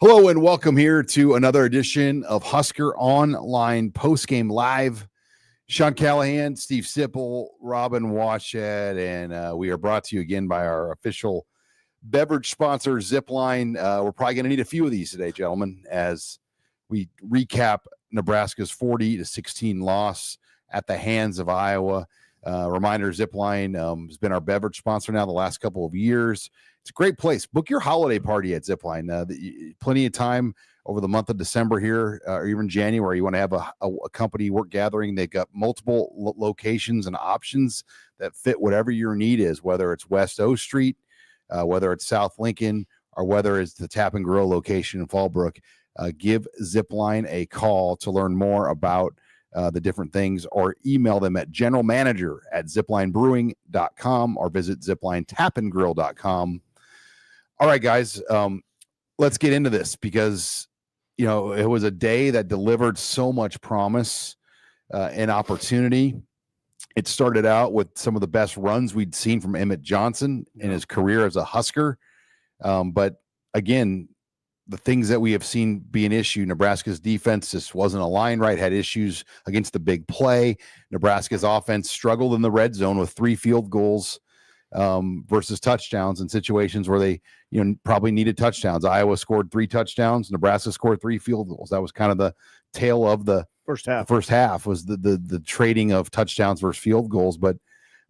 Hello and welcome here to another edition of Husker Online Postgame Live. Sean Callahan, Steve Sipple, Robin Washad, and we are brought to you again by our official beverage sponsor, Zipline. We're probably going to need a few of these today, gentlemen, as we recap Nebraska's 40-16 loss at the hands of Iowa. Reminder, Zipline has been our beverage sponsor now the last couple of years. It's a great place. Book your holiday party at Zipline. Plenty of time over the month of December here, or even January. You want to have a company work gathering. They've got multiple locations and options that fit whatever your need is, whether it's West O Street, whether it's South Lincoln, or whether it's the Tap and Grill location in Fallbrook. Give Zipline a call to learn more about the different things, or email them at generalmanager@ziplinebrewing.com or visit ziplinetapandgrill.com. All right, guys, let's get into this because, it was a day that delivered so much promise and opportunity. It started out with some of the best runs we'd seen from Emmet Johnson in his career as a Husker. But again, the things that we have seen be an issue, Nebraska's defense just wasn't aligned right, had issues against the big play. Nebraska's offense struggled in the red zone with 3 field goals versus touchdowns in situations where they probably needed touchdowns. Iowa scored 3 touchdowns. Nebraska scored 3 field goals. That was kind of the tale of the first half. The first half was the trading of touchdowns versus field goals, but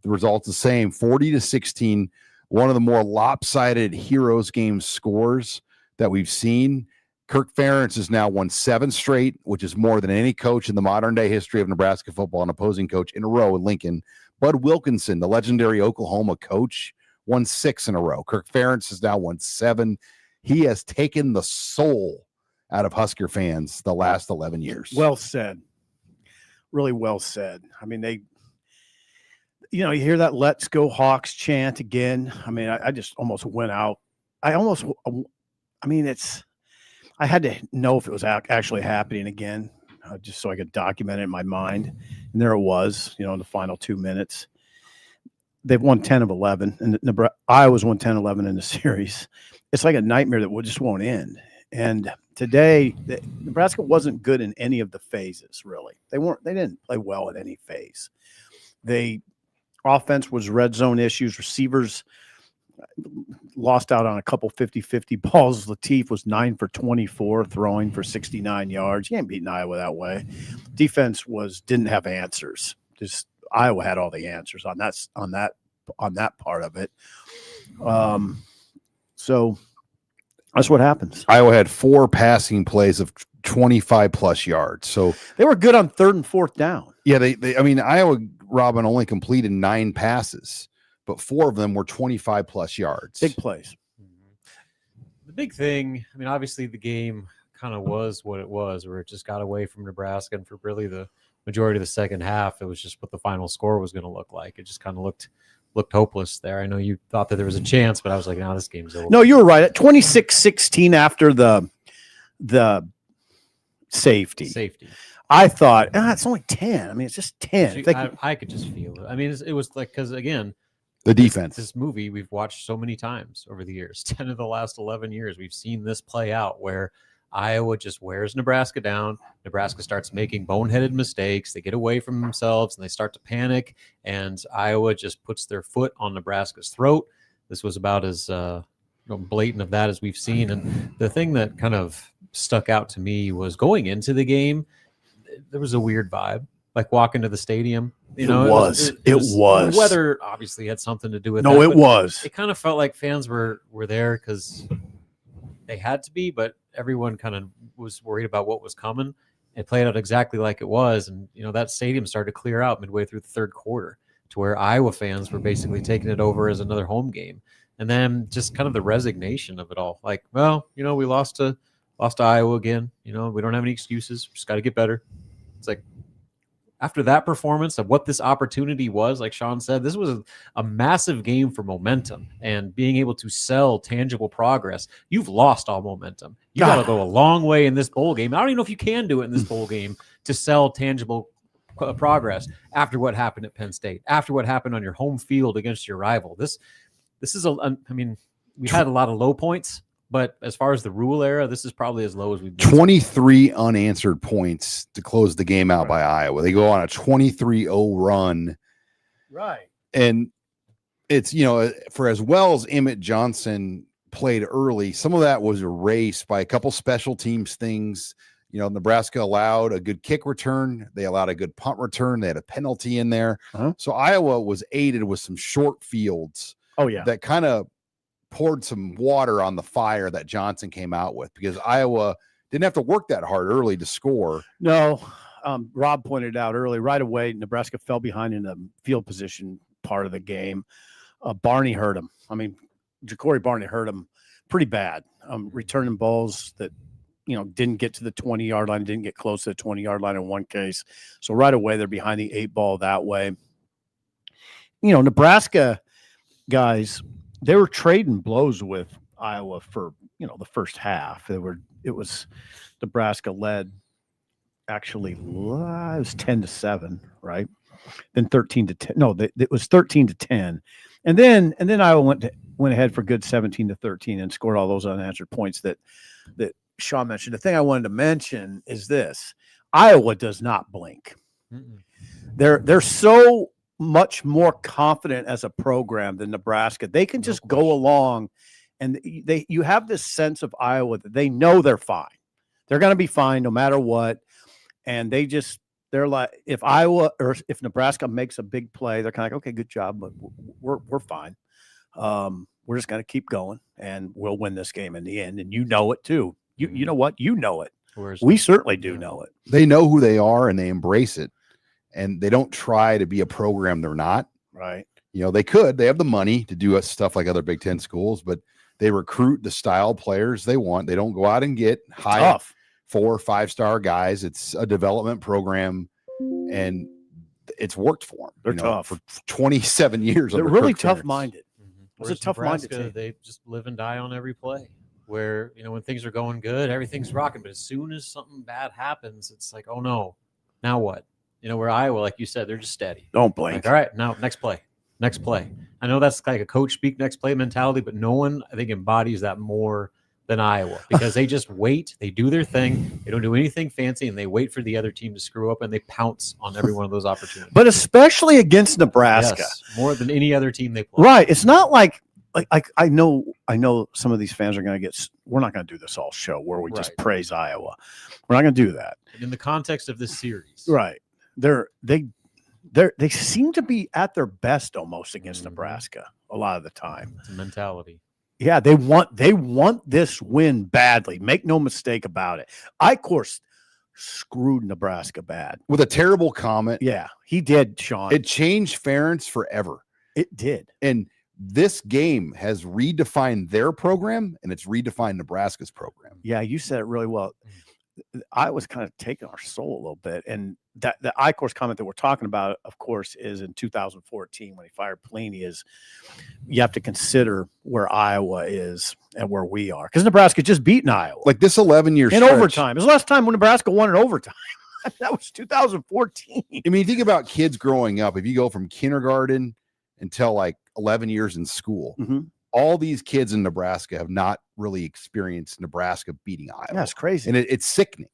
the result's the same. 40-16, one of the more lopsided Heroes game scores that we've seen. Kirk Ferentz has now won 7 straight, which is more than any coach in the modern day history of Nebraska football, an opposing coach in a row in Lincoln. Bud Wilkinson, the legendary Oklahoma coach, won 6 in a row. Kirk Ferentz has now won 7. He has taken the soul out of Husker fans the last 11 years. Well said. Really well said. I mean, you hear that "Let's Go Hawks" chant again. I mean, I just almost went out. I had to know if it was actually happening again, just so I could document it in my mind. And there it was, in the final 2 minutes. They've won 10 of 11, and Iowa's won 10-11 in the series. It's like a nightmare that just won't end. And today, Nebraska wasn't good in any of the phases, really. They didn't play well in any phase. Offense was red zone issues. Receivers lost out on a couple 50-50 balls. Latif was 9 for 24, throwing for 69 yards. You ain't beating Iowa that way. Defense didn't have answers. Just Iowa had all the answers on that part of it. So that's what happens. Iowa had 4 passing plays of 25 plus yards. So they were good on 3rd and 4th down. Yeah, Iowa, Robin, only completed 9 passes, but 4 of them were 25 plus yards. Big plays. The big thing, obviously the game kind of was what it was, where it just got away from Nebraska, and for really the majority of the second half, it was just what the final score was going to look like. It just kind of looked hopeless there. I know you thought that there was a chance, but I was like, no, this game's over. No, you were right. At 26-16 after the safety. I thought, it's only 10. It's just 10. I could just feel it. It was like, because again, the defense. This movie we've watched so many times over the years. 10 of the last 11 years, we've seen this play out where Iowa just wears Nebraska down. Nebraska starts making boneheaded mistakes. They get away from themselves and they start to panic, and Iowa just puts their foot on Nebraska's throat. This was about as blatant of that as we've seen. And the thing that kind of stuck out to me was going into the game, there was a weird vibe. Like walking to the stadium, it was. The weather obviously had something to do with it. No, it was. It kind of felt like fans were there because they had to be, but everyone kind of was worried about what was coming. It played out exactly like it was, and that stadium started to clear out midway through the 3rd quarter, to where Iowa fans were basically taking it over as another home game. And then just kind of the resignation of it all. Like, well, we lost to Iowa again. We don't have any excuses. We just got to get better. It's like, after that performance of what this opportunity was, like Sean said, this was a massive game for momentum and being able to sell tangible progress. You've lost all momentum. You got to go a long way in this bowl game. I don't even know if you can do it in this bowl game to sell tangible progress after what happened at Penn State, after what happened on your home field against your rival. This is we had a lot of low points, But as far as the rule era, this is probably as low as we've been. 23 unanswered points to close the game out by Iowa. They go on a 23-0 run. Right. And it's, you know, for as well as Emmet Johnson played early, some of that was erased by a couple special teams things. You know, Nebraska allowed a good kick return. They allowed a good punt return. They had a penalty in there. So Iowa was aided with some short fields. Oh, yeah. That kind of poured some water on the fire that Johnson came out with, because Iowa didn't have to work that hard early to score. No, Rob pointed out early, right away, Nebraska fell behind in the field position part of the game. Barney hurt him. I mean, Ja'Cory Barney hurt him pretty bad. Returning balls that, you know, didn't get to the 20-yard line, didn't get close to the 20-yard line in one case. So right away, they're behind the 8-ball that way. You know, Nebraska guys, they were trading blows with Iowa for, you know, the first half. It was Nebraska led, actually, it was 10-7, right? Then 13-10. No, it was 13-10. And then Iowa went ahead for good 17-13 and scored all those unanswered points that Sean mentioned. The thing I wanted to mention is this: Iowa does not blink. They're so much more confident as a program than Nebraska. They can just go along, and you have this sense of Iowa that they know they're fine. They're going to be fine no matter what. And they're like, if Iowa or if Nebraska makes a big play, they're kind of like, okay, good job, but we're fine. We're just going to keep going, and we'll win this game in the end. And you know it too. You know what? You know it. We certainly do know it. They know who they are, and they embrace it. And they don't try to be a program they're not. Right. You know, they have the money to do stuff like other Big Ten schools, but they recruit the style players they want. They don't go out and get high 4 or 5-star guys. It's a development program, and it's worked for them. They're tough for 27 years. They're really tough-minded. It's a tough-minded team. They just live and die on every play. Where, you know, when things are going good, everything's rocking. But as soon as something bad happens, it's like, oh no, now what? You know, where Iowa, like you said, they're just steady. Don't blink. Like, all right, now next play. I know that's like a coach speak next play mentality, but no one, I think, embodies that more than Iowa, because they just wait. They do their thing. They don't do anything fancy, and they wait for the other team to screw up, and they pounce on every one of those opportunities. But especially against Nebraska. Yes, more than any other team they play. Right. It's not like I know some of these fans are going to get. We're not going to do this all show where we just praise Iowa. We're not going to do that. In the context of this series, right? They seem to be at their best almost against Nebraska a lot of the time. It's a mentality. Yeah, they want this win badly. Make no mistake about it. I, of course, screwed Nebraska bad with a terrible comment. Yeah, he did, Sean. It changed Ferentz forever. It did. And this game has redefined their program, and it's redefined Nebraska's program. Yeah, you said it really well. I was kind of taking our soul a little bit. And that the I-course comment that we're talking about, of course, is in 2014 when he fired Pelini. Is you have to consider where Iowa is and where we are, because Nebraska just beaten Iowa. Like this 11-year in overtime. It was the last time when Nebraska won in overtime. That was 2014. I mean, think about kids growing up. If you go from kindergarten until like 11 years in school, all these kids in Nebraska have not really experienced Nebraska beating Iowa. Yeah, it's crazy. And it's sickening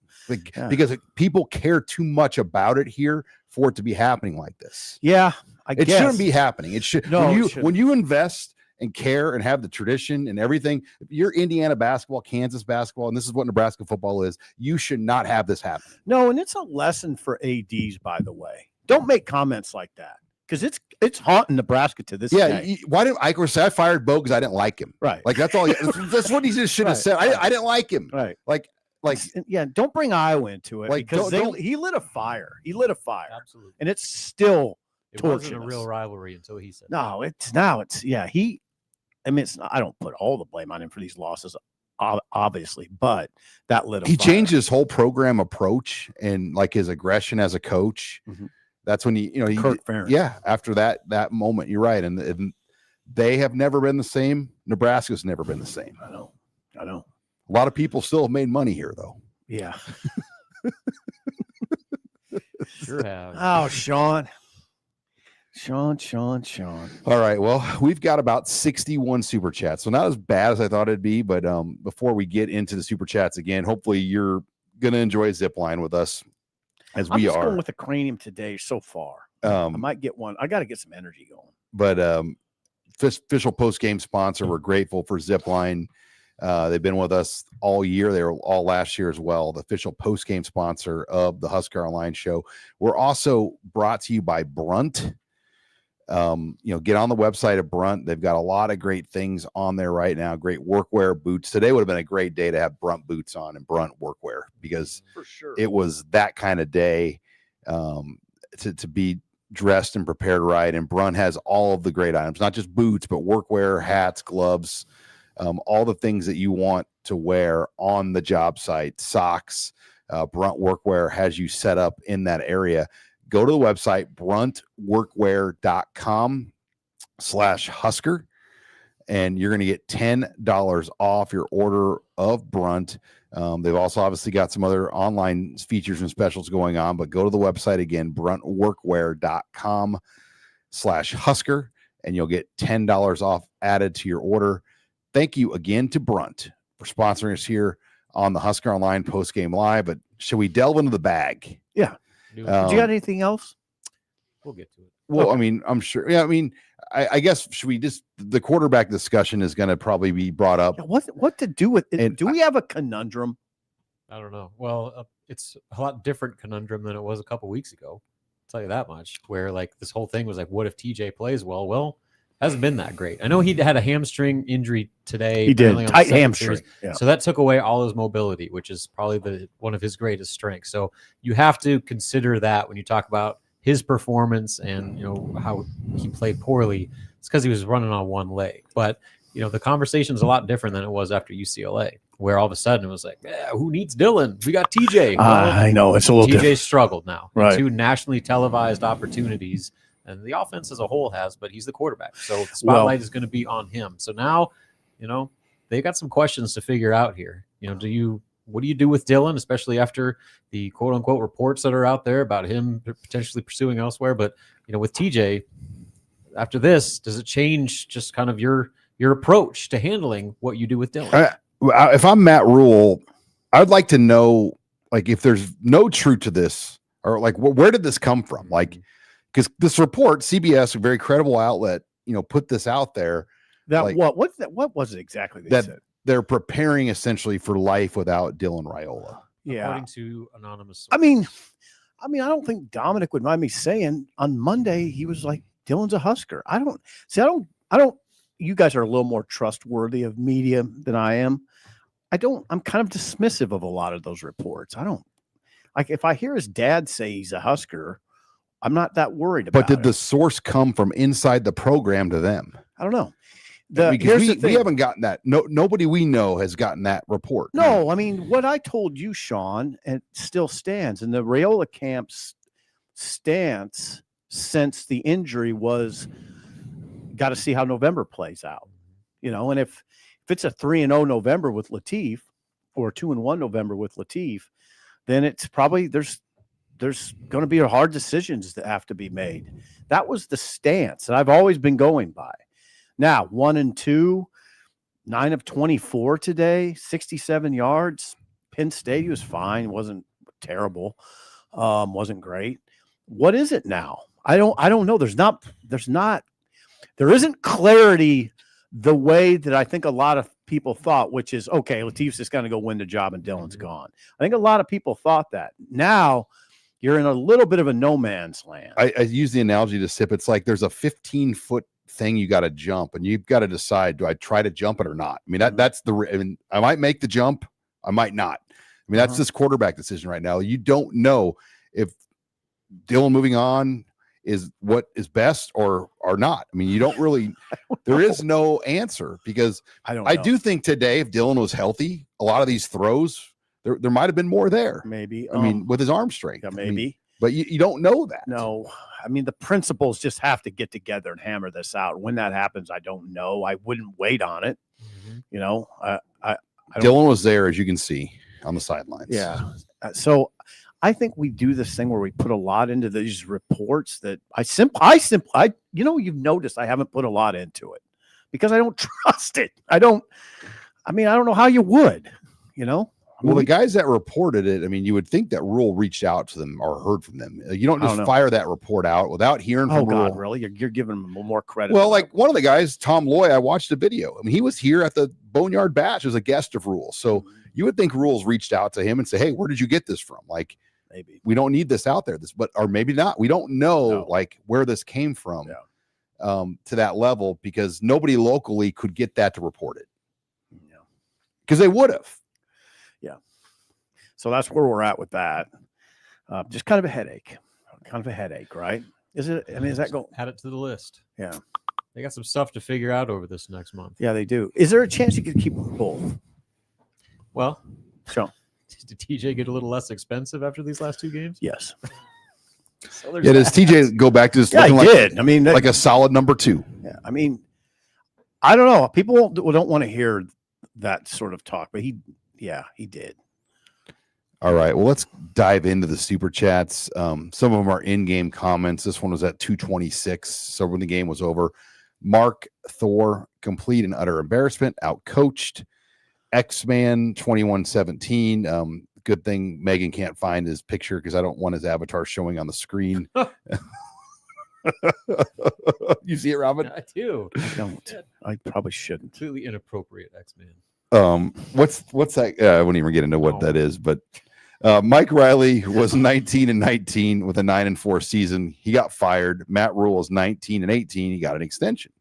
because people care too much about it here for it to be happening like this. Yeah, it shouldn't be happening. It should. No, when you invest and care and have the tradition and everything, you're Indiana basketball, Kansas basketball, and this is what Nebraska football is. You should not have this happen. No, and it's a lesson for ADs, by the way. Don't make comments like that, because it's haunting Nebraska to this day. Why didn't I say I fired Bo because I didn't like him? Right. Like that's all. That's what he just should have said. I didn't like him. Right. Like yeah. Don't bring Iowa into it, like, because he lit a fire. He lit a fire. Absolutely. And it's still wasn't a real rivalry until he said. No, it's yeah. I mean, I don't put all the blame on him for these losses, obviously, but that lit a fire. He changed his whole program approach and like his aggression as a coach. That's when Kirk Ferentz. Yeah, after that moment, you're right, and they have never been the same. Nebraska's never been the same. I know. A lot of people still have made money here, though. Yeah. Sure have. Oh, Sean. Sean. All right. Well, we've got about 61 super chats. So not as bad as I thought it'd be. But before we get into the super chats again, hopefully you're going to enjoy Zipline with us as I'm we just are. going with the cranium today so far. I might get one. I got to get some energy going. But official post-game sponsor, we're grateful for Zipline. They've been with us all year. They were all last year as well. The official post-game sponsor of the Husker Online show. We're also brought to you by Brunt. Get on the website of Brunt. They've got a lot of great things on there right now. Great workwear, boots. Today would have been a great day to have Brunt boots on and Brunt workwear because For sure. it was that kind of day to be dressed and prepared right. And Brunt has all of the great items, not just boots, but workwear, hats, gloves, all the things that you want to wear on the job site, socks. Brunt workwear has you set up in that area. Go to the website, bruntworkwear.com/Husker, and you're going to get $10 off your order of Brunt. They've also obviously got some other online features and specials going on, but go to the website again, bruntworkwear.com/Husker, and you'll get $10 off added to your order. Thank you again to Brunt for sponsoring us here on the Husker Online postgame live. But shall we delve into the bag? Yeah. Do it. Did you got anything else? We'll get to it. Well, Okay. I mean, I'm sure. Yeah, I mean, I guess should we just the quarterback discussion is going to probably be brought up. Yeah, what to do with it? And Do we have a conundrum? I don't know. Well, it's a lot different conundrum than it was a couple weeks ago. I'll tell you that much. Where like this whole thing was like, what if TJ plays well? Well, hasn't been that great. I know he had a hamstring injury today. He did. apparently on the Tight second hamstring. series. Yeah. So that took away all his mobility, which is probably one of his greatest strengths. So you have to consider that when you talk about his performance and how he played poorly. It's because he was running on one leg. But the conversation is a lot different than it was after UCLA, where all of a sudden it was like, who needs Dylan? We got TJ. I know it's a little TJ different. struggled now. Right. 2 nationally televised opportunities, and the offense as a whole has, but he's the quarterback. So the spotlight is going to be on him. So now, they got some questions to figure out here. What do you do with Dylan, especially after the quote unquote reports that are out there about him potentially pursuing elsewhere? But, with TJ, after this, does it change just kind of your approach to handling what you do with Dylan? If I'm Matt Rule, I'd like to know, like, if there's no truth to this, or like, where did this come from? Like, because this report, CBS, a very credible outlet, put this out there. What was it exactly they said? They're preparing essentially for life without Dylan Raiola. Yeah. According to anonymous I mean, I don't think Dominic would mind me saying on Monday he was like, Dylan's a Husker. I don't. You guys are a little more trustworthy of media than I am. I'm kind of dismissive of a lot of those reports. I don't like if I hear his dad say he's a Husker, I'm not that worried about it. But did the source come from inside the program to them? I don't know. Because we haven't gotten that. Nobody we know has gotten that report. No, I mean, what I told you, Sean, and still stands. And the Raiola camp's stance since the injury was got to see how November plays out. And if it's a 3-0 November with Latif or 2-1 November with Latif, then it's probably there's going to be hard decisions that have to be made. That was the stance that I've always been going by. Now, 1-2, 9 of 24 today, 67 yards. Penn State, he was fine. Wasn't terrible. Wasn't great. What is it now? I don't know. There isn't clarity the way that I think a lot of people thought, which is, okay, Latif's just going to go win the job and Dylan's gone. I think a lot of people thought that. Now you're in a little bit of a no man's land. I use the analogy to Sip. It's like there's a 15-foot thing you got to jump, and you've got to decide, do I try to jump it or not? I mean, I might make the jump. I might not. I mean, that's this quarterback decision right now. You don't know if Dylan moving on is what is best or not. I mean, you don't really, there is no answer because I do think today, if Dylan was healthy, a lot of these throws, there might've been more there. Maybe. I mean, with his arm strength. Yeah, maybe. I mean, but you don't know that. No, I mean, the principals just have to get together and hammer this out. When that happens, I don't know. I wouldn't wait on it. I Dylan was there, as you can see, on the sidelines. Yeah. So I think we do this thing where we put a lot into these reports that you've noticed I haven't put a lot into it because I don't trust it. I don't know how you would, Well, the guys that reported it, I mean, you would think that Rule reached out to them or heard from them. You don't just fire that report out without hearing from Rule. Oh, God, really? You're giving them more credit. Well, like one of the guys, Tom Loy, I watched a video. I mean, he was here at the Boneyard Bash as a guest of Rule. So you would think Rule's reached out to him and say, hey, where did you get this from? Like, maybe we don't need this out there. Or maybe not. We don't know like where this came from to that level because nobody locally could get that to report it. Because they would have. Yeah. So that's where we're at with that. Just kind of a headache. Right? Is it? I mean, is that going? Add it to the list. Yeah. They got some stuff to figure out over this next month. Yeah, they do. Is there a chance you could keep them both? Well, sure. Did TJ get a little less expensive after these last 2 games? Yes. So does TJ go back to this? Yeah, he did. I mean, like a solid number 2. Yeah. I mean, I don't know. People don't want to hear that sort of talk, but he did. All right. Well, let's dive into the super chats. Some of them are in-game comments. This one was at 2:26. So when the game was over, Mark Thor, complete and utter embarrassment, outcoached. X-Man 2117. Good thing Megan can't find his picture because I don't want his avatar showing on the screen. You see it, Robin? I do. I don't. I probably shouldn't. Completely inappropriate X-Man. What's that? I wouldn't even get into what that is, but Mike Riley was 19-19 with a 9-4 season. He got fired. Matt Rule is 19-18. He got an extension.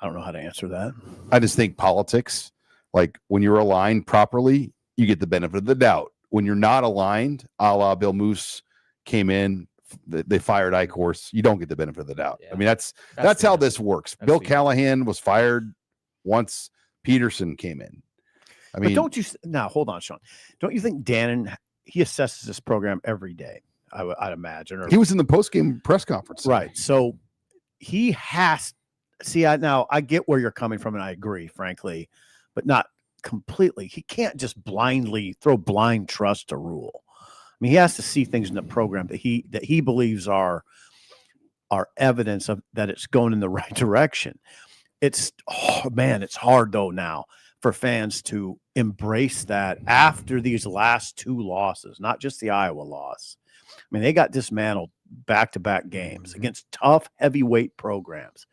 I don't know how to answer that. I just think politics, like when you're aligned properly, you get the benefit of the doubt. When you're not aligned, a la Bill Moose came in, they fired Eichhorst, you don't get the benefit of the doubt. Yeah. I mean, that's how this works. Bill Callahan was fired once Peterson came in. I mean, but now hold on, Sean. Don't you think Dannon, he assesses this program every day? I'd imagine. He was in the post-game press conference. Right. So he has I get where you're coming from, and I agree, frankly, but not completely. He can't just blindly throw blind trust to Rule. I mean, he has to see things in the program that he believes are evidence of that it's going in the right direction. It's hard though now for fans to embrace that after these last 2 losses, not just the Iowa loss. I mean, they got dismantled back-to-back games against tough heavyweight programs,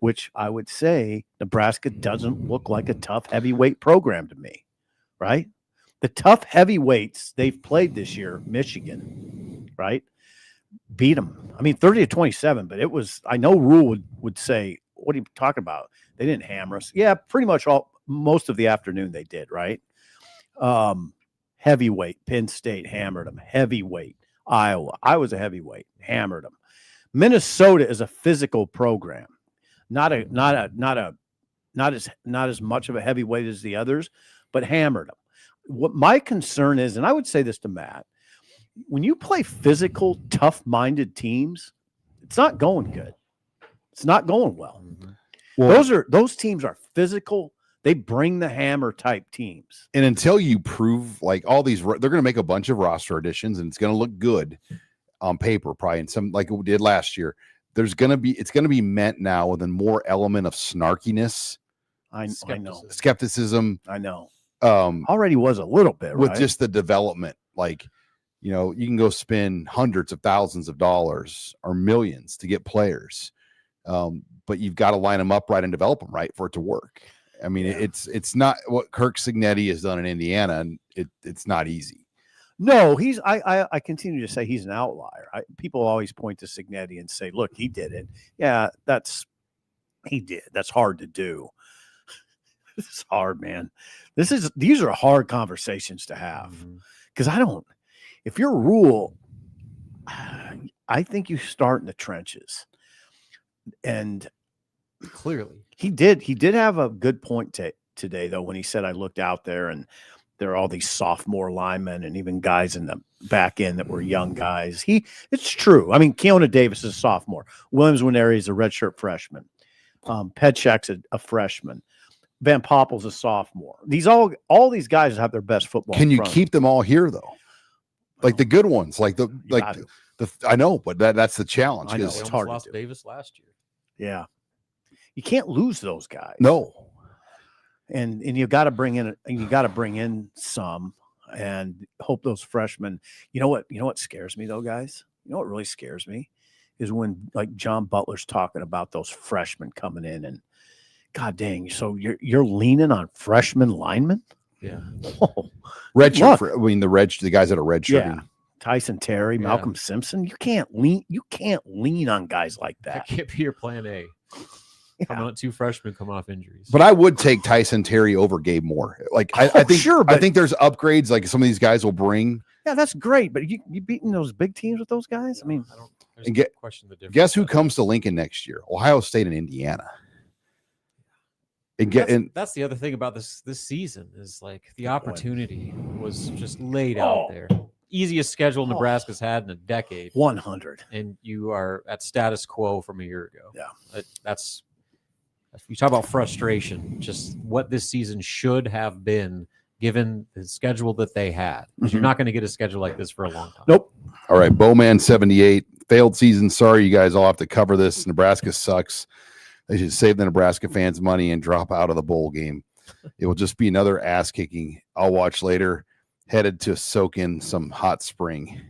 which I would say Nebraska doesn't look like a tough heavyweight program to me, right? The tough heavyweights they've played this year, Michigan, right? Beat them. I mean, 30-27, but it was, I know Rule would say, what are you talking about? They didn't hammer us. Yeah, pretty much most of the afternoon they did, right? Heavyweight, Penn State hammered them. Heavyweight, Iowa. I was a heavyweight, hammered them. Minnesota is a physical program. Not as much of a heavyweight as the others, but hammered them. What my concern is, and I would say this to Matt, when you play physical, tough-minded teams, it's not going good. It's not going well. Mm-hmm. Well, those teams are physical. They bring the hammer type teams. And until you prove like all these, they're going to make a bunch of roster additions, and it's going to look good on paper, probably in some like we did last year. It's going to be meant now with a more element of snarkiness. I know. Skepticism. I know. Already was a little bit, with right? just the development. Like, you can go spend hundreds of thousands of dollars or millions to get players. But you've got to line them up right and develop them right for it to work. I mean, it's not what Kirk Cignetti has done in Indiana, and it's not easy. No, I continue to say he's an outlier. People always point to Cignetti and say, look, he did it. Yeah, he did. That's hard to do. It's hard, man. These are hard conversations to have. Because if you're Rule, I think you start in the trenches. And clearly he did have a good point today, though, when he said, I looked out there and there are all these sophomore linemen and even guys in the back end that were young guys. It's true. I mean, Keona Davis is a sophomore. Williams Winery is a redshirt freshman. Petchak's a freshman. Van Poppel's a sophomore. All these guys have their best football. Can you keep them all here, though? like the good ones, like You got to. I know, but that's the challenge. I know, 'cause- They it's almost hard to lost do. Davis last year. Yeah. You can't lose those guys. No, And you got to bring in some and hope those freshmen. You know what scares me though, guys? You know what really scares me is when like John Butler's talking about those freshmen coming in and God dang, so you're leaning on freshman linemen? Yeah. Oh, redshirt. luck. I mean, the guys that are redshirting. Yeah. Tyson Terry, Yeah. Malcolm Simpson. You can't lean on guys like That that. can't be your plan A. Come on, 2 freshmen come off injuries. But I would take Tyson Terry over Gabe Moore. Like I think, sure, I but think there's upgrades like some of these guys will bring. yeah, that's great. But you beating those big teams with those guys? I mean, I don't And get- question the difference. Guess who comes to Lincoln next year? Ohio State and Indiana. And That's the other thing about this season is like the Good point. opportunity was just laid Oh. out there. Easiest schedule Nebraska's had in a decade, 100. and you are at status quo from a year ago. Yeah. That's you talk about frustration. Just what this season should have been given the schedule that they had. 'Cause You're Mhm. not going to get a schedule like this for a long time. Nope. all right, Bowman 78 failed season. Sorry, you guys all have to cover this. Nebraska sucks. They should save the Nebraska fans money and drop out of the bowl game. It will just be another ass kicking. I'll watch later. Headed to soak in some hot spring.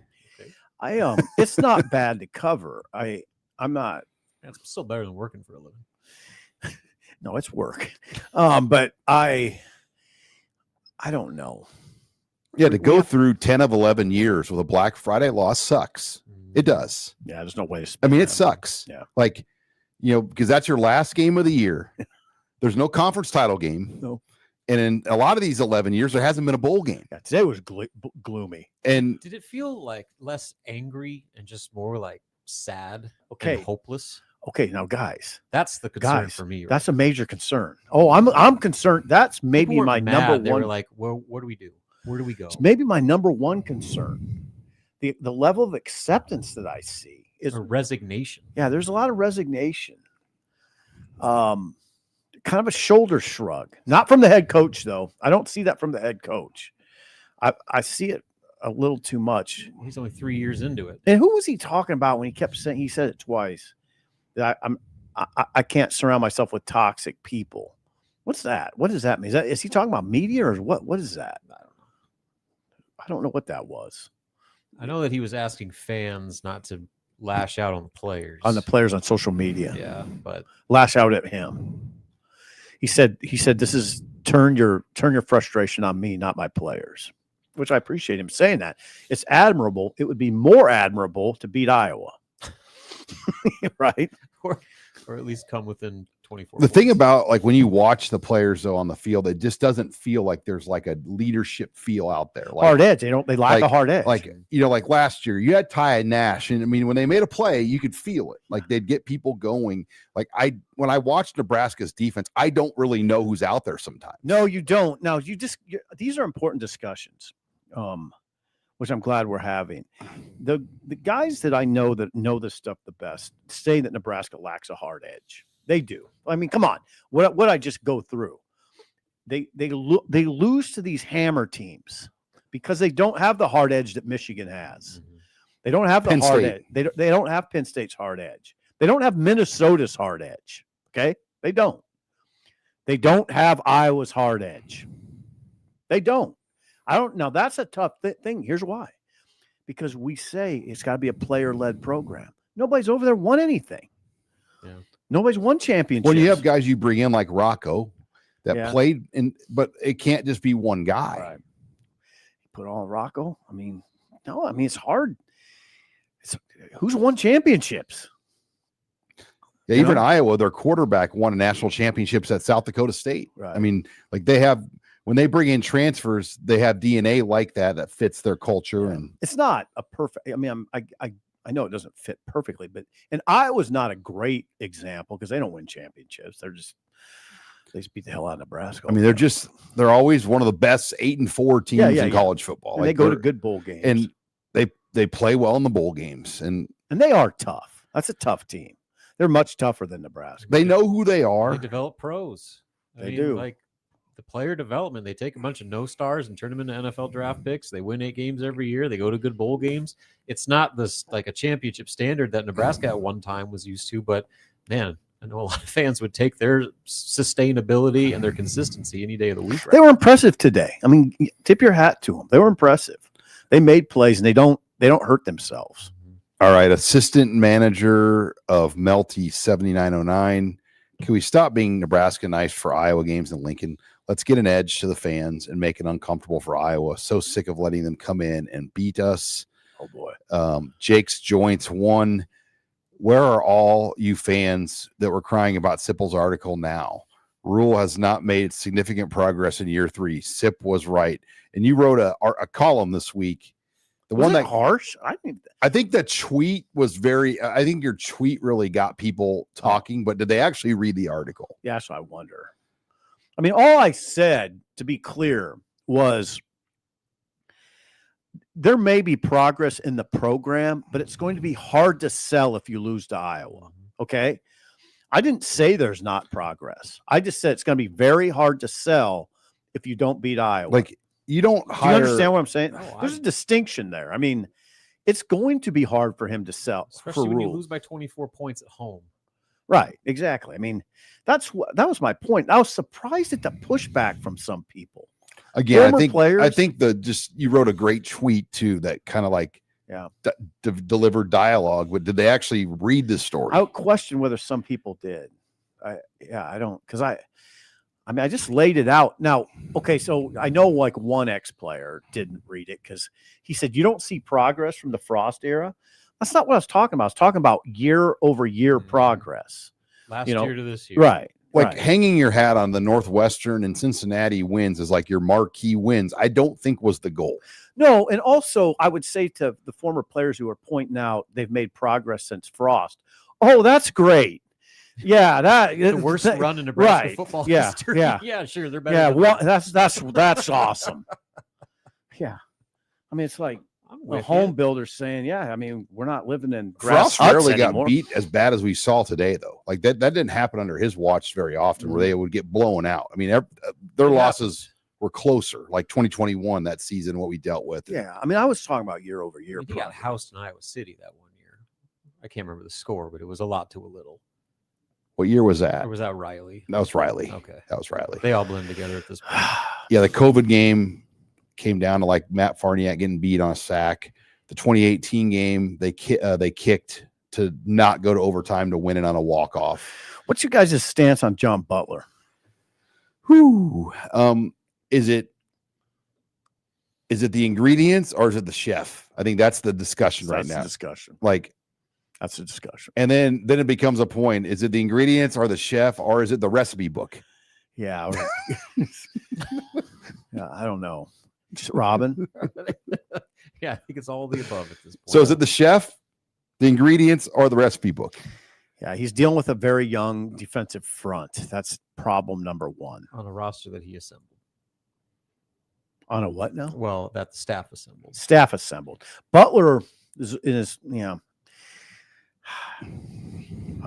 It's not bad to cover. I'm not. It's still better than working for a living. No, it's work. But I don't know. Yeah, to go through 10 of 11 years with a Black Friday loss sucks. It does. Yeah, there's no way to. I spin mean, it that. sucks. Yeah. Like, because that's your last game of the year. There's no conference title game. No. And in a lot of these 11 years, there hasn't been a bowl game. Yeah, today was gloomy. And Did it feel like less angry and just more like sad Okay. and hopeless? Okay, now guys, That's the concern Guys, for me. Right? that's a major concern. Oh, I'm concerned. That's People maybe weren't my mad. number They one. were like, well, what do we do? Where do we go? It's maybe my number one concern. The level of acceptance that I see is Or resignation. yeah, there's a lot of resignation. Kind of a shoulder shrug. Not from the head coach, though. I don't see that from the head coach. I see it a little too much. He's only 3 years into it. And who was he talking about when he kept saying, he said it twice, that I can't surround myself with toxic people. What's that? What does that mean? Is he talking about media or what is that? I don't know what that was. I know that he was asking fans not to lash out on the players. On the players on social media. Yeah, but Lash out at him. He said this is turn your frustration on me, not my players. Which I appreciate him saying that. It's admirable. It would be more admirable to beat Iowa. Right? or at least come within 24. the thing points. about like when you watch the players though on the field, it just doesn't feel like there's like a leadership feel out there. Like, Hard edge. They lack a like- hard edge. like like last year you had Ty and Nash, and I mean when they made a play you could feel it, like they'd get people going. Like when I watched Nebraska's defense, I don't really know who's out there sometimes. No, you don't. Now these are important discussions, which I'm glad we're having. The guys that I know that know this stuff the best say that Nebraska lacks a hard edge. They do. I mean, come on. What I just go through. They lose to these hammer teams because they don't have the hard edge that Michigan has. Mhm. They don't have the Penn hard State. edge. They don't have Penn State's hard edge. They don't have Minnesota's hard edge. Okay? They don't. They don't have Iowa's hard edge. They don't. Now that's a tough thing. Here's why. Because we say it's got to be a player-led program. Nobody's over there won anything. Yeah. Nobody's won championships. When you have guys you bring in like Rocco that Yeah. played in, but it can't just be one guy. Right. Put all Rocco. I mean, no, I mean it's hard. Who's won championships? Yeah, You even know? Iowa, their quarterback won a national championships at South Dakota State. Right. I mean, like they have when they bring in transfers, they have DNA like that fits their culture. Yeah. And It's not a perfect. I mean, I know it doesn't fit perfectly, but and Iowa's not a great example because they don't win championships. They just beat the hell out of Nebraska. I mean, they're always one of the best 8-4 teams Yeah, in college football. and they go to good bowl games, and they play well in the bowl games, and they are tough. That's a tough team. They're much tougher than Nebraska. they know who they are. They develop pros. I They mean, do. Like the player development. They take a bunch of no stars and turn them into NFL draft picks. They win 8 games every year. They go to good bowl games. It's not this like a championship standard that Nebraska at one time was used to, but man, I know a lot of fans would take their sustainability and their consistency any day of the week. They were impressive today. I mean, tip your hat to them. They were impressive. They made plays and they don't hurt themselves. All right, assistant manager of Melty 7909. Can we stop being Nebraska nice for Iowa games in Lincoln? Let's get an edge to the fans and make it uncomfortable for Iowa. So sick of letting them come in and beat us. Oh boy. Jake's Joints 1. Where are all you fans that were crying about Sipple's article now? Rule has not made significant progress in year 3. Sip was right. And you wrote a column this week. The Was one it that harsh. I think the tweet was very, I think your tweet really got people talking, but did they actually read the article? Yeah, so I wonder. I mean, all I said, to be clear, was there may be progress in the program, but it's going to be hard to sell if you lose to Iowa. Okay. I didn't say there's not progress. I just said it's going to be very hard to sell if you don't beat Iowa. Like, you don't Do you hire. understand what I'm saying? No, There's a distinction there. I mean, it's going to be hard for him to sell, especially for when you Rule. lose by 24 points at home. Right, exactly. I mean, that was my point. I was surprised at the pushback from some people. Again, Former I players. think you wrote a great tweet too that kind of like delivered dialogue, but did they actually read the story? I would question whether some people did. I don't, because I just laid it out. Now, okay, so I know like one ex-player didn't read it because he said, you don't see progress from the Frost era. That's not what I was talking about. I was talking about year-over-year progress. Last You know, year to this year. Right. Like right. hanging your hat on the Northwestern and Cincinnati wins is like your marquee wins. I don't think was the goal. No, and also I would say to the former players who are pointing out they've made progress since Frost. Oh, that's great. Yeah, The worst run in Nebraska right. football Yeah, history. yeah. Yeah, sure. They're better. Yeah, than well, that's awesome. Yeah. I mean, it's like I'm a with home you. builder saying, yeah, I mean, we're not living in grass Frost huts rarely got anymore. beat as bad as we saw today, though. Like that didn't happen under his watch very often, where they would get blown out. I mean, their It losses were closer, like 2021 that season, what we dealt with. Yeah, I mean, I was talking about year over year. He got housed in Iowa City that one year. I can't remember the score, but it was a lot to a little. What year was that? Or was that Riley? That was Riley. Okay. That was Riley. They all blend together at this point. Yeah, the COVID game came down to like Matt Farniak getting beat on a sack. The 2018 game, they kicked to not go to overtime to win it on a walk-off. What's your guys' stance on John Butler? Whew. Is it the ingredients or is it the chef? I think that's the discussion right That's now. the discussion. Like, That's the discussion. and then it becomes a point. Is it the ingredients or the chef or is it the recipe book? Yeah. Yeah, I don't know. Just Robin. Yeah, I think it's all the above at this point. So is it the chef, the ingredients, or the recipe book? Yeah, he's dealing with a very young defensive front. That's problem number one. on a roster that he assembled? On a what now? Well, that the staff assembled. Staff assembled. Butler is I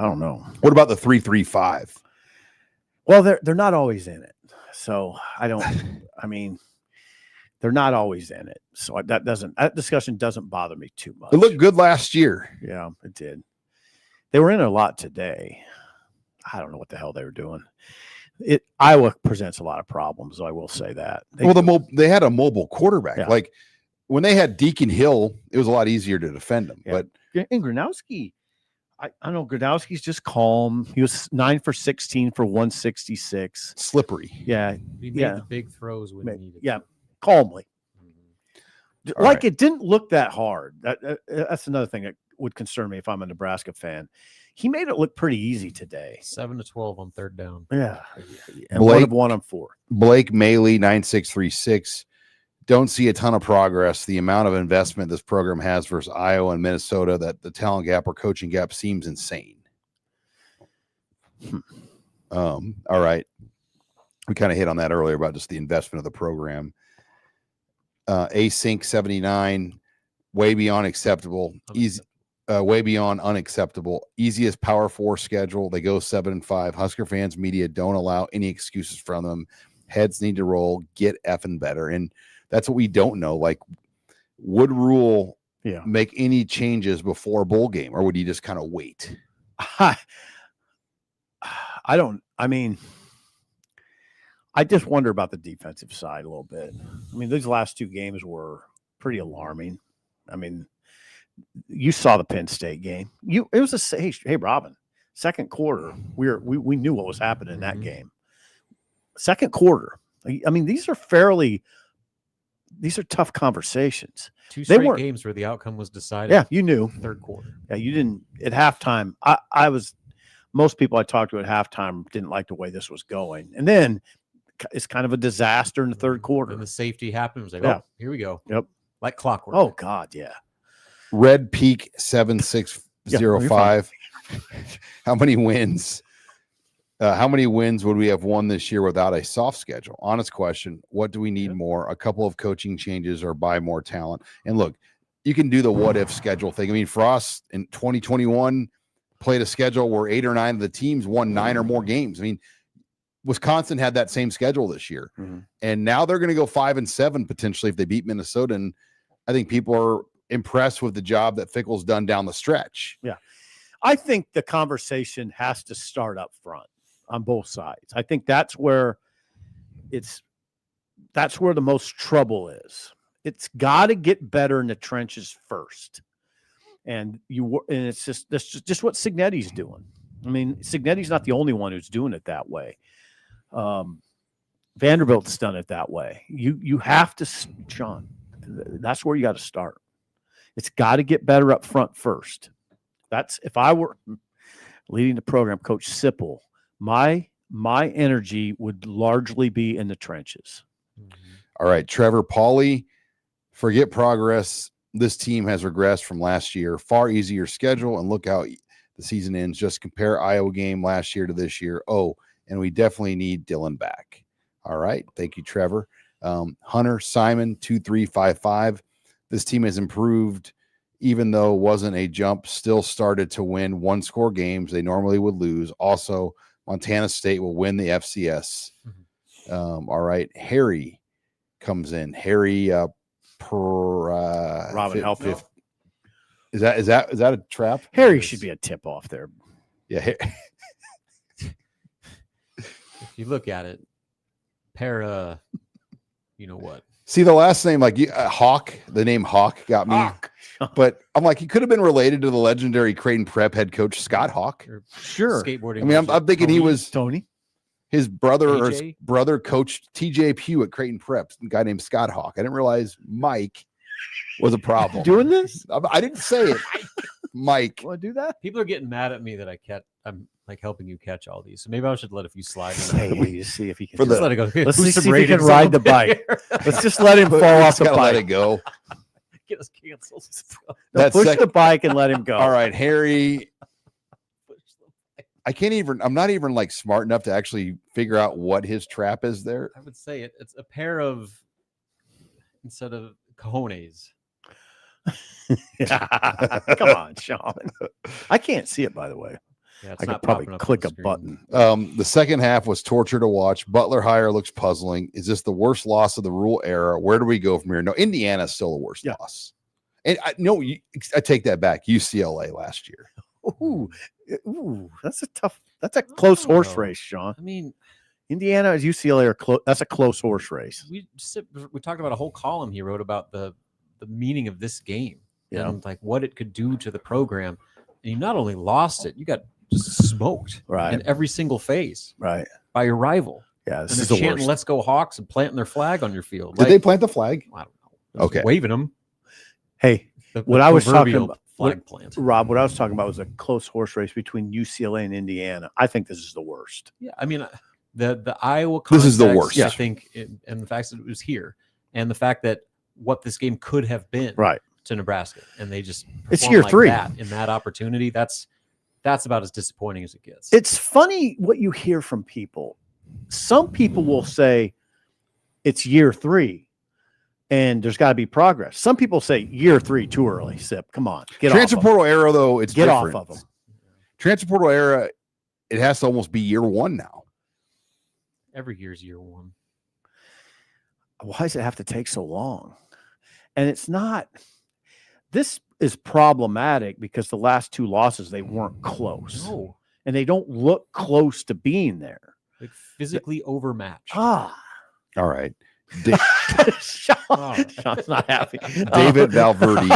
don't know. What about the 3-3-5? Well, they're not always in it. So I don't. I mean, they're not always in it. So that discussion doesn't bother me too much. It looked good last year. Yeah, it did. They were in a lot today. I don't know what the hell they were doing. Iowa presents a lot of problems, so I will say that. They had a mobile quarterback. Yeah. Like when they had Deacon Hill, it was a lot easier to defend him. Yeah. But and Gronowski, I don't know. Gronowski's just calm. He was 9 for 16 for 166. slippery. Yeah, He made Yeah. the big throws when he needed. yeah, calmly. Mhm. All Like right. it didn't look that hard. That's another thing that would concern me if I'm a Nebraska fan. He made it look pretty easy today. 7 to 12 on third down. Yeah, and 1 of Blake- 1 on 4. Blake Maley 9636. Don't see a ton of progress. The amount of investment this program has versus Iowa and Minnesota, that the talent gap or coaching gap seems insane. All right. We kind of hit on that earlier about just the investment of the program. Async 79, way beyond acceptable. Easy, way beyond unacceptable. Easiest Power 4 schedule. They go 7-5. Husker fans media don't allow any excuses from them. Heads need to roll. Get effing better. And that's what we don't know. Like, would Rule make any changes before a bowl game, or would he just kind of wait? I just wonder about the defensive side a little bit. I mean, these last 2 games were pretty alarming. I mean, you saw the Penn State game. It was hey, Robin, second quarter, we knew what was happening in that game. Second quarter. I mean, these are tough conversations. 2 straight games where the outcome was decided. Yeah, you knew. Third quarter. Yeah, you didn't at halftime. Most people I talked to at halftime didn't like the way this was going. And then it's kind of a disaster in the third quarter. And the safety happened. It was like, oh, here we go. Yep. Like clockwork. Oh, God, yeah. Red Peak 7605. How many wins? How many wins would we have won this year without a soft schedule? Honest question. What do we need more? A couple of coaching changes or buy more talent? And look, you can do the what if schedule thing. I mean, Frost in 2021 played a schedule where 8 or 9 of the teams won 9 or more games. I mean, Wisconsin had that same schedule this year. And now they're going to go 5-7 potentially if they beat Minnesota. And I think people are impressed with the job that Fickle's done down the stretch. Yeah. I think the conversation has to start up front on both sides. I think that's where the most trouble is. It's got to get better in the trenches first. And it's just what Signetti's doing. I mean, Signetti's not the only one who's doing it that way. Vanderbilt's done it that way. You have to, Sean, that's where you got to start. It's got to get better up front first. That's, if I were leading the program, Coach Sipple, my energy would largely be in the trenches. All right, Trevor Pauly, forget progress. This team has regressed from last year. Far easier schedule, and look how the season ends. Just compare Iowa game last year to this year. Oh, and we definitely need Dylan back. All right, thank you, Trevor. Hunter Simon 2355. This team has improved, even though it wasn't a jump. Still started to win 1-score games they normally would lose. Also, Montana State will win the FCS. All right, Harry comes in. Harry Robin, help you. Is that a trap? Harry should be a tip off there. Yeah. If you look at it, you know what? See, the last name, like Hawk, the name Hawk got me. Hawk. But I'm like, he could have been related to the legendary Creighton Prep head coach Scott Hawk. Sure. Skateboarding. I mean, I'm thinking he was Tony. His brother TJ? or his brother coached TJ Pugh at Creighton Prep, a guy named Scott Hawk. I didn't realize Mike was a problem. Doing this? I didn't say it. Mike. Want to do that? People are getting mad at me that I'm like helping you catch all these. So maybe I should let a few slide. Hey, see if he can. Just let it go. Let's Boost see some if he can ratings ride on the bike. there. Let's just let him fall off the Gotta bike. let it go. Get us canceled. Push the bike and let him go. All right, Harry. I'm not even like smart enough to actually figure out what his trap is there. I would say it's a pair of, instead of cojones. Come on, Sean. I can't see it, by the way. Yeah, I could probably click a button. The second half was torture to watch. Butler hire looks puzzling. Is this the worst loss of the Rule era? Where do we go from here? No, Indiana's still the worst loss. And I take that back. UCLA last year. Ooh, that's a close horse race, Sean. I mean, Indiana and UCLA are close. That's a close horse race. We talked about a whole column he wrote about the meaning of this game and like what it could do to the program. And you not only lost it, you got just smoked in every single phase by your rival. Yeah, this is the worst. Let's go Hawks and planting their flag on your field. Did they plant the flag? I don't know. Okay, waving them. Hey, what I was talking about, flag plant. Rob, what I was talking about was a close horse race between UCLA and Indiana. I think this is the worst. Yeah, I mean the Iowa. This is the worst. I think, and the fact that it was here, and the fact that what this game could have been to Nebraska, and they just it's year three in that opportunity. That's about as disappointing as it gets. It's funny what you hear from people. Some people will say it's year three and there's got to be progress. Some people say year three too early. Sip, come on, get transfer off portal era though. It's get different. off of them. Transfer portal era. It has to almost be year one now. Every year's year one. Why does it have to take so long? And it's not. This is problematic because the last 2 losses, they weren't close. No, And they don't look close to being there. like physically overmatched. Ah. All right. Sean's not happy. David Valverde.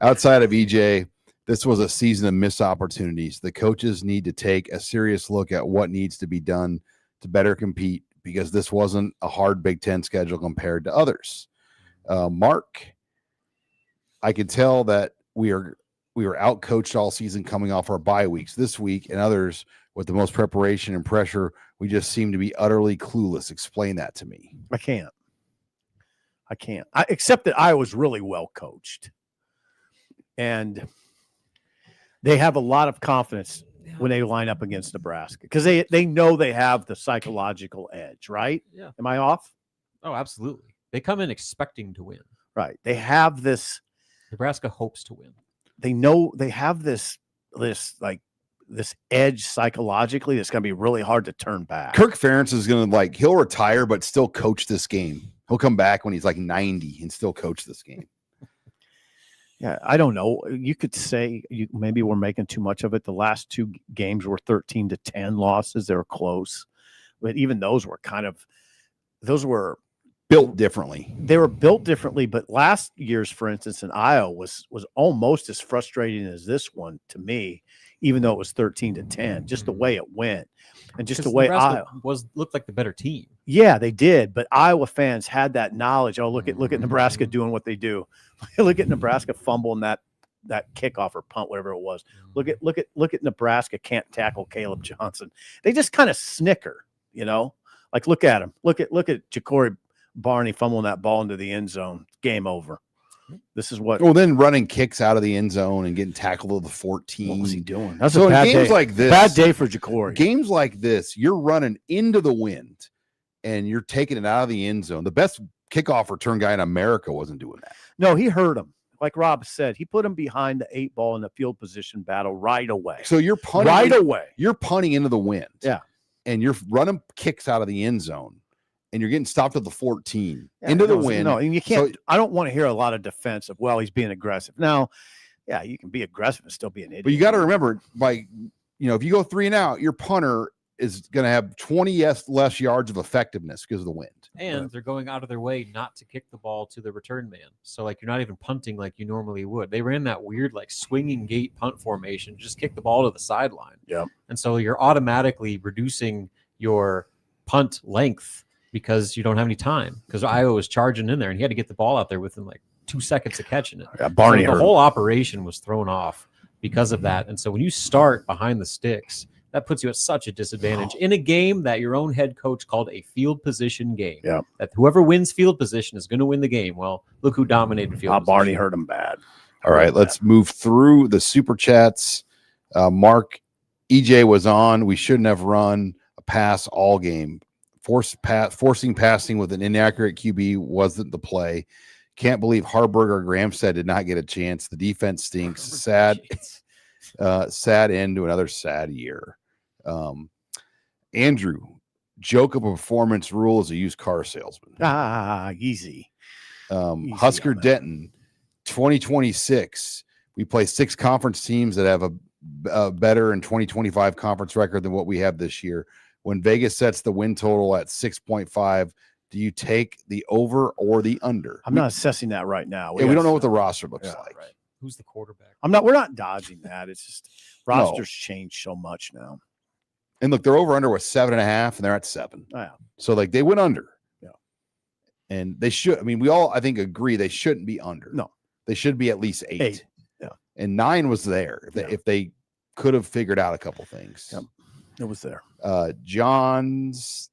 Outside of EJ, this was a season of missed opportunities. The coaches need to take a serious look at what needs to be done to better compete, because this wasn't a hard Big Ten schedule compared to others. Mark, I could tell that we were out-coached all season coming off our bye weeks. This week and others, with the most preparation and pressure, we just seem to be utterly clueless. Explain that to me. I can't. Except that I was really well coached. And they have a lot of confidence when they line up against Nebraska because they know they have the psychological edge, right? Yeah. Am I off? Oh, absolutely. They come in expecting to win. Right. They have this. Nebraska hopes to win. They know they have this edge psychologically that's going to be really hard to turn back. Kirk Ferentz is going to he'll retire, but still coach this game. He'll come back when he's 90 and still coach this game. Yeah, I don't know. You could say maybe we're making too much of it. The last 2 games were 13-10 losses. They were close, but even those were Built differently. They were built differently, but last year's, for instance, in Iowa was almost as frustrating as this one to me, even though it was 13-10, just the way it went. And just the way Nebraska looked like the better team. Yeah, they did. But Iowa fans had that knowledge. Oh, look at Nebraska doing what they do. Look at Nebraska fumbling that kickoff or punt, whatever it was. Look at Nebraska can't tackle Caleb Johnson. They just kind of snicker, look at him. Look at Ja'Cory Barney fumbling that ball into the end zone. Game over. This is what. Well, then running kicks out of the end zone and getting tackled to the 14. What was he doing? That's so a bad games day. like this, bad day for Ja'Cory. Games like this, you're running into the wind and you're taking it out of the end zone. The best kickoff return guy in America wasn't doing that. No, he hurt him. Like Rob said, he put him behind the 8 ball in the field position battle right away. So you're punting right away. You're punting into the wind. Yeah. And you're running kicks out of the end zone. And you're getting stopped at the 14 into the wind. No, and you can't. So, I don't want to hear a lot of defense of, well, he's being aggressive. Now, yeah, you can be aggressive and still be an idiot. But you got to remember, if you go 3 and out, your punter is going to have 20 less yards of effectiveness because of the wind. And they're going out of their way not to kick the ball to the return man. So, you're not even punting like you normally would. They ran that weird, swinging gate punt formation, just kick the ball to the sideline. Yeah. And so you're automatically reducing your punt length because you don't have any time, because Iowa was charging in there and he had to get the ball out there within 2 seconds of catching it. Yeah, Barney so the whole operation was thrown off because of that. And so when you start behind the sticks, that puts you at such a disadvantage in a game that your own head coach called a field position game. Yeah. That whoever wins field position is going to win the game. Well, look who dominated field position. Barney hurt him bad. All right, let's move through the super chats. Mark, EJ was on. We shouldn't have run a pass all game. Forcing passing with an inaccurate QB wasn't the play. Can't believe Harburg or Gramstead did not get a chance. The defense stinks. Sad end to another sad year. Andrew, joke of a performance rule is a used car salesman. Easy. Husker Denton, 2026. We play 6 conference teams that have a better and 2025 conference record than what we have this year. When Vegas sets the win total at 6.5, do you take the over or the under? I'm not assessing that right now. We don't know what the roster looks like. Right. Who's the quarterback? We're not dodging that. It's just rosters change so much now. And look, their over under was 7.5, and they're at 7. Oh, yeah. So they went under. Yeah. And they should. We all I think agree they shouldn't be under. No, they should be at least 8. Yeah. And 9 was there if they could have figured out a couple things. Yep. It was there. John's,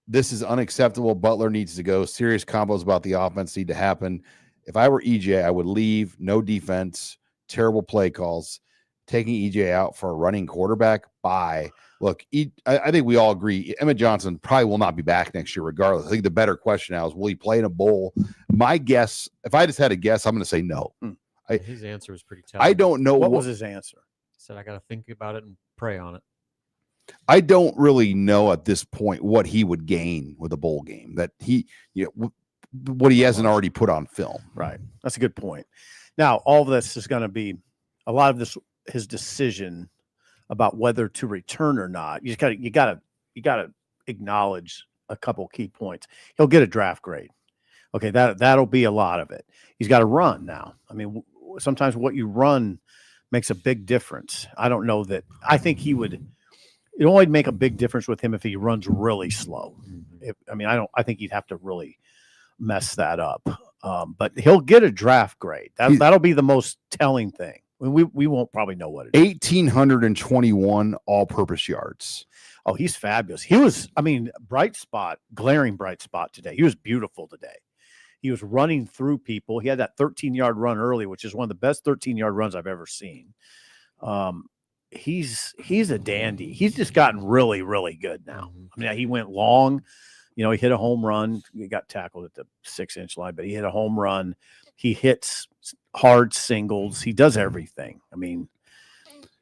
this is unacceptable. Butler needs to go. Serious combos about the offense need to happen. If I were EJ, I would leave. No defense. Terrible play calls. Taking EJ out for a running quarterback. Bye. Look, I think we all agree. Emmet Johnson probably will not be back next year regardless. I think the better question now is, will he play in a bowl? My guess, if I just had a guess, I'm going to say no. His answer was pretty tough. I don't know. What was his answer? He said, I got to think about it and pray on it. I don't really know at this point what he would gain with a bowl game, that what he hasn't already put on film. Right. That's a good point. Now, all of this is going to be a lot of this, his decision about whether to return or not. You got to acknowledge a couple key points. He'll get a draft grade. Okay. That'll be a lot of it. He's got to run now. I mean, sometimes what you run makes a big difference. I don't know that. I think it only make a big difference with him if he runs really slow. I think he'd have to really mess that up. But he'll get a draft grade. That'll be the most telling thing. We won't probably know what it is. 1,821 all-purpose yards. Oh, he's fabulous. He was, glaring bright spot today. He was beautiful today. He was running through people. He had that 13-yard run early, which is one of the best 13-yard runs I've ever seen. He's a dandy. He's just gotten really, really good now. I mean, he went long. He hit a home run. He got tackled at the 6-inch line, but he hit a home run. He hits hard singles. He does everything. I mean,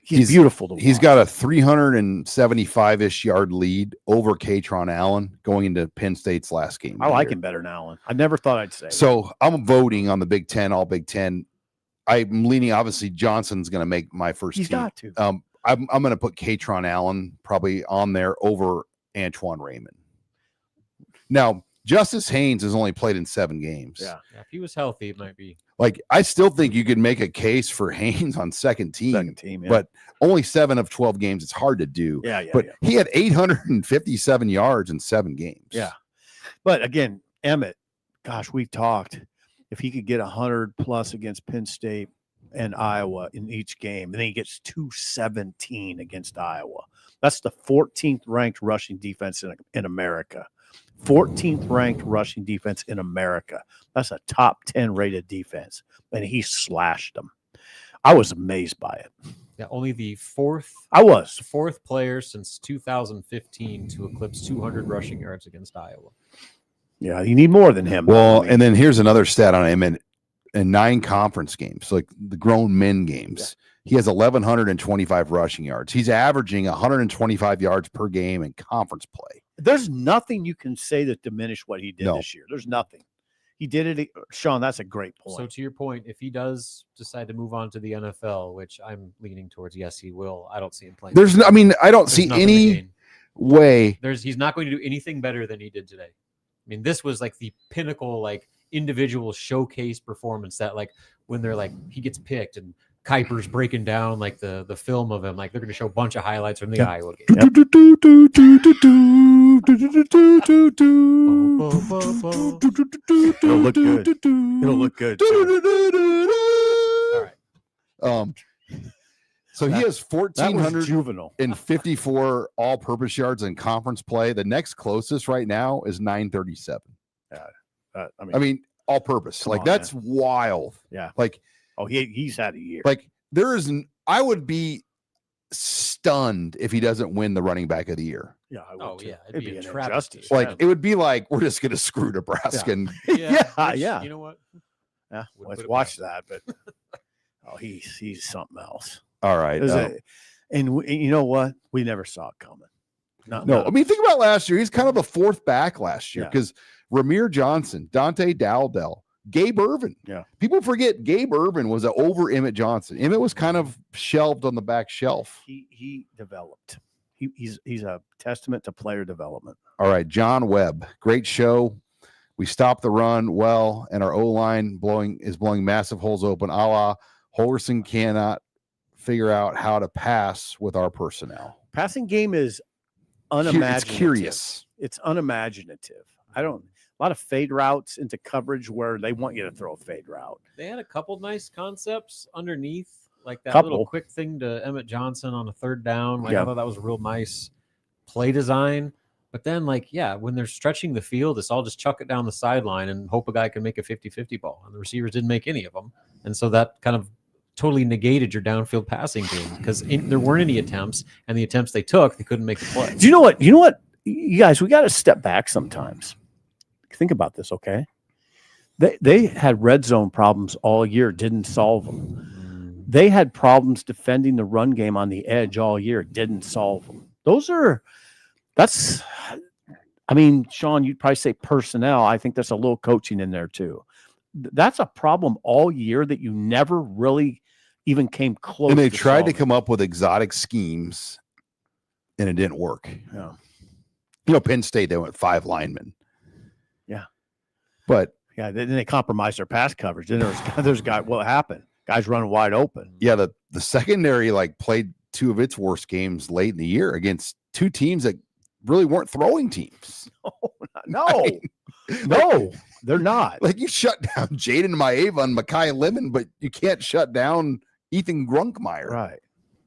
he's beautiful to watch. He's got a 375-ish yard lead over Katron Allen going into Penn State's last game. I like him better than Allen. I never thought I'd say so. That. I'm voting on the Big Ten, all Big Ten. I'm leaning. Obviously, Johnson's going to make my first. He's team. Got to. I'm going to put Katron Allen probably on there over Antoine Raymond. Now, Justice Haynes has only played in 7 games. Yeah. If he was healthy, it might be. Like, I still think you could make a case for Haynes on second team, yeah. But only 7 of 12 games. It's hard to do. But he had 857 yards in 7 games. Yeah. But again, Emmet, gosh, we've talked. If he could get 100 plus against Penn State and Iowa in each game, and then he gets 217 against Iowa. That's the 14th ranked rushing defense in America. 14th ranked rushing defense in America. That's a top 10 rated defense. And he slashed them. I was amazed by it. Yeah, only the fourth player since 2015 to eclipse 200 rushing yards against Iowa. Yeah, you need more than him. Well, and then here's another stat on him in 9 conference games, like the grown men games. Yeah. He has 1,125 rushing yards. He's averaging 125 yards per game in conference play. There's nothing you can say that diminished what he did this year. There's nothing. He did it. Sean, that's a great point. So to your point, if he does decide to move on to the NFL, which I'm leaning towards, yes, he will. I don't see him playing. I don't see any way. He's not going to do anything better than he did today. I mean, this was like the pinnacle, like individual showcase performance that, like, when they're like, he gets picked and Kuiper's breaking down like the film of him, like they're going to show a bunch of highlights from the Iowa game. It'll look good. It'll look good. All right. So he has 1,454 all-purpose yards in conference play. The next closest right now is 937. I mean, all-purpose. Like, that's wild. Yeah. Like, he's had a year. Like, I would be stunned if he doesn't win the running back of the year. Yeah. It'd be an injustice. Like, it would be like, we're just going to screw Nebraska. Yeah. You know what? Yeah. Let's watch that. But he's something else. All right. And you know what? We never saw it coming. No. I mean, think about last year. He's kind of the 4th back last year because Ramir Johnson, Dante Dowdell, Gabe Ervin. Yeah. People forget Gabe Ervin was over Emmet Johnson. Emmet was kind of shelved on the back shelf. He developed. He's a testament to player development. All right. John Webb. Great show. We stopped the run well, and our O-line is blowing massive holes open. A la Holgerson cannot figure out how to pass with our personnel. Passing game is unimaginative. It's curious. It's unimaginative. A lot of fade routes into coverage where they want you to throw a fade route. They had a couple nice concepts underneath, like that little quick thing to Emmet Johnson on a 3rd down. I thought that was a real nice play design. But then, when they're stretching the field, it's all just chuck it down the sideline and hope a guy can make a 50-50 ball. And the receivers didn't make any of them. And so that kind of totally negated your downfield passing game because there weren't any attempts, and the attempts they took, they couldn't make the play. Do you know what? You guys, we got to step back sometimes. Think about this, okay? They had red zone problems all year, didn't solve them. They had problems defending the run game on the edge all year, didn't solve them. I mean, Sean, you'd probably say personnel. I think there's a little coaching in there too. That's a problem all year that you never really even came close. And they to tried solving. to come up with exotic schemes, and it didn't work. Yeah. Penn State, they went 5 linemen. Yeah. But yeah, then they compromised their pass coverage. Then there's guy. What happened? Guys running wide open. Yeah, the secondary played 2 of its worst games late in the year against 2 teams that really weren't throwing teams. No, they're not. You shut down Jaden Maeva and Mekhi Lemon, but you can't shut down Ethan Grunkmeyer. Right.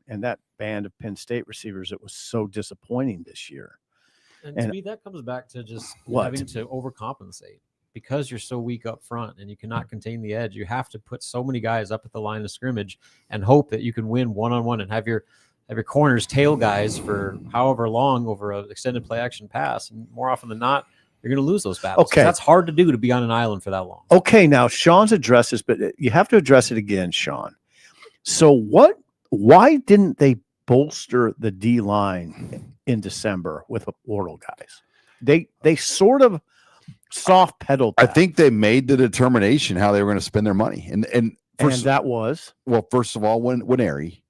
And that band of Penn State receivers, it was so disappointing this year. And to me, that comes back to just What? having to overcompensate. Because you're so weak up front and you cannot contain the edge, you have to put so many guys up at the line of scrimmage and hope that you can win one-on-one and have your corners tail guys for however long over an extended play action pass. And more often than not, you're going to lose those battles. Okay. That's hard to do, to be on an island for that long. Okay, now Sean's addressed this, but you have to address it again, Sean. So why didn't they bolster the D line in December with Wardle guys? They sort of soft pedaled that. I think they made the determination how they were going to spend their money. And that was, well, first of all, when Airy,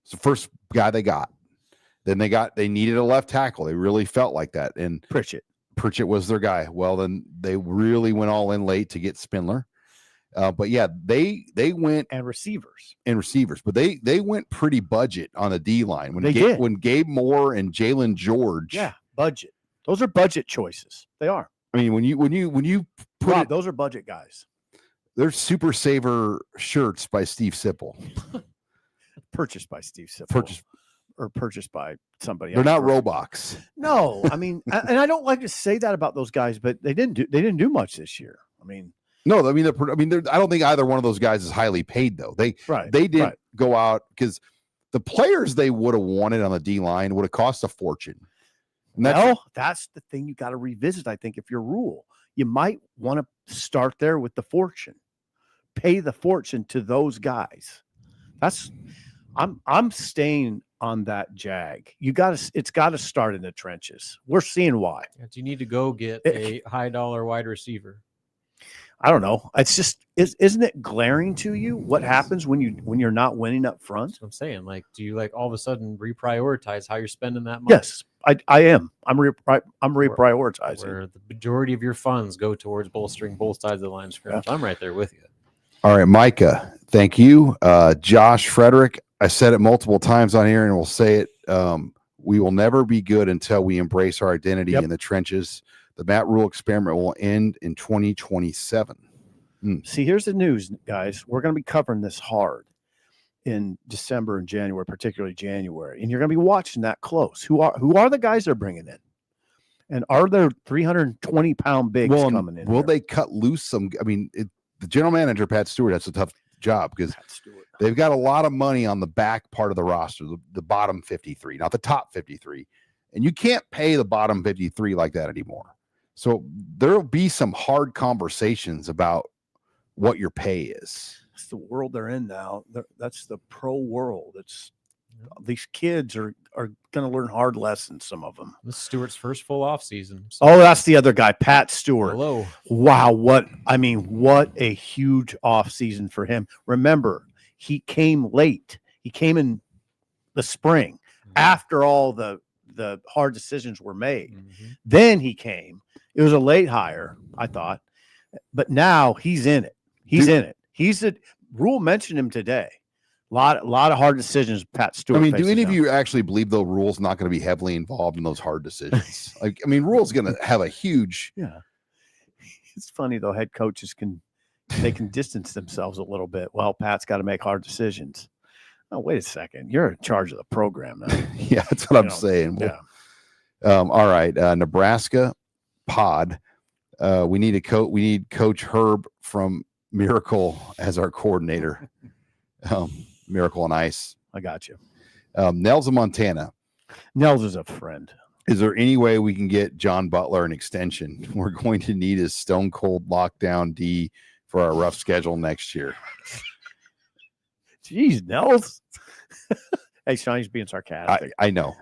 it's the first guy they got. Then they needed a left tackle. They really felt like that. And Pritchett was their guy. Well, then they really went all in late to get Spindler. But yeah, they went and receivers, but they went pretty budget on the D line when Gabe Moore and Jalen George. Yeah, budget. Those are budget choices. They are. I mean, when you put Rob, those are budget guys. They're Super Saver shirts by Steve Sipple. Purchased by Steve Sipple. Purchased by somebody else. They're not Robux. No, I mean, and I don't like to say that about those guys, but they didn't do much this year. I mean, no, I mean, I don't think either one of those guys is highly paid though. They didn't go out because the players they would have wanted on the D line would have cost a fortune. That's the thing you got to revisit. I think if your rule, you might want to start there with the fortune, pay the fortune to those guys. I'm staying on that jag. It's got to start in the trenches. We're seeing why. Do you need to go get a high dollar wide receiver? I don't know. It's just, isn't it glaring to you what happens when you're not winning up front? That's what I'm saying. Do you all of a sudden reprioritize how you're spending that money? Yes, I am. I'm reprioritizing. Where the majority of your funds go towards bolstering both sides of the line of scrimmage. I'm right there with you. All right, Micah, thank you. Josh Frederick, I said it multiple times on here and we'll say it. We will never be good until we embrace our identity in the trenches. The Matt Rule experiment will end in 2027. See, here's the news, guys. We're going to be covering this hard in December and January, particularly January, and you're going to be watching that close. Who are the guys they're bringing in? And are there 320-pound bigs coming in? Will they cut loose some? I mean, the general manager, Pat Stewart, has a tough job because they've got a lot of money on the back part of the roster, the bottom 53, not the top 53. And you can't pay the bottom 53 like that anymore. So there'll be some hard conversations about what your pay is. It's the world they're in now. That's the pro world. These kids are going to learn hard lessons, some of them. This is Stewart's first full off season. So. Oh, that's the other guy, Pat Stewart. Hello. Wow. What a huge off season for him. Remember, he came late. He came in the spring after all the hard decisions were made. Then he came. It was a late hire, I thought, but now he's in it. Rule mentioned him today. A lot of hard decisions. Pat Stewart. I mean, do any of you actually believe though Rule's not going to be heavily involved in those hard decisions? Rule's going to have a huge. Yeah. It's funny though. Head coaches can distance themselves a little bit. Well, Pat's got to make hard decisions. Oh, wait a second. You're in charge of the program now. Yeah, that's what I'm saying. Yeah. All right. Nebraska pod. We need Coach Herb from Miracle as our coordinator. Miracle on Ice. I got you. Nels in Montana. Nels is a friend. Is there any way we can get John Butler an extension? We're going to need his stone cold lockdown D for our rough schedule next year. Jeez, Nels. Hey, Sean, he's being sarcastic. I know.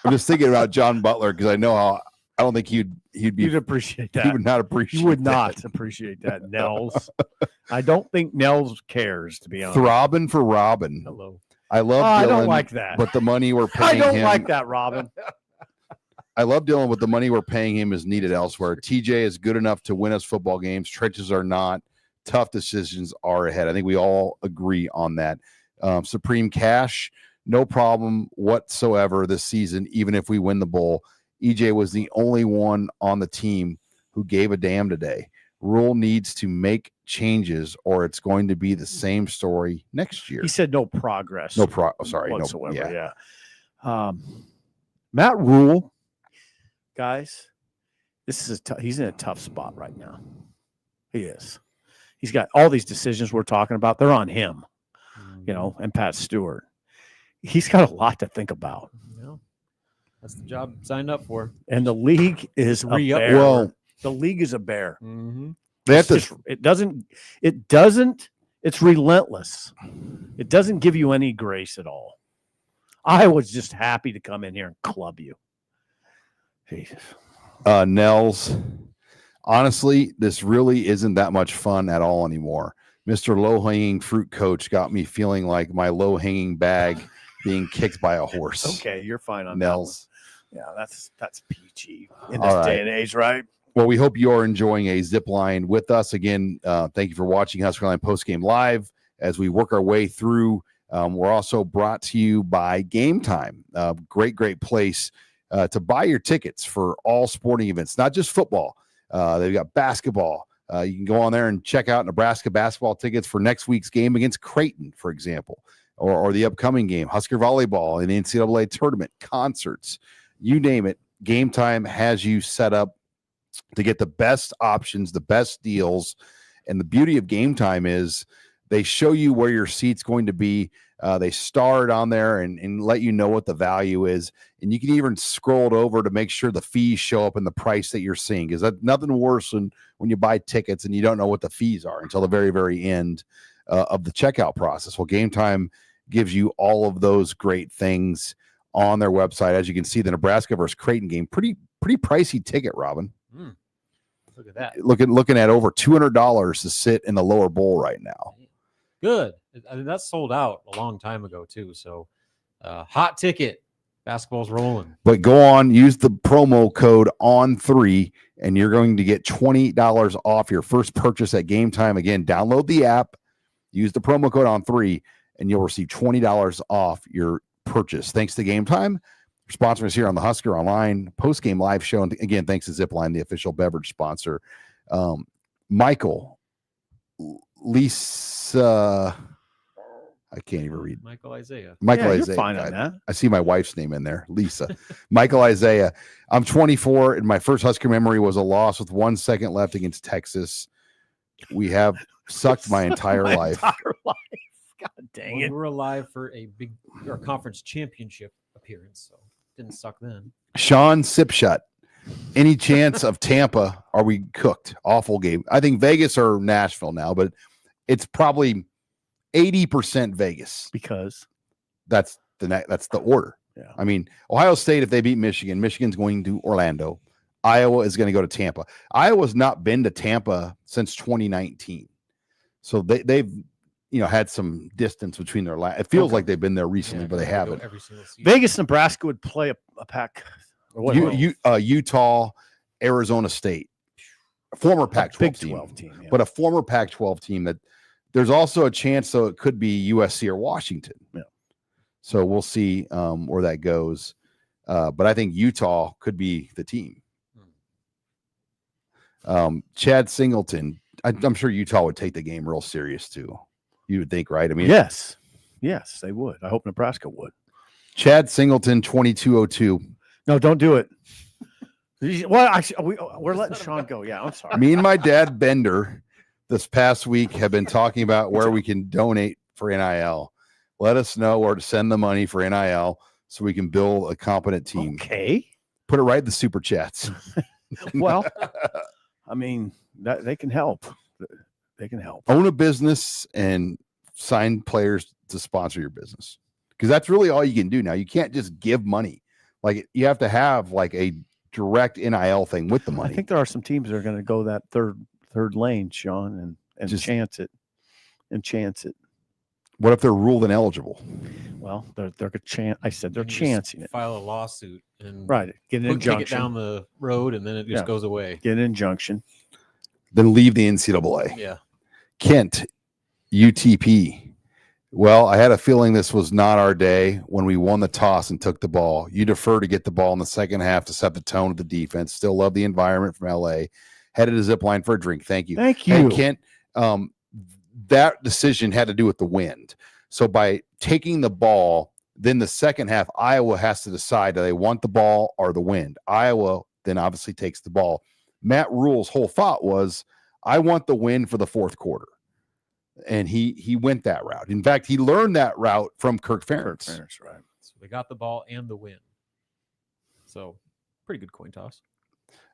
I'm just thinking about John Butler because I know how. I don't think he'd be. You'd appreciate that. He would not appreciate. You would that. not appreciate that, Nels. I don't think Nels cares, to be honest. Throbbing for Robin. Hello. I love. Dylan, I don't like that. But the money we're I paying don't him. like that, Robin. I love Dylan, but the money we're paying him is needed elsewhere. TJ is good enough to win us football games. Trenches are not. Tough decisions are ahead. I think we all agree on that. Supreme Cash, no problem whatsoever this season, even if we win the bowl. EJ was the only one on the team who gave a damn today. Rule needs to make changes or it's going to be the same story next year. He said no progress. Whatsoever. Yeah. Matt Rule, guys, this is he's in a tough spot right now. He is. He's got all these decisions we're talking about. They're on him, and Pat Stewart. He's got a lot to think about. Yeah. That's the job signed up for. And the league is a bear. Well, the league is a bear. Mm-hmm. they have to. It doesn't, it's relentless. It doesn't give you any grace at all. I was just happy to come in here and club you. Jesus. Nels, honestly, this really isn't that much fun at all anymore. Mr. Low-hanging fruit coach got me feeling like my low-hanging bag being kicked by a horse. Okay, you're fine on Nels. that one. Yeah, that's peachy in this day and age, right? Well, we hope you're enjoying a zip line with us. Again, thank you for watching HuskerOnline Postgame Live as we work our way through. We're also brought to you by Gametime. Great place to buy your tickets for all sporting events, not just football. They've got basketball. You can go on there and check out Nebraska basketball tickets for next week's game against Creighton, for example, or the upcoming game, Husker volleyball, and NCAA tournament, concerts, you name it. Gametime has you set up to get the best options, the best deals. And the beauty of Gametime is they show you where your seat's going to be. They start on there and let you know what the value is. And you can even scroll it over to make sure the fees show up in the price that you're seeing. Because that's nothing worse than when you buy tickets and you don't know what the fees are until the very, very end of the checkout process. Well, Gametime gives you all of those great things on their website. As you can see, the Nebraska versus Creighton game, pretty pricey ticket, Robin. Look at that. Looking at over $200 to sit in the lower bowl right now. Good. I mean, that's sold out a long time ago too. So, hot ticket. Basketball's rolling. But go on, use the promo code ON3, and you're going to get $20 off your first purchase at Gametime. Again, download the app, use the promo code ON3, and you'll receive $20 off your purchase. Thanks to Gametime. Sponsoring us here on the HuskerOnline post-game live show. And again, thanks to Zipline, the official beverage sponsor. Michael, Lisa, I can't even read. Michael Isaiah. You're Isaiah. fine on that. I see my wife's name in there, Lisa. Michael Isaiah. I'm 24, and my first Husker memory was a loss with 1 second left against Texas. We have sucked my entire life. God dang We it. were alive for a big conference championship appearance, so didn't suck then. Sean Sipshut. Any chance of Tampa? Are we cooked? Awful game. I think Vegas or Nashville now, but it's probably 80% Vegas Because that's the order. Yeah. I mean, Ohio State, if they beat Michigan, Michigan's going to Orlando. Iowa is going to go to Tampa. Iowa's not been to Tampa since 2019. So they've had some distance between their it feels like they've been there recently, but they haven't. Every single season. Vegas, Nebraska would play a pack. Or what? Utah, Arizona State, former Pac-12 Big team, 12 team. Yeah. but a former Pac-12 team that there's also a chance, so it could be USC or Washington. Yeah. So we'll see where that goes. But I think Utah could be the team. Chad Singleton, I'm sure Utah would take the game real serious too. You would think, right? I mean, yes, they would. I hope Nebraska would. Chad Singleton, 2202. No, don't do it. Well, we're letting Sean go. Yeah, I'm sorry. Me and my dad, Bender, this past week have been talking about where we can donate for NIL. Let us know where to send the money for NIL so we can build a competent team. Okay. Put it right in the super chats. Well, I mean, they can help. They can help. Own a business and sign players to sponsor your business. because that's really all you can do now. You can't just give money. Like you have to have like a direct NIL thing with the money. I think there are some teams that are going to go that third lane, Sean, and Just chance it. What if they're ruled ineligible? Well, they're a chance. I said they're You can just chancing it. File a lawsuit and Right. Get an kick it injunction. down the road, and then it just Yeah. goes away. Get an injunction. Then leave the NCAA. Yeah. Kent, UTP. Well, I had a feeling this was not our day when we won the toss and took the ball. You defer to get the ball in the second half to set the tone of the defense. Still love the environment from LA. Headed to Zipline for a drink. Thank you. Thank you. And Kent, that decision had to do with the wind. So by taking the ball, then the second half, Iowa has to decide, do they want the ball or the wind? Iowa then obviously takes the ball. Matt Rule's whole thought was, I want the win for the fourth quarter. And he went that route. In fact, he learned that route from Kirk Ferentz. Right. So they got the ball and the win. So pretty good coin toss.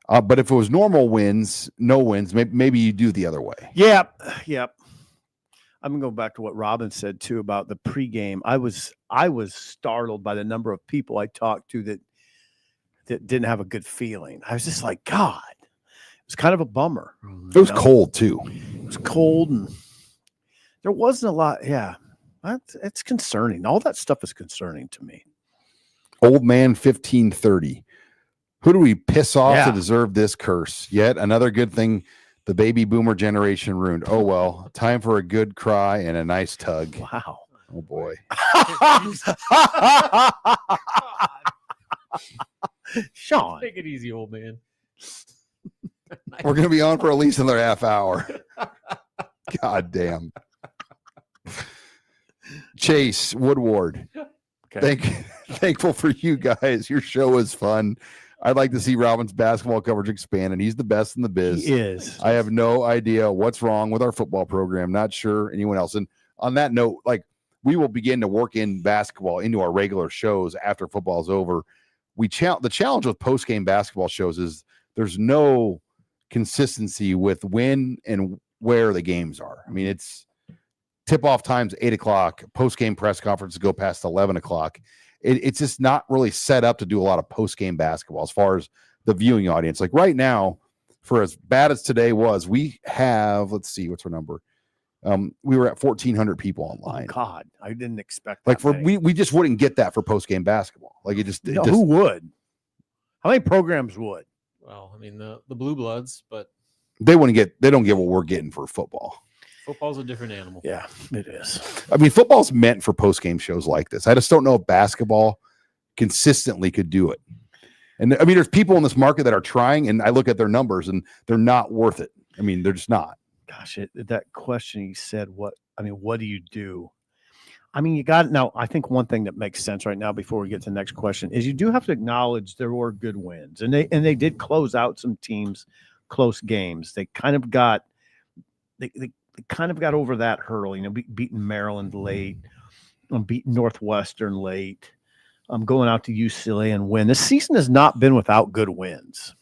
But if it was normal wins, no wins, maybe you do the other way. Yep. I'm gonna go back to what Robin said too about the pregame. I was startled by the number of people I talked to that didn't have a good feeling. I was just like, God, it was kind of a bummer. It was cold too. It was cold and there wasn't a lot. Yeah, it's concerning. All that stuff is concerning to me. Old man 1530. Who do we piss off Yeah. to deserve this curse? Yet another good thing the baby boomer generation ruined. Oh, well, time for a good cry and a nice tug. Wow. Oh, boy. Sean. Take it easy, old man. We're going to be on for at least another half hour. God damn. Chase Woodward. Okay. Thankful for you guys. Your show is fun. I'd like to see Robin's basketball coverage expand, and he's the best in the biz. He is. I have no idea what's wrong with our football program. Not sure anyone else. And on that note, like we will begin to work in basketball into our regular shows after football is over. The challenge with post-game basketball shows is there's no consistency with when and where the games are. I mean, it's tip-off times 8:00, post-game press conferences go past 11:00. It's just not really set up to do a lot of post-game basketball as far as the viewing audience. Like right now, for as bad as today was, we have, let's see, what's our number? We were at 1,400 people online. Oh, God, I didn't expect Like that many. we just wouldn't get that for post-game basketball. Like it just Who would? How many programs would? Well, I mean the blue bloods, but they don't get what we're getting for football. football's a different animal. Yeah, it is. I mean, football's meant for post-game shows like this. I just don't know if basketball consistently could do it. And I mean, there's people in this market that are trying, and I look at their numbers, and they're not worth it. I mean, they're just not. Gosh, that question you said, what do you do? I mean, you got now. I think one thing that makes sense right now before we get to the next question is you do have to acknowledge there were good wins, and they did close out some teams, close games. They kind of got over that hurdle, beating Maryland late, beating Northwestern late, going out to UCLA and win. This season has not been without good wins.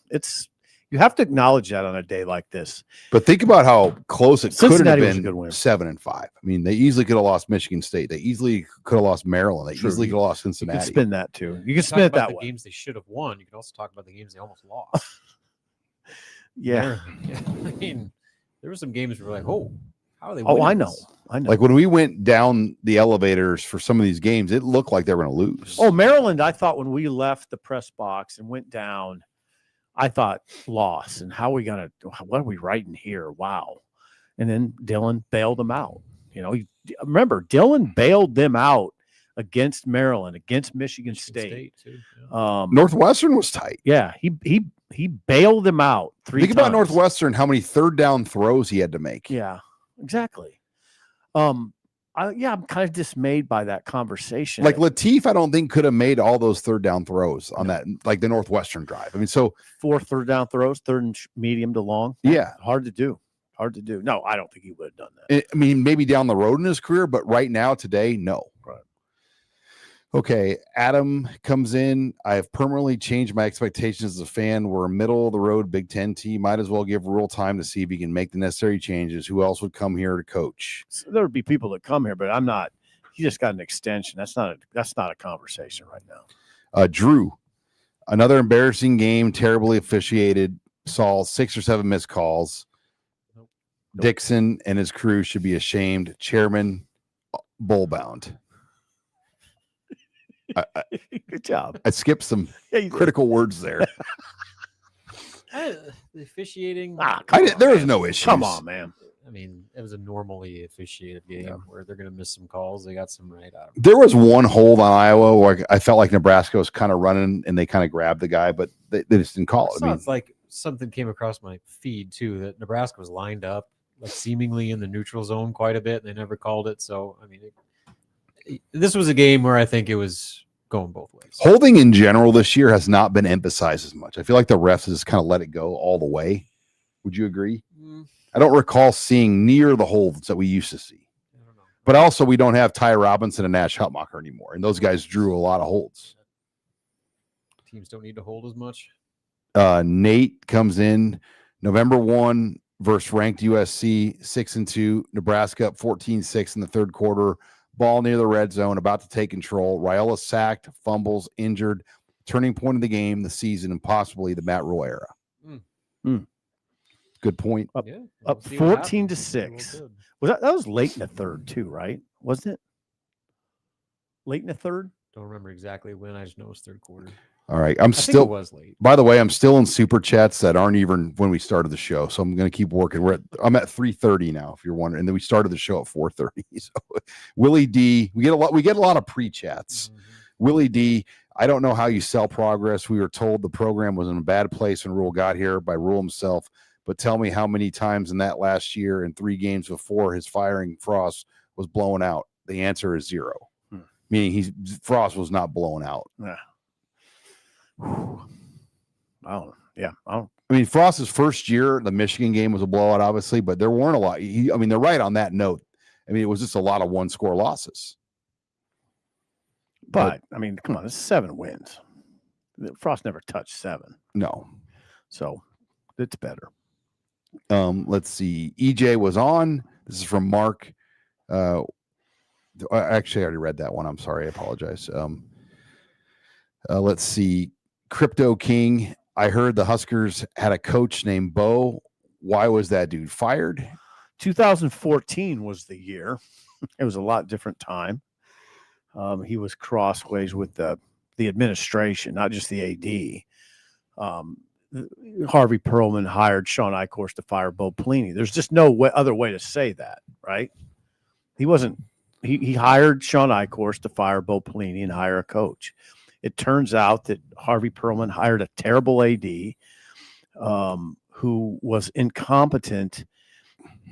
You have to acknowledge that on a day like this. But think about how close it could have Cincinnati was a good been win. 7-5. I mean, they easily could have lost Michigan State. They easily could have lost Maryland. They True. easily could have lost You Cincinnati. can spin that too. You can Talk spin it about that the way. games they should have won. You can also talk about the games they almost lost. Yeah. I mean, there were some games where we're like, oh, how are they? Oh, winning I know. this? I know. Like when we went down the elevators for some of these games, it looked like they were going to lose. Oh, Maryland, I thought when we left the press box and went down, I thought loss and what are we writing here? Wow. And then Dylan bailed them out. Remember, Dylan bailed them out against Maryland, against Michigan State. Too, yeah. Northwestern was tight. Yeah, he bailed them out 3 Think times. about Northwestern, how many third down throws he had to make. Yeah, exactly. I'm kind of dismayed by that conversation. Like Lateef, I don't think could have made all those third down throws on that, like the Northwestern drive. I mean, so 4 third down throws, third and medium to long. yeah. Hard to do. No, I don't think he would have done that. I mean, maybe down the road in his career, but right now, today, no. Right. Okay, Adam comes in. I have permanently changed my expectations as a fan. We're a middle of the road Big Ten team. Might as well give Rule time to see if he can make the necessary changes. Who else would come here to coach? So there would be people that come here, but I'm not. he just got an extension. That's not a conversation right now. Drew, another embarrassing game, terribly officiated. Saw 6 or 7 missed calls. Nope. Dixon and his crew should be ashamed. Chairman, bull-bound. Good job. I skipped some critical words there. The officiating. There was no issues. Come on, man. I mean, it was a normally officiated game where they're going to miss some calls. They got some right out. There was one hold on Iowa where I felt like Nebraska was kind of running and they kind of grabbed the guy, but they just didn't call it. Sounds like something came across my feed too, that Nebraska was lined up like seemingly in the neutral zone quite a bit, and they never called it. So, I mean, this was a game where I think it was going both ways. Holding in general this year has not been emphasized as much. I feel like the refs just kind of let it go all the way. Would you agree? I don't recall seeing near the holds that we used to see. I don't know. But also, we don't have Ty Robinson and Nash Hutmacher anymore, and those guys drew a lot of holds. Teams don't need to hold as much. Nate comes in November 1 versus ranked USC 6-2. Nebraska up 14-6 in the third quarter. Ball near the red zone, about to take control. Raiola sacked, fumbles, injured. Turning point of the game, the season, and possibly the Matt Rule era. Good point. Up We'll see what 14-6. happens. That was late in the third too, right? Wasn't it? Late in the third? Don't remember exactly when. I just know it was third quarter. All right. I think it was late. By the way, I'm still in super chats that aren't even when we started the show. So I'm going to keep working. I'm at 3:30 now, if you're wondering. And then we started the show at 4:30. So Willie D, we get a lot of pre-chats. Willie D, I don't know how you sell progress. We were told the program was in a bad place when Rule got here by Rule himself. But tell me how many times in that last year and 3 games before his firing Frost was blown out. The answer is 0. Meaning Frost was not blown out. Yeah. Oh, yeah. I mean, Frost's first year, the Michigan game was a blowout, obviously, but there weren't a lot. They're right on that note. I mean, it was just a lot of 1-score losses. But I mean, come on, it's 7 wins. Frost never touched 7. No. So it's better. Let's see. EJ was on. This is from Mark. Actually, I already read that one. I'm sorry. I apologize. Let's see. Crypto King. I heard the Huskers had a coach named Bo. Why was that dude fired? 2014 was the year. It was a lot different time. He was crossways with the administration, not just the AD. Harvey Perlman hired Sean Eichhorst to fire Bo Pelini. There's just no other way to say that, right? He hired Sean Eichhorst to fire Bo Pelini and hire a coach. It turns out that Harvey Perlman hired a terrible AD who was incompetent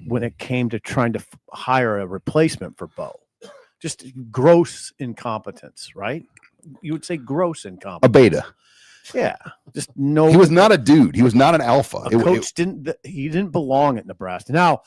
when it came to trying to hire a replacement for Bo. Just gross incompetence, right? You would say gross incompetence. A beta. Yeah, just no. He was not a dude. He was not an alpha. Coach didn't belong at Nebraska. Now,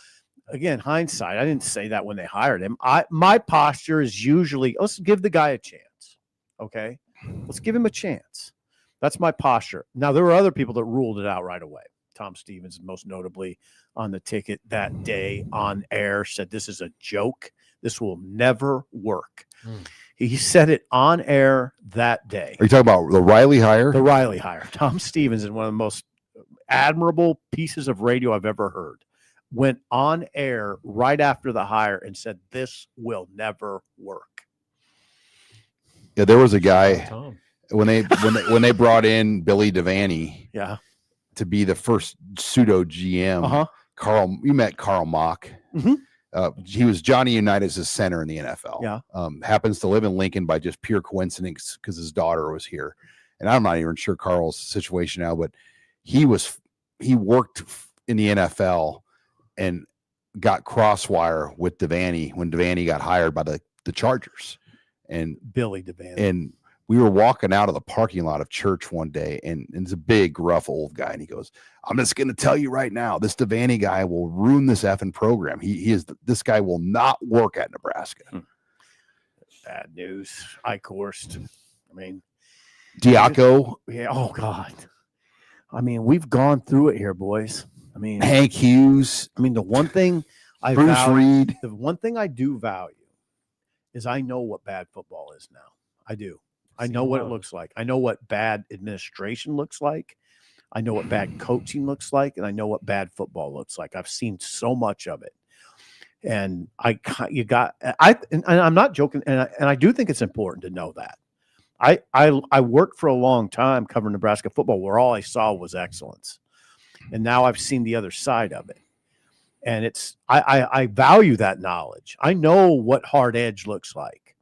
again, hindsight, I didn't say that when they hired him. My posture is usually, let's give the guy a chance. Okay, let's give him a chance. That's my posture. Now, there were other people that ruled it out right away. Tom Stevens, most notably, on the ticket that day on air, said this is a joke. This will never work. He said it on air that day. Are you talking about the Riley hire? The Riley hire. Tom Stevens, in one of the most admirable pieces of radio I've ever heard, went on air right after the hire and said, this will never work. Yeah, there was a guy when they brought in Billy Devaney to be the first pseudo GM. Carl, you met Carl Mock. He was Johnny Unitas' center in the NFL. Yeah. Happens to live in Lincoln by just pure coincidence because his daughter was here. And I'm not even sure Carl's situation now, but he worked in the NFL and got crosswire with Devaney when Devaney got hired by the Chargers. And Billy Devaney. And we were walking out of the parking lot of church one day, and it's a big, rough old guy. And he goes, I'm just going to tell you right now, this Devaney guy will ruin this effing program. This guy will not work at Nebraska. Bad news. Eichhorst. I mean, Diaco. Yeah. Oh, God. I mean, we've gone through it here, boys. I mean, Hank Hughes. I mean, the one thing Bruce Reed. the one thing I do value is I know what bad football is now. I do. I know what it looks like. I know what bad administration looks like. I know what bad coaching looks like, and I know what bad football looks like. I've seen so much of it. And and I'm not joking, and I do think it's important to know that. I worked for a long time covering Nebraska football where all I saw was excellence. And now I've seen the other side of it. And I value that knowledge. I know what hard edge looks like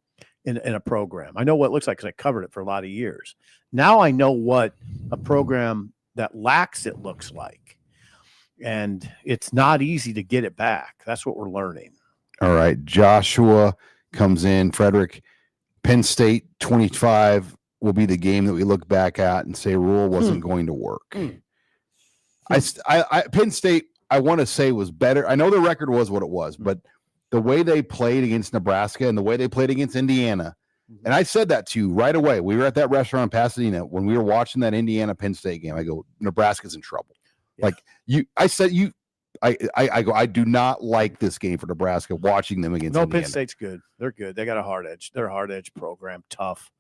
in a program. I know what it looks like because I covered it for a lot of years. Now I know what a program that lacks it looks like. And it's not easy to get it back. That's what we're learning. All right. Joshua comes in. Frederick, Penn State 25 will be the game that we look back at and say Rule wasn't going to work. Penn State, I want to say, was better. I know the record was what it was, but the way they played against Nebraska and the way they played against Indiana, and I said that to you right away. We were at that restaurant in Pasadena when we were watching that Indiana Penn State game. I go, Nebraska's in trouble. Yeah. I go, I do not like this game for Nebraska watching them against Indiana. Penn State's good. They're good. They got a hard edge. They're a hard edge program, tough.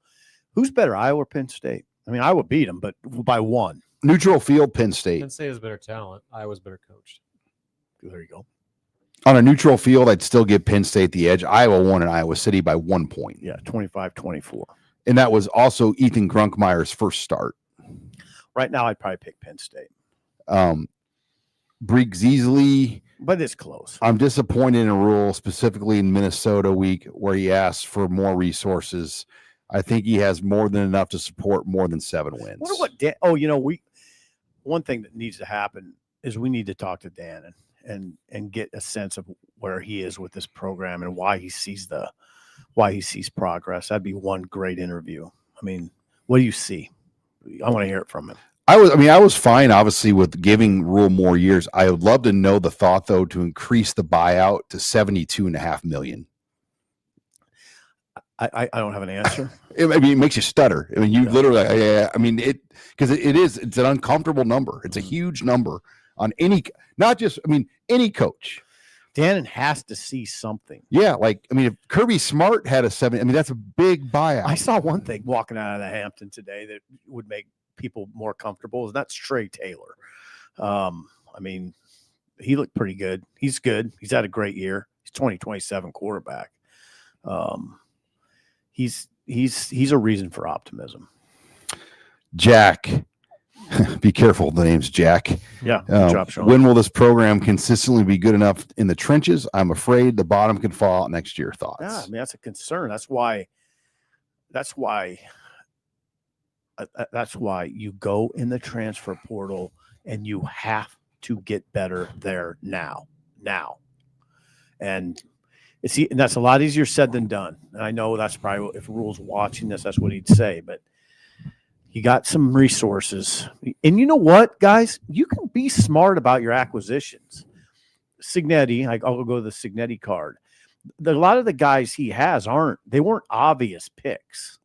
Who's better, Iowa or Penn State? I mean, Iowa beat them, but by one. Neutral field, Penn State. Penn State has better talent. Iowa's better coached. There you go. On a neutral field, I'd still give Penn State the edge. Iowa won in Iowa City by 1 point. Yeah, 25-24. And that was also Ethan Grunkmeyer's first start. Right now, I'd probably pick Penn State. Briggs easily. But it's close. I'm disappointed in a Rule, specifically in Minnesota week, where he asked for more resources. I think he has more than enough to support more than 7 wins. One thing that needs to happen is we need to talk to Dan and get a sense of where he is with this program and why he sees progress. That'd be one great interview. I mean, what do you see? I want to hear it from him. I was fine, obviously, with giving Rule more years. I would love to know the thought, though, to increase the buyout to $72.5 million. I don't have an answer. It makes you stutter. I mean, you literally, because it's an uncomfortable number. It's a huge number on any coach. Dan has to see something. Yeah, if Kirby Smart had a 7, that's a big buyout. I saw one thing walking out of the Hampton today that would make people more comfortable, and that's Trey Taylor. He looked pretty good. He's good. He's had a great year. He's 2027 quarterback. He's a reason for optimism. Jack, be careful. The name's Jack. Yeah. Good job, Sean. When will this program consistently be good enough in the trenches? I'm afraid the bottom could fall out next year. Thoughts? Yeah, that's a concern. That's why you go in the transfer portal and you have to get better there now. And that's a lot easier said than done. And I know that's probably, if Rule's watching this, that's what he'd say, but you got some resources. And you know what, guys? You can be smart about your acquisitions. Signetti, I'll go to the Signetti card. A lot of the guys he has weren't obvious picks,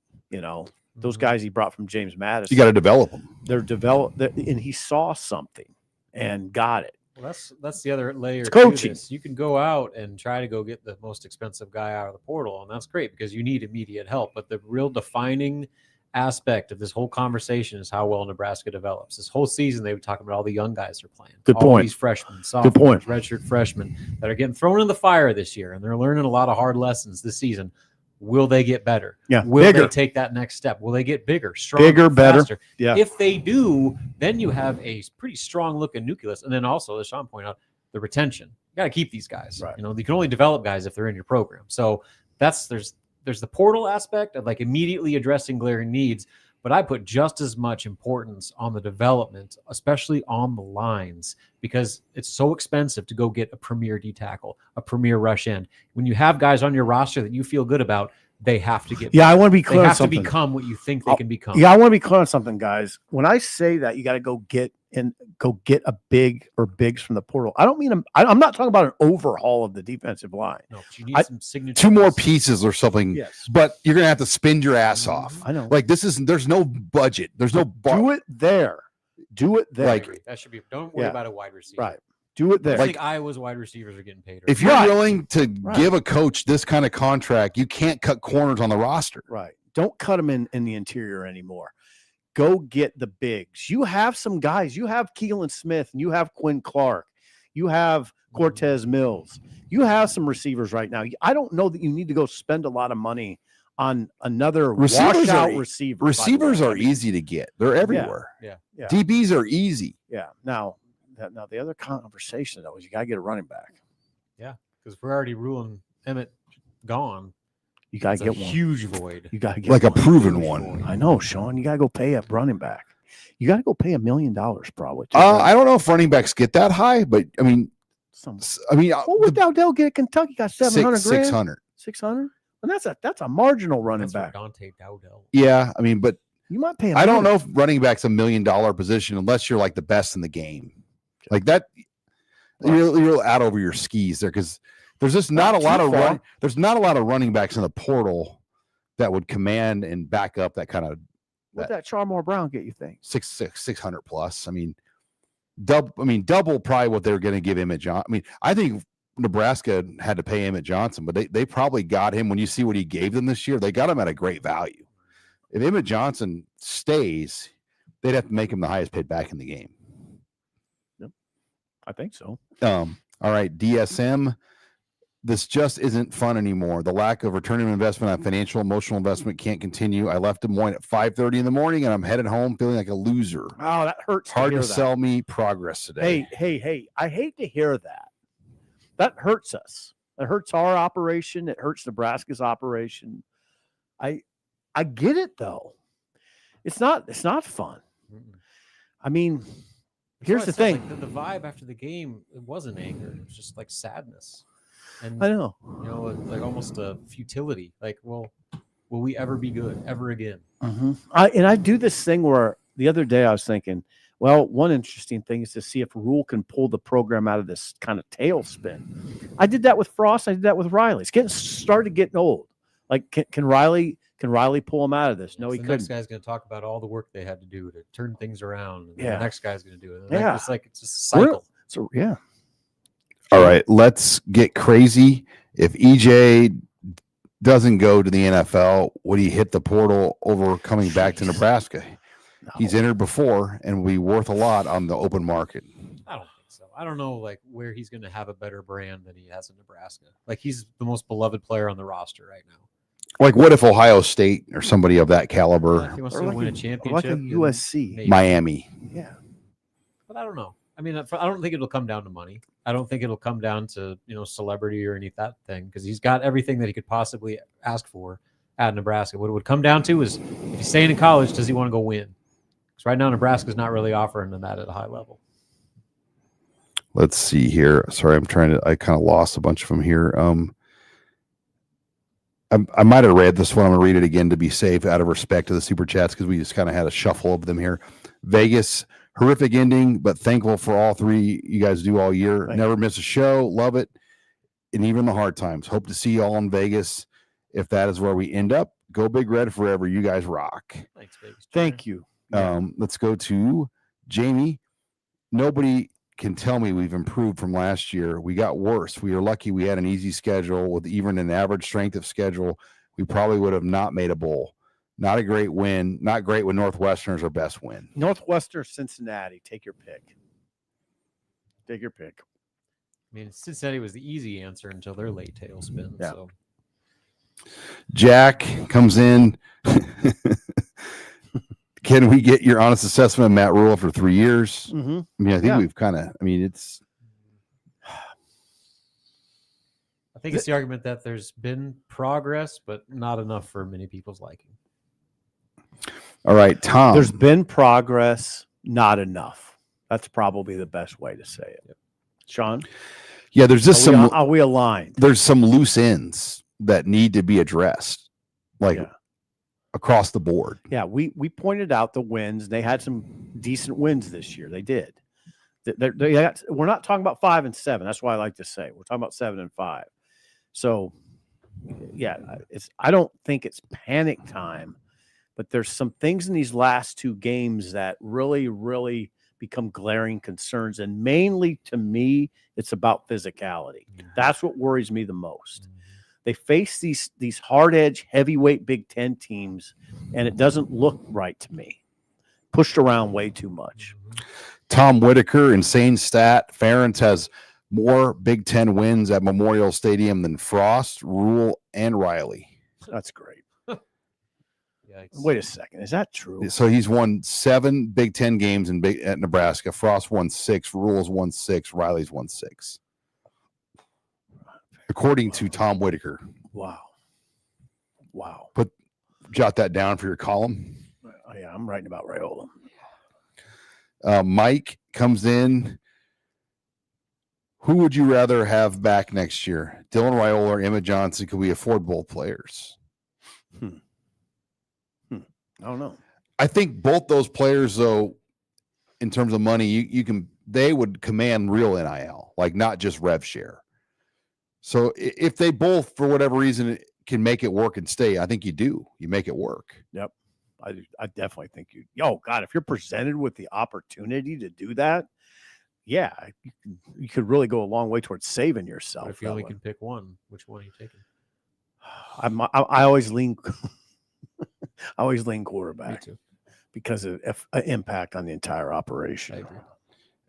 Those guys he brought from James Madison. You got to develop them. They're developed, and he saw something and got it. Well, that's the other layer. It's coaching. You can go out and try to go get the most expensive guy out of the portal, and that's great because you need immediate help. But the real defining aspect of this whole conversation is how well Nebraska develops. This whole season, they were talking about all the young guys they're playing. Good all point. These freshmen, sophomores, redshirt freshmen that are getting thrown in the fire this year, and they're learning a lot of hard lessons this season. Will they get better? Yeah. Will they take that next step? Will they get bigger, stronger, faster? Better? Yeah. If they do, then you have a pretty strong looking nucleus. And then also, as Sean pointed out, the retention. You got to keep these guys. Right. You can only develop guys if they're in your program. So there's the portal aspect of immediately addressing glaring needs, but I put just as much importance on the development, especially on the lines, because it's so expensive to go get a premier D tackle, a premier rush end. When you have guys on your roster that you feel good about, they have to get. Yeah, I want to be clear. They on have something. to become what you think they can become. Yeah, I want to be clear on something, guys. When I say that, you got to go get a big or bigs from the portal. I don't mean I'm not talking about an overhaul of the defensive line. No, but you need some signature. 2 more pieces or something. Yes, but you're gonna have to spend your ass off. I know. There's no budget. There's no do it there. That should be. Don't worry about a wide receiver. Right. Do it I there. think Iowa's wide receivers are getting paid. If you're Right. willing to give a coach this kind of contract, you can't cut corners on the roster. Right. Don't cut them in the interior anymore. Go get the bigs. You have some guys. You have Keelan Smith and you have Quinn Clark. You have Cortez Mills. You have some receivers right now. I don't know that you need to go spend a lot of money on another washout receiver. Receivers are easy to get. They're everywhere. Yeah. DBs are easy. Yeah. Now the other conversation though is you got to get a running back. Yeah, because we're already ruling Emmet gone. You got It's to a get one. huge void. You got to get Like a one. proven one. I know, Sean. You got to go pay a running back. You got to go pay $1 million probably. I don't know if running backs get that high, but I mean, what would Dowdell get at Kentucky? Got 700 grand. 600. 600. And that's a marginal running That's back. Dante Dowdell. Yeah, I mean, but You might pay. I don't know if running back's $1 million position unless you're like the best in the game. Like that, you're out over your skis there because there's just not a lot of there's not a lot of running backs in the portal that would command and back up that kind of. What that Charmore Brown get? You think 600 plus? I mean, double probably what they're going to give Emmet Johnson. I mean, I think Nebraska had to pay Emmet Johnson, but they probably got him when you see what he gave them this year. They got him at a great value. If Emmet Johnson stays, they'd have to make him the highest paid back in the game. Yep, I think so. All right, DSM. This just isn't fun anymore. The lack of return on investment on financial, emotional investment can't continue. I left Des Moines at 5:30 in the morning, and I'm headed home feeling like a loser. Oh, that hurts. Hard to sell me progress today. Hey! I hate to hear that. That hurts us. It hurts our operation. It hurts Nebraska's operation. I get it though. It's not fun. I mean, here's the thing. Like, the vibe after the game, it wasn't anger. It was just like sadness. And I know. Like almost a futility. Like, well, will we ever be good ever again? Mm-hmm. I do this thing where the other day I was thinking, well, one interesting thing is to see if Rule can pull the program out of this kind of tailspin. I did that with Frost. I did that with Riley. It's started getting old. Like, can Riley pull him out of this? No, he couldn't. The next guy's going to talk about all the work they had to do to turn things around. And Yeah. The next guy's going to do it. Yeah. It's just a cycle. So yeah. All right, let's get crazy. If EJ doesn't go to the NFL, would he hit the portal over coming back to Nebraska? No. He's entered before and will be worth a lot on the open market. I don't think so. I don't know like where he's going to have a better brand than he has in Nebraska. Like he's the most beloved player on the roster right now. Like, what if Ohio State or somebody of that caliber, If he wants Or to like win a a championship, USC. maybe. Miami? Yeah. But I don't know. I mean, I don't think it'll come down to money. I don't think it'll come down to celebrity or any that thing because he's got everything that he could possibly ask for at Nebraska. What it would come down to is if he's staying in college, does he want to go win? Because right now Nebraska's not really offering him that at a high level. Let's see here. Sorry, I kind of lost a bunch of them here. I might have read this one. I'm going to read it again to be safe out of respect to the super chats because we just kind of had a shuffle of them here. Vegas, horrific ending, but thankful for all three you guys do all year. Never miss a show. Love it. And even the hard times. Hope to see you all in Vegas. If that is where we end up, go Big Red forever. You guys rock. Thanks, Vegas. Thank you. Let's go to Jamie. Nobody can tell me we've improved from last year. We got worse. We are lucky we had an easy schedule with even an average strength of schedule. We probably would have not made a bowl. Not a great win. Not great when Northwestern is our best win. Northwestern, Cincinnati. Take your pick. Take your pick. I mean, Cincinnati was the easy answer until their late tailspin. Yeah. So Jack comes in. Can we get your honest assessment of Matt Rule for 3 years? Mm-hmm. I mean, I think we've kind of, it's. I think it's the argument that there's been progress, but not enough for many people's liking. All right, Tom. There's been progress, not enough. That's probably the best way to say it. Yep. Sean? Yeah, there's just are we aligned? There's some loose ends that need to be addressed, across the board. Yeah, we pointed out the wins. They had some decent wins this year. They did. We're not talking about 5 and 7. That's why I like to say we're talking about 7 and 5. So, yeah, I don't think it's panic time, but there's some things in these last 2 games that really, really become glaring concerns. And mainly to me, it's about physicality. That's what worries me the most. They face these hard edge, heavyweight Big Ten teams, and it doesn't look right to me. Pushed around way too much. Tom Whitaker, insane stat. Ferentz has more Big Ten wins at Memorial Stadium than Frost, Rule, and Riley. That's great. Yikes. Wait a second. Is that true? So he's won 7 Big Ten games at Nebraska. Frost won 6, Rule's won 6, Riley's won 6. According to Tom Whitaker. Wow. Jot that down for your column. Oh, yeah, I'm writing about Raiola. Mike comes in. Who would you rather have back next year? Dylan Raiola or Emmet Johnson? Could we afford both players? I don't know. I think both those players, though, in terms of money, they would command real NIL, like not just rev share. So if they both, for whatever reason, can make it work and stay, I think you do. You make it work. Yep. I definitely think you. Oh God, if you're presented with the opportunity to do that, yeah, you could really go a long way towards saving yourself. But if you only can pick one, which one are you taking? I always lean. I always lean quarterback because of impact on the entire operation.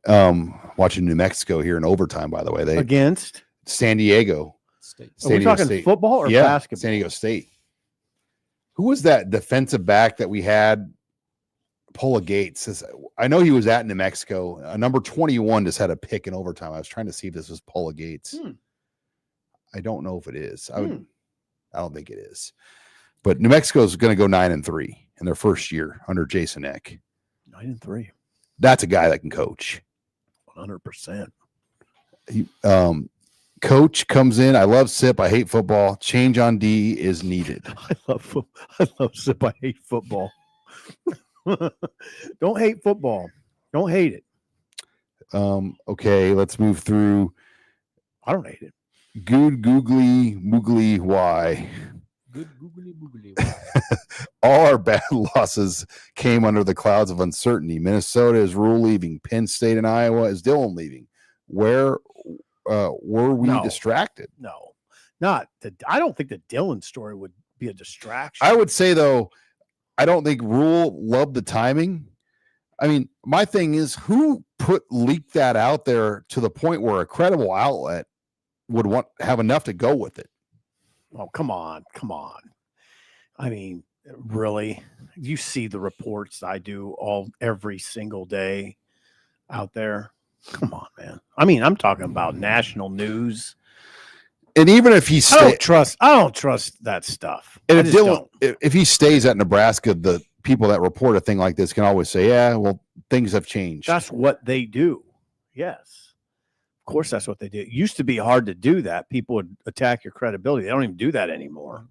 Watching New Mexico here in overtime, by the way, they against San Diego State. Are we talking State. football or basketball? San Diego State. Who was that defensive back that we had? Paula Gates. I know he was at New Mexico. Number 21 just had a pick in overtime. I was trying to see if this was Paula Gates. I don't know if it is. I don't think it is. But New Mexico is going to go 9-3 in their first year under Jason Eck. 9-3. That's a guy that can coach. 100%. Coach comes in. I love SIP. I hate football. Change on D is needed. I love SIP. I hate football. Don't hate football. Don't hate it. Okay, let's move through. I don't hate it. Good googly moogly why. Good googly boogly. All our bad losses came under the clouds of uncertainty. Minnesota is Rule leaving. Penn State and Iowa is Dylan leaving. Where were we distracted? No, not the. I don't think the Dylan story would be a distraction. I would say though, I don't think Rule loved the timing. I mean, my thing is, who leaked that out there to the point where a credible outlet would have enough to go with it? Oh, come on. I mean, really? You see the reports I do every single day out there. Come on, man. I mean, I'm talking about national news. And even if he I don't trust that stuff. And if he stays at Nebraska, the people that report a thing like this can always say, yeah, well, things have changed. That's what they do. Yes. Of course, that's what they do. It used to be hard to do that. People would attack your credibility. They don't even do that anymore.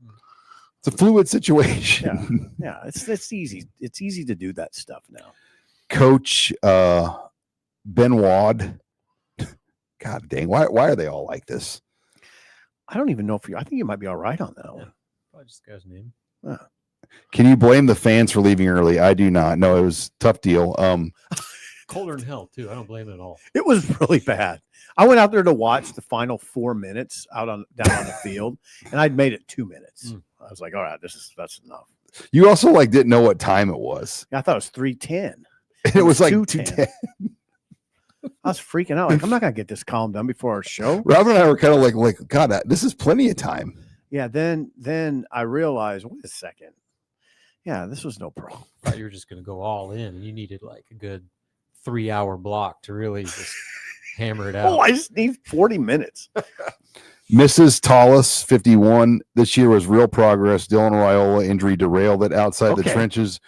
It's a fluid situation. Yeah. It's easy. It's easy to do that stuff now. Coach Ben Wad. God dang, why are they all like this? I don't even know I think you might be all right on that one. Probably just the guy's name. Can you blame the fans for leaving early? I do not. No, it was a tough deal. Colder than hell, too. I don't blame it at all. It was really bad. I went out there to watch the final 4 minutes down on the field, and I'd made it 2 minutes. I was like, all right, that's enough. You also didn't know what time it was. I thought it was 3:10. It was like 2:10. I was freaking out. Like, I'm not gonna get this column done before our show. Robin and I were kind of like, God, this is plenty of time. Yeah. Then I realized, wait a second. Yeah, this was no problem. I thought you were just gonna go all in, and you needed like a good 3-hour block to really just hammer it out. Oh, I just need 40 minutes. Mrs. Tallis, 51. This year was real progress. Dylan Raiola injury derailed it outside the trenches.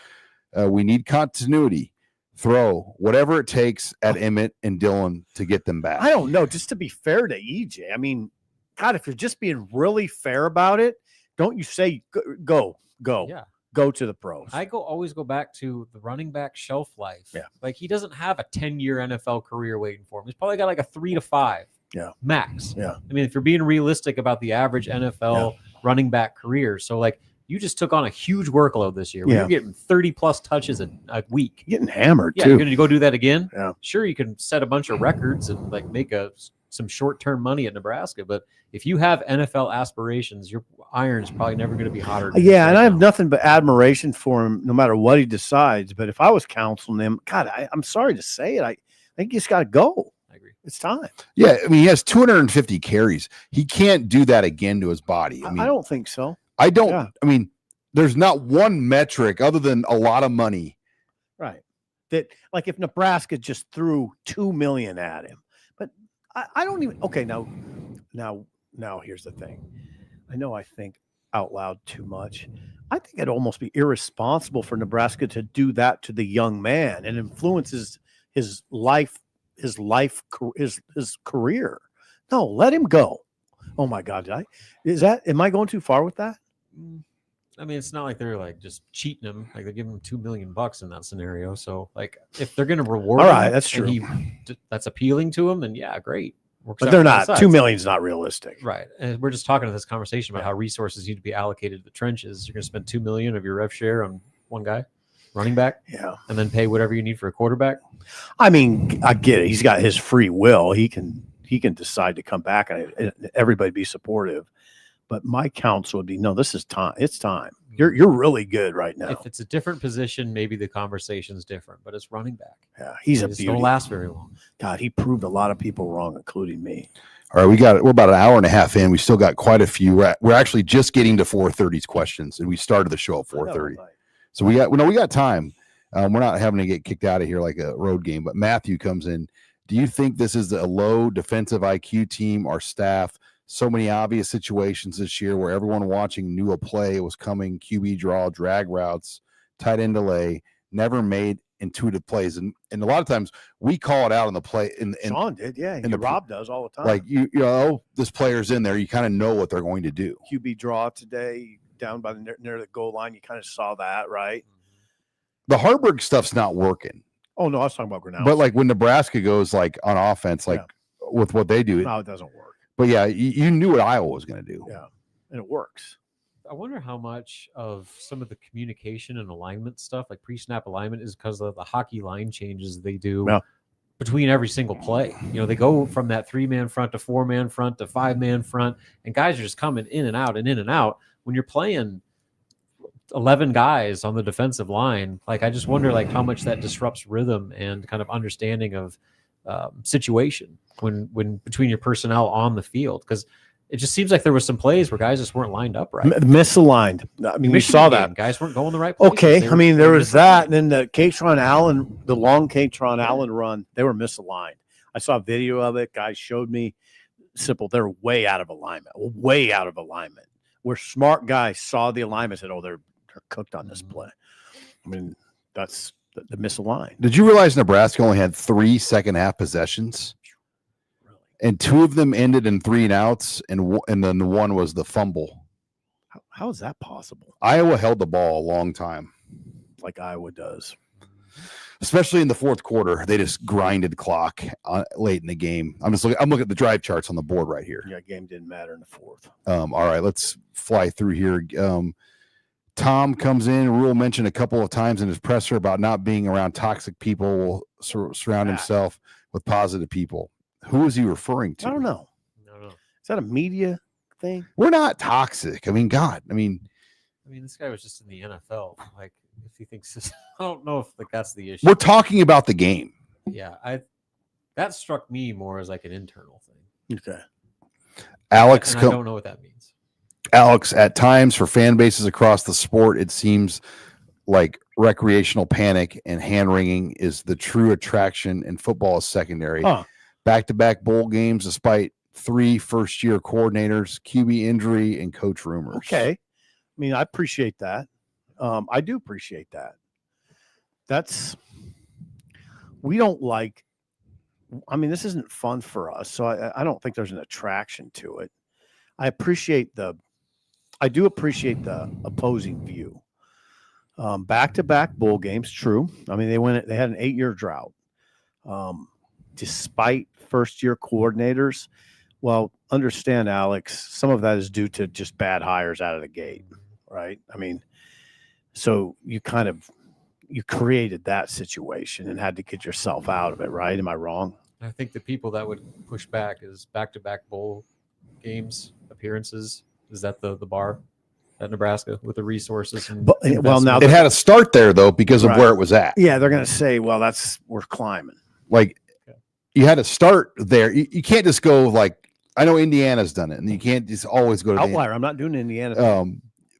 We need continuity. Throw whatever it takes at Emmet and Dylan to get them back. I don't know. Just to be fair to EJ, I mean, God, if you're just being really fair about it, don't you say go? Yeah. Go to the pros. I always go back to the running back shelf life. Yeah. Like he doesn't have a 10-year NFL career waiting for him. He's probably got like a 3 to 5. Yeah. Max. Yeah. I mean, if you're being realistic about the average NFL running back career. So like you just took on a huge workload this year. Yeah. You're getting 30+ touches a week. Getting hammered Yeah, too. you're going to go do that again? Yeah. Sure, you can set a bunch of records and like make some short-term money at Nebraska, but if you have NFL aspirations, your iron's probably never going to be hotter. Than Yeah, and I have now. nothing but admiration for him, no matter what he decides. But if I was counseling him, God, I'm sorry to say it, I think you just got to go. I agree. It's time. Yeah, I mean, he has 250 carries. He can't do that again to his body. I mean, I don't think so. I don't. Yeah. I mean, there's not one metric other than a lot of money. Right. That, like, if Nebraska just threw $2 million at him, but I don't even. Okay, now here's the thing. I know I think out loud too much. I think it'd almost be irresponsible for Nebraska to do that to the young man and influences his life, his career. No, let him go. Oh my God, am I going too far with that? I mean, it's not like they're like just cheating him. Like they're giving him $2 million in that scenario. So like, if they're going to reward, all right, him that's true. That's appealing to him, then yeah, great. Works But out they're for both not. sides. $2 million is not realistic. Right. And we're just talking to this conversation about how resources need to be allocated to the trenches. You're going to spend $2 million of your rev share on one guy, running back, Yeah. and then pay whatever you need for a quarterback. I mean, I get it. He's got his free will. He can decide to come back and everybody be supportive. But my counsel would be, no, this is time. It's time. You're really good right now. If it's a different position, maybe the conversation's different, but it's running back. Yeah, he's a It beauty. don't last very long. God, he proved a lot of people wrong, including me. All right, we're about an hour and a half in. We still got quite a few. We're actually just getting to 4:30's questions, and we started the show at 4:30. So we got time. We're not having to get kicked out of here like a road game. But Matthew comes in. Do you think this is a low defensive IQ team or staff? So many obvious situations this year where everyone watching knew a play was coming, QB draw, drag routes, tight end delay, never made intuitive plays. And a lot of times we call it out on the play. Sean did, yeah. And Rob does all the time. Like, you know, this player's in there. You kind of know what they're going to do. QB draw today, down by near the goal line. You kind of saw that, right? The Harburg stuff's not working. Oh, no, I was talking about Grinnell. But, like, when Nebraska goes, like, on offense, like, with what they do. No, it doesn't work. But, yeah, you knew what Iowa was going to do. Yeah, and it works. I wonder how much of some of the communication and alignment stuff, like pre-snap alignment, is because of the hockey line changes they do between every single play. You know, they go from that 3-man front to 4-man front to 5-man front, and guys are just coming in and out and in and out. When you're playing 11 guys on the defensive line, like I just wonder like how much that disrupts rhythm and kind of understanding of situation when between your personnel on the field, because it just seems like there was some plays where guys just weren't lined up right. Misaligned. I mean, we saw that. Guys weren't going the right places. Okay, I mean, there was that, and then the long Katron Allen run, they were misaligned. I saw a video of it. Guys showed me. Simple. They're way out of alignment. Way out of alignment. Where smart guys saw the alignment and said, "Oh, they're cooked on this play." I mean, that's the misaligned. Did you realize Nebraska only had 3 second-half possessions? Really? And 2 of them ended in 3 and outs, and then the one was the fumble. How is that possible? Iowa held the ball a long time. Like Iowa does. Especially in the fourth quarter. They just grinded clock late in the game. I'm looking at the drive charts on the board right here. Yeah, game didn't matter in the fourth. All right, let's fly through here. Tom comes in. Rule mentioned a couple of times in his presser about not being around toxic people, will surround himself with positive people. Who is he referring to? I don't know. No. Is that a media thing? We're not toxic. I mean, God. I mean, this guy was just in the NFL. Like, if he thinks this, I don't know if like that's the issue. we're talking about the game. Yeah, that struck me more as like an internal thing. Okay. Alex, and I don't know what that means. Alex, at times for fan bases across the sport, it seems like recreational panic and hand-wringing is the true attraction and football is secondary. Back-to-back bowl games despite 3 first-year coordinators, QB injury, and coach rumors. Okay. I mean, I appreciate that. I do appreciate that. We don't like, I mean, this isn't fun for us, so I don't think there's an attraction to it. I do appreciate the opposing view. Back-to-back bowl games, true. I mean, they had an 8-year drought. Despite first-year coordinators, well, understand, Alex, some of that is due to just bad hires out of the gate, right? I mean, so you created that situation and had to get yourself out of it, right? Am I wrong? I think the people that would push back is back-to-back bowl games appearances. Is that the bar at Nebraska with the resources? And But, well, now It had a start there though because of Right. where it was at. yeah, they're going to say, well, we're climbing. Like you had to start there. You can't just go like I know Indiana's done it, and you can't just always go to Outlier. I'm not doing Indiana.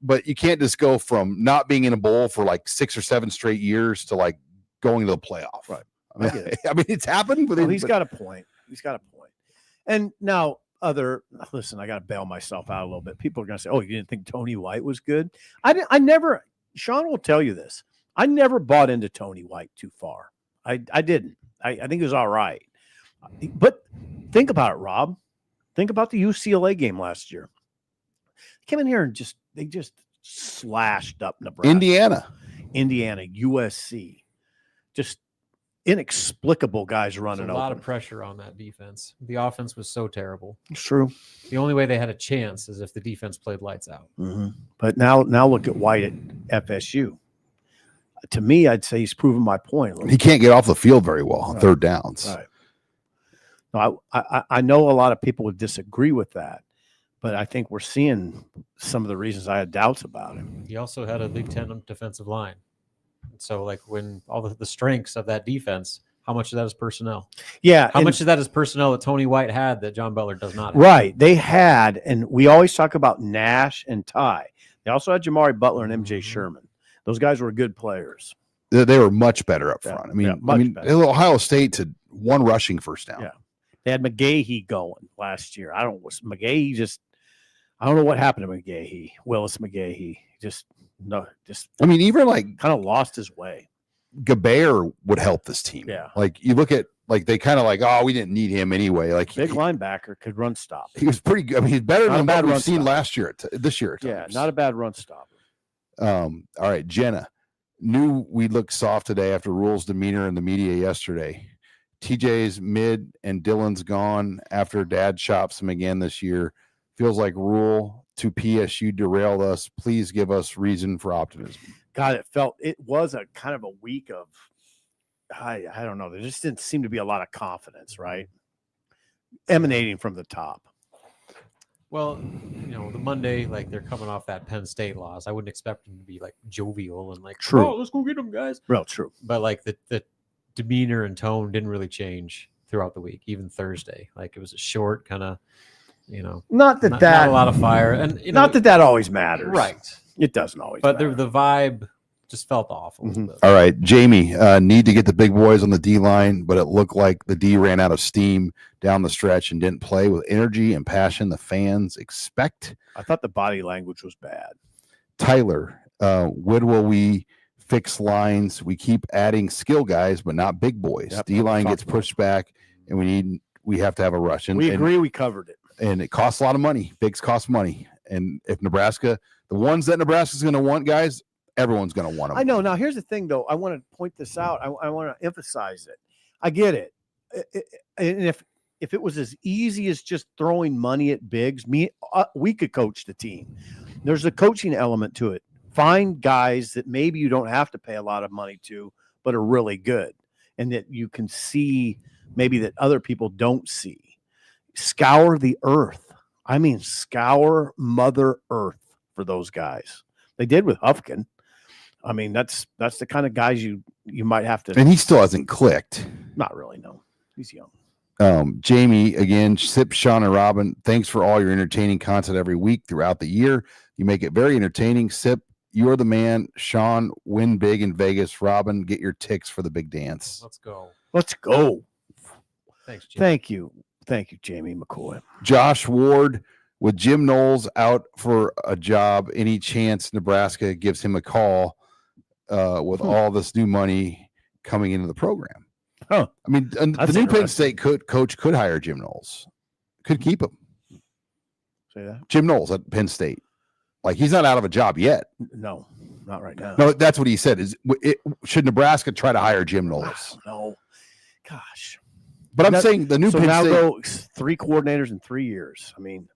but you can't just go from not being in a bowl for like 6 or 7 straight years to like going to the playoff. Right. I mean, it's happened, but He's got a point. And now listen, I got to bail myself out a little bit. People are going to say, oh, you didn't think Tony White was good? I never, Sean will tell you this. I never bought into Tony White too far. I didn't. I think he was all right. But think about it, Rob. Think about the UCLA game last year. They came in here and they just slashed up Nebraska. Indiana, USC. Just inexplicable guys running a lot open. of pressure on that defense. The offense was so terrible. It's true. The only way they had a chance is if the defense played lights out. Mm-hmm. But now look at White at FSU. To me, I'd say he's proven my point. He can't get off the field very well on third downs. Right. No, I know a lot of people would disagree with that, but I think we're seeing some of the reasons I had doubts about him. He also had a Big Ten defensive line. So, like, when all the strengths of that defense, how much of that is personnel? Yeah. How much of that is personnel that Tony White had that John Butler does not have? Right. They had, and we always talk about Nash and Ty. They also had Jamari Butler and MJ Sherman. Those guys were good players. They were much better up front. Yeah, better. Ohio State to 1 rushing first down. Yeah. They had McGahee going last year. I don't know what happened to McGahee. Willis McGahee. Even like kind of lost his way. GBR would help this team. Yeah. Like you look at like they kind of like, oh, we didn't need him anyway. Like big linebacker could run stop. He was pretty good. I mean, he's better Not than a bad what we've run seen stop. last year. This year. At Yeah, times. not a bad run stopper. All right, Jenna. Knew we looked soft today after Rule's demeanor in the media yesterday. TJ's mid and Dylan's gone after Dad chops him again this year. Feels like Rule to PSU derailed us. Please give us reason for optimism. God, it was a kind of a week of, I don't know. There just didn't seem to be a lot of confidence, right? Emanating from the top. Well, the Monday, like they're coming off that Penn State loss. I wouldn't expect them to be like jovial and like, True. Oh, let's go get them, guys. Real true. But like the demeanor and tone didn't really change throughout the week, even Thursday. Like it was a short kind of, not a lot of fire, and not that always matters, right? It doesn't always. But matter. the vibe just felt off a little bit. All right, Jamie, need to get the big boys on the D line, but it looked like the D ran out of steam down the stretch and didn't play with energy and passion the fans expect. I thought the body language was bad. Tyler, when will we fix lines? We keep adding skill guys, but not big boys. Yep, D line gets pushed back, and we have to have a rush. And we agree. We covered it, and it costs a lot of money. Bigs cost money, and if Nebraska, the ones that Nebraska's going to want, guys, everyone's going to want them. I know. Now, here's the thing, though. I want to point this out. I want to emphasize it. I get it. And if it was as easy as just throwing money at bigs, we could coach the team. There's a coaching element to it. Find guys that maybe you don't have to pay a lot of money to, but are really good, and that you can see maybe that other people don't see. Scour the earth. I mean, scour Mother Earth for those guys. They did with Hufkin. I mean, that's the kind of guys you might have to. And he still hasn't clicked. Not really, no. He's young. Jamie, again, Sip, Sean, and Robin, thanks for all your entertaining content every week throughout the year. You make it very entertaining. Sip, you're the man. Sean, win big in Vegas. Robin, get your ticks for the big dance. Let's go. Let's go. Thanks, Jamie. Thank you, Jamie McCoy. Josh Ward, with Jim Knowles out for a job, any chance Nebraska gives him a call with all this new money coming into the program? Huh. I mean, the new Penn State coach could hire Jim Knowles, could keep him. Say that? Jim Knowles at Penn State. Like, he's not out of a job yet. No, not right now. No, that's what he said. Should Nebraska try to hire Jim Knowles? No. Gosh. But I'm saying the new Penn now State. go 3 coordinators in 3 years. I mean,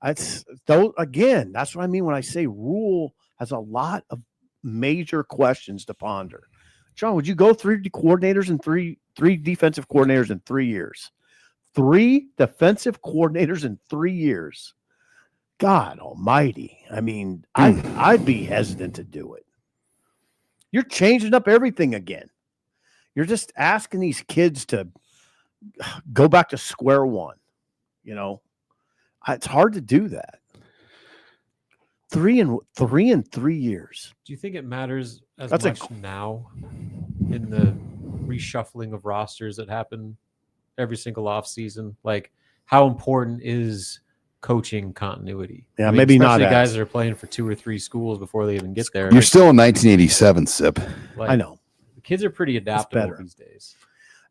That's what I mean when I say Rule has a lot of major questions to ponder. John, would you go 3 coordinators and three defensive coordinators in 3 years? 3 defensive coordinators in 3 years. God almighty. I mean, I'd be hesitant to do it. You're changing up everything again. You're just asking these kids to go back to square one. You know, it's hard to do that. 3 in 3 years. Do you think it matters as That's much now in the reshuffling of rosters that happen every single offseason? Like, how important is coaching continuity? Yeah, maybe not. Especially guys that are playing for 2 or 3 schools before they even get there. You're still in 1987, Sip. Like, I know. the kids are pretty adaptable these days.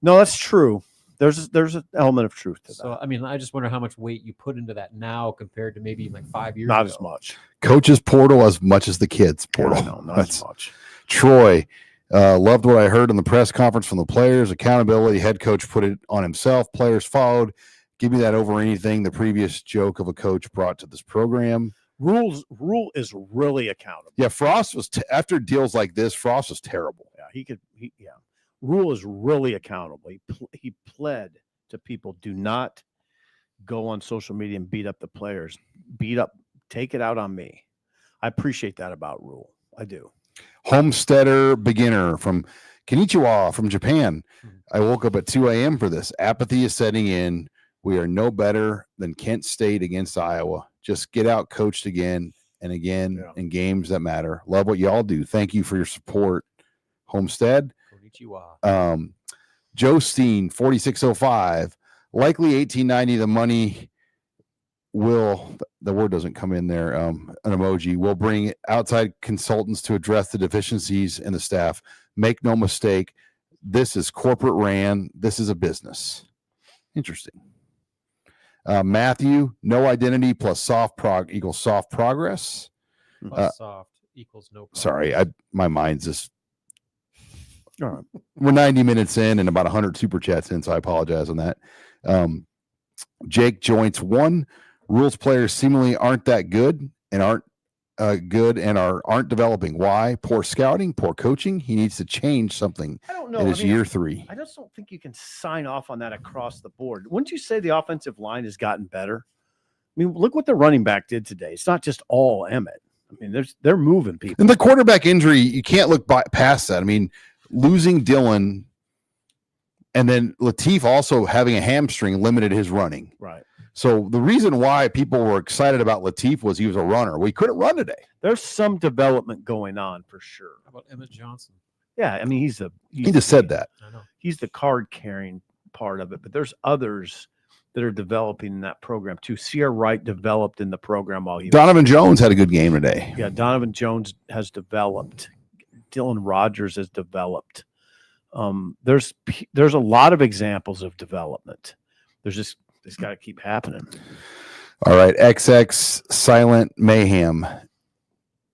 No, that's true. There's an element of truth to that. So, I mean, I just wonder how much weight you put into that now compared to maybe like 5 years Not ago. as much. Coaches portal as much as the kids portal. No, not as much. Troy, loved what I heard in the press conference from the players. Accountability, head coach put it on himself. Players followed. Give me that over anything the previous joke of a coach brought to this program. Rule is really accountable. Yeah, Frost was after deals like this. Frost was terrible. Yeah, Rule is really accountable. He pled to people, do not go on social media and beat up the players. Take it out on me. I appreciate that about Rule. I do. Homesteader beginner from Konnichiwa from Japan. I woke up at 2 a.m. for this. Apathy is setting in. We are no better than Kent State against Iowa. Just get out coached again and again in games that matter. Love what y'all do. Thank you for your support, Homestead. Konnichiwa. Joe Steen, 4605. Likely 1890. The money will, the word doesn't come in there, an emoji, will bring outside consultants to address the deficiencies in the staff. Make no mistake, this is corporate ran. This is a business. Interesting. Matthew, no identity plus soft prog equals soft progress. Plus soft equals no progress. Sorry, my mind's just. All right. We're 90 minutes in and about 100 super chats in, so I apologize on that. Jake Joints 1. Rules players seemingly aren't that good and aren't aren't developing. Why? Poor scouting, poor coaching. He needs to change something. I don't know. It is year 3. I just don't think you can sign off on that across the board. Wouldn't you say the offensive line has gotten better? I mean, look what the running back did today. It's not just all Emmet. I mean, they're moving people. And the quarterback injury, you can't look past that. I mean, losing Dylan and then Latif also having a hamstring limited his running. Right. So the reason why people were excited about Latif was he was a runner. We couldn't run today. There's some development going on for sure. How about Emmet Johnson? Yeah, I mean, He just said that. I know. He's the card carrying part of it, but there's others that are developing in that program too. Sierra Wright developed in the program while he Donovan Jones had a good game today. Yeah, Donovan Jones has developed. Dylan Rogers has developed. There's a lot of examples of development. It's got to keep happening. All right, XX Silent Mayhem.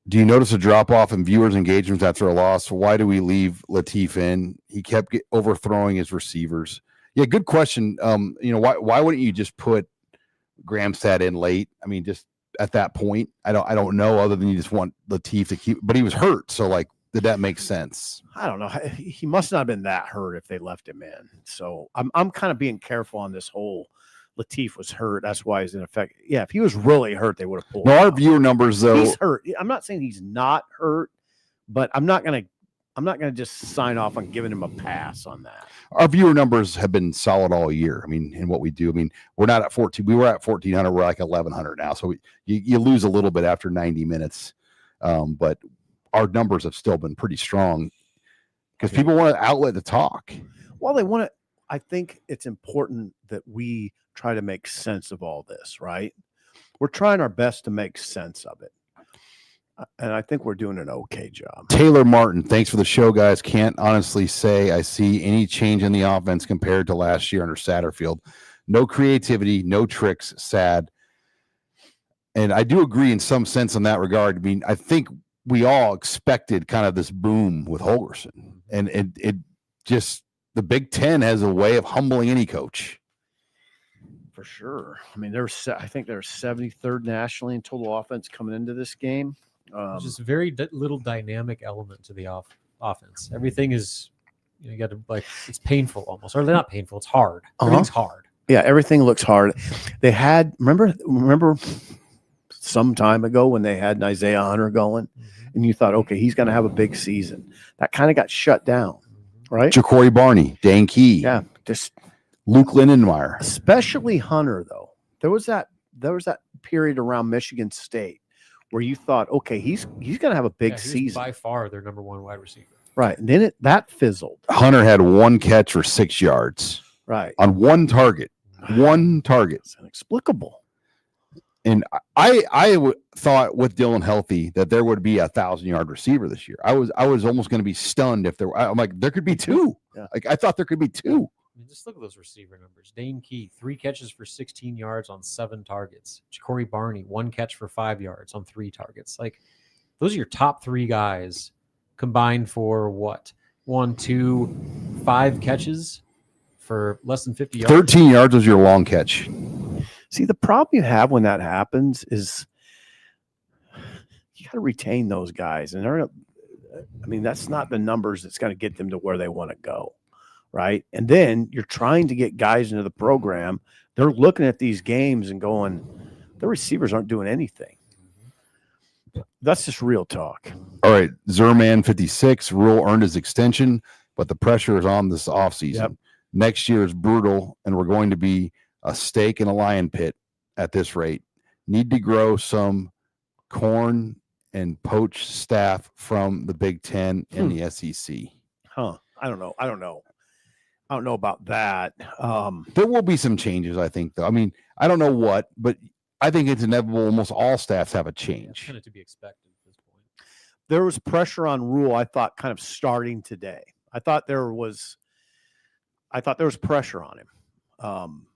Do you notice a drop off in viewers' engagements after a loss? Why do we leave Latif in? He kept overthrowing his receivers. Yeah, good question. Why wouldn't you just put Gramstad in late? I mean, just at that point, I don't know. Other than you just want Latif to keep, but he was hurt, so like, did that make sense? I don't know. He must not have been that hurt if they left him in. So I'm kind of being careful on this whole. Latif was hurt. That's why he's in effect. Yeah, if he was really hurt, they would have pulled him our out. viewer numbers, though. He's hurt. I'm not saying he's not hurt, but I'm not gonna just sign off on giving him a pass on that. Our viewer numbers have been solid all year. I mean, in what we do. I mean, we're not at 14. We were at 1,400. We're like 1,100 now. So you lose a little bit after 90 minutes, but our numbers have still been pretty strong because people want an outlet to talk. Well, they want to. I think it's important that we try to make sense of all this, right? We're trying our best to make sense of it. And I think we're doing an okay job. Taylor Martin, thanks for the show, guys. Can't honestly say I see any change in the offense compared to last year under Satterfield. No creativity, no tricks, sad. And I do agree in some sense in that regard. I mean, I think we all expected kind of this boom with Holgorsen. And it just, the Big Ten has a way of humbling any coach. for sure. I mean, I think they're 73rd nationally in total offense coming into this game. Just very little dynamic element to the offense. Everything is, you got to it's painful almost, or not painful. It's hard. Everything's hard. Yeah, everything looks hard. They had remember some time ago when they had Isaiah Hunter going, and you thought, okay, he's going to have a big season. That kind of got shut down, right? Ja'Cory Barney, Dan Key, Yeah, just Luke Lindenmeyer, especially Hunter though. There was that period around Michigan State where you thought, okay, he's going to have a big season. By far their number one wide receiver. Right. And then that fizzled. Hunter had 1 catch for 6 yards. Right. On 1 target. 1 target. It's inexplicable. And I thought with Dylan healthy that there would be a 1,000-yard receiver this year. I was almost going to be stunned if I'm like, there could be 2. Yeah. Like I thought there could be 2. I mean, just look at those receiver numbers. Dane Key, 3 catches for 16 yards on 7 targets. Ja'Cory Barney, 1 catch for 5 yards on 3 targets. Like, those are your top 3 guys combined for what? 1, 2, 5 catches for less than 50 yards. 13 yards was your long catch. See, the problem you have when that happens is you got to retain those guys. And that's not the numbers that's going to get them to where they want to go. Right. And then you're trying to get guys into the program. They're looking at these games and going, the receivers aren't doing anything. That's just real talk. All right. Zerman 56. Rule earned his extension, but the pressure is on this offseason. Yep. Next year is brutal, and we're going to be a steak in a lion pit at this rate. Need to grow some corn and poach staff from the Big Ten and the SEC. Huh. I don't know about that. There will be some changes, I think, though. I mean, I don't know what, but I think it's inevitable. Almost all staffs have a change. Kind of to be expected at this point. There was pressure on Rule, I thought, kind of starting today. I thought there was pressure on him.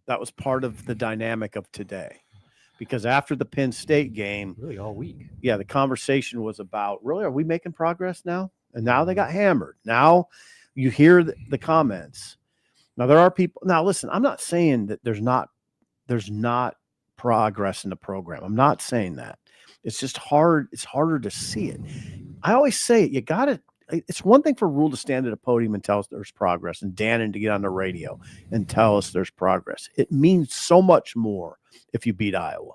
That was part of the dynamic of today. Because after the Penn State game, really all week. Yeah, the conversation was about, really, are we making progress now? And now they got hammered. Now you hear the comments. Now there are people. Now listen, I'm not saying that there's not progress in the program. I'm not saying that. It's just hard. It's harder to see it. I always say it. You got to. It's one thing for Rule to stand at a podium and tell us there's progress, and Dannon to get on the radio and tell us there's progress. It means so much more if you beat Iowa.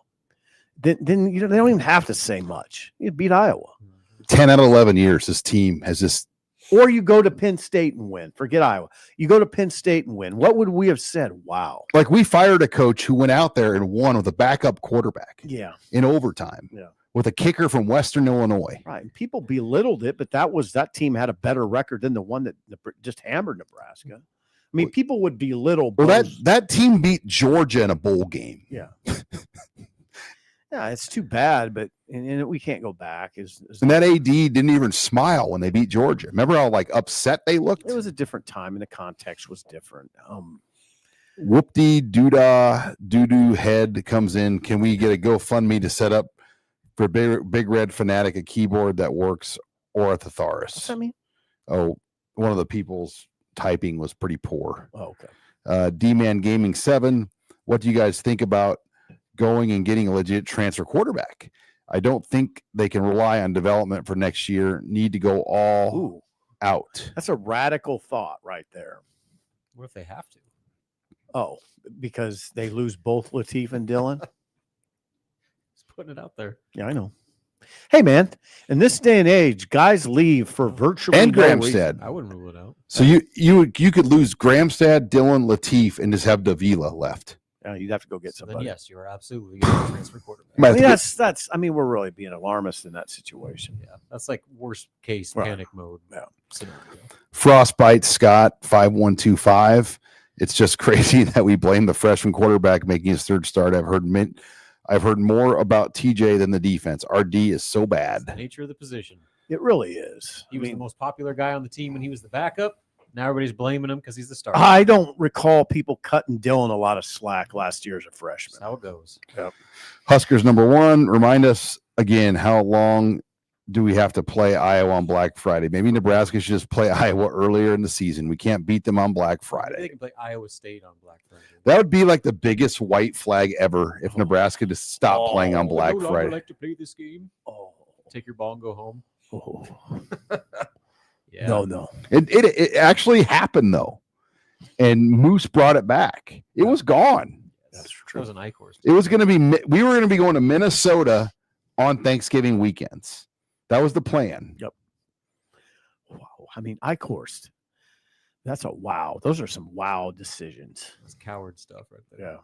Then they don't even have to say much. You beat Iowa. 10 out of 11 years, this team has just. Or you go to Penn State and win. Forget Iowa. You go to Penn State and win. What would we have said? Wow. Like we fired a coach who went out there and won with a backup quarterback. Yeah. In overtime. Yeah. With a kicker from Western Illinois. Right. And people belittled it, but that team had a better record than the one that just hammered Nebraska. I mean, people would belittle. Well, that team beat Georgia in a bowl game. Yeah. Yeah, it's too bad, but and we can't go back. And that AD didn't even smile when they beat Georgia. Remember how upset they looked? It was a different time, and the context was different. Whoopty doo-doo head comes in. Can we get a GoFundMe to set up for Big Red Fanatic a keyboard that works or a thesaurus? What's that mean? Oh, one of the people's typing was pretty poor. Oh, okay. D-Man Gaming 7. What do you guys think about going and getting a legit transfer quarterback? I don't think they can rely on development for next year. Need to go all out. That's a radical thought right there. What if they have to? Oh, because they lose both Latif and Dylan? Just putting it out there. Yeah, I know. Hey, man, in this day and age, guys leave for virtually and no Gramstad. reason. I wouldn't rule it out. So you could lose Gramstad, Dylan, Latif, and just have Davila left. You'd have to go get somebody. Then yes, you are absolutely getting a transfer quarterback. I mean, that's. I mean, we're really being alarmist in that situation. Yeah, that's like worst case panic mode scenario. Frostbite Scott 5125. It's just crazy that we blame the freshman quarterback making his third start. I've heard more about TJ than the defense. Our D is so bad. It's the nature of the position. It really is. He was the most popular guy on the team when he was the backup. Now everybody's blaming him because he's the starter. I don't recall people cutting Dylan a lot of slack last year as a freshman. That's how it goes. Yep. Huskers number 1. Remind us again how long do we have to play Iowa on Black Friday? Maybe Nebraska should just play Iowa earlier in the season. We can't beat them on Black They Friday. can play Iowa State on Black Friday. That would be like the biggest white flag ever if Nebraska just stopped playing on I Black no longer Friday. like to play this game. Oh, Take your ball and go home. oh. Yeah. No. It actually happened though, and Moose brought it back. It was gone. That's That true. was an I-course. It was going to be. We were going to be going to Minnesota on Thanksgiving weekends. That was the plan. Wow. I mean, I coursed. That's a wow. Those are some wow decisions. That's coward stuff right there.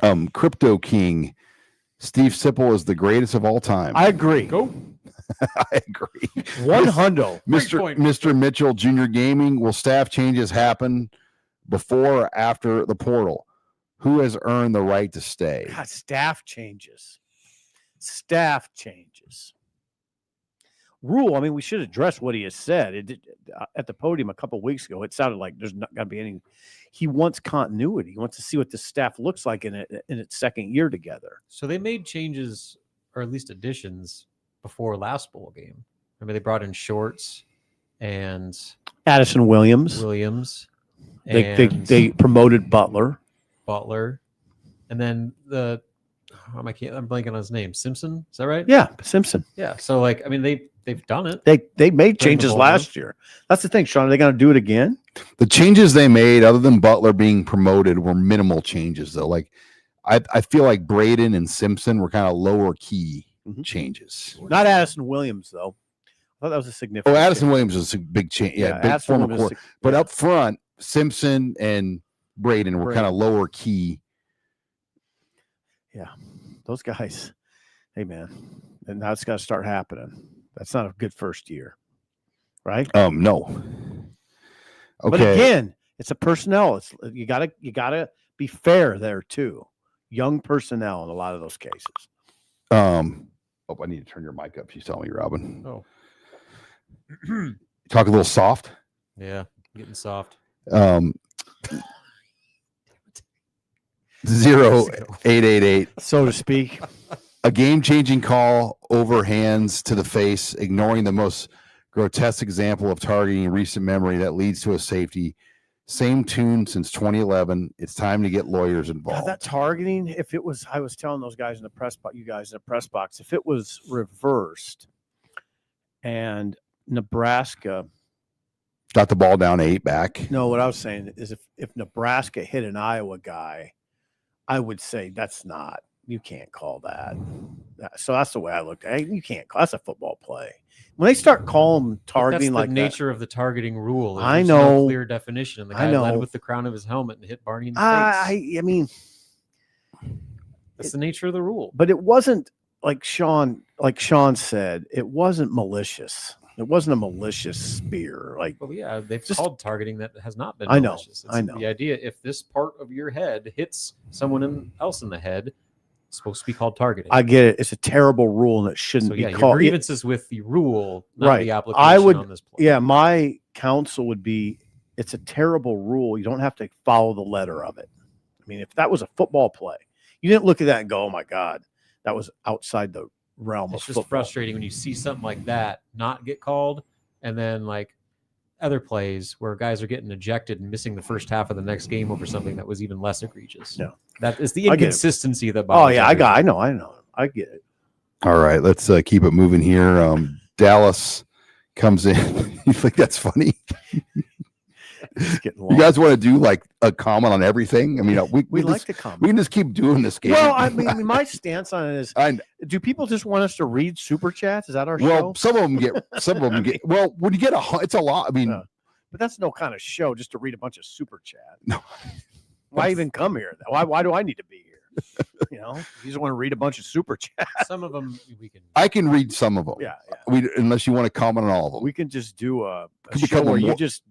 Yeah. Crypto King, Steve Sipple is the greatest of all time. I agree. Go. I agree. 100. Mr. Mitchell, Junior Gaming, will staff changes happen before or after the portal? Who has earned the right to stay? God, staff changes. Rule, I mean, we should address what he has said. At the podium a couple of weeks ago, it sounded like there's not going to be any. He wants continuity. He wants to see what the staff looks like in its second year together. So they made changes, or at least additions, before last bowl game. Remember, they brought in Shorts and Addison Williams. And They promoted Butler. and then I'm blanking on his name. Simpson, is that right? Yeah, Simpson. Yeah. So like, I mean, they've done it. They made During the changes bowl last year. That's the thing, Sean. Are they going to do it again? The changes they made, other than Butler being promoted, were minimal changes, though. Like, I feel like Braden and Simpson were kind of lower key changes. Not Addison Williams, though. I thought that was a significant. Oh, Addison change. Williams was a big change. Yeah, big Addison former Williams core. But up front, Simpson and Braden were kind of lower key. Yeah, those guys. Hey, man, and now it's got to start happening. That's not a good first year, right? No. Okay. But again, it's a personnel. It's you gotta be fair there too. Young personnel in a lot of those cases. I need to turn your mic up. She's telling me, Robin. Oh. Talk a little soft. Yeah, getting soft. 0888. So to speak. A game-changing call over hands to the face, ignoring the most grotesque example of targeting in recent memory that leads to a safety. Same tune since 2011. It's time to get lawyers involved. God, that targeting, if it was, I was telling those guys in the press box, you guys in the press box, if it was reversed and Nebraska got the ball down 8 back. No, what I was saying is if Nebraska hit an Iowa guy, I would say you can't call that. So that's the way I looked at it. You can't call that's a football play. When they start calling targeting That's the like nature of the targeting rule. I There's know. no clear definition. And the guy led with the crown of his helmet and hit Barney in the face. I mean, That's the nature of the rule. but it wasn't like Sean said, it wasn't malicious. It wasn't a malicious spear. Like, Well, yeah, they've Just- called targeting that has not been I know, malicious. I know. The idea, if this part of your head hits someone else in the head, it's supposed to be called targeting. I get it. It's a terrible rule and it shouldn't so yeah, be your called. grievances with the rule, not Right. the application I would- on this play. Yeah, my counsel would be it's a terrible rule. You don't have to follow the letter of it. I mean, if that was a football play, you didn't look at that and go, oh my God, that was outside the realm It's of just football. frustrating when you see something like that not get called, and then like other plays where guys are getting ejected and missing the first half of the next game over something that was even less egregious. Yeah. That is the I get it. inconsistency that Oh bothers yeah, everyone. I know. I get it. All right, let's keep it moving here. Dallas comes in. You think that's funny? It's getting You long. guys want to do like a comment on everything? I mean, we like just, to comment. we can just keep doing this game. Well, I mean, my stance on it is: I, do people just want us to read super chats? Is that our well, show? some of them get. Well, when you get it's a lot. I mean, Yeah. But that's no kind of show just to read a bunch of super chat. No. Why even come here? Why do I need to be here? You know, you just want to read a bunch of super chat. Some of them we can. I can read some of them. Yeah. Unless you want to comment on all of them. We can just do a Could show become a where you more- just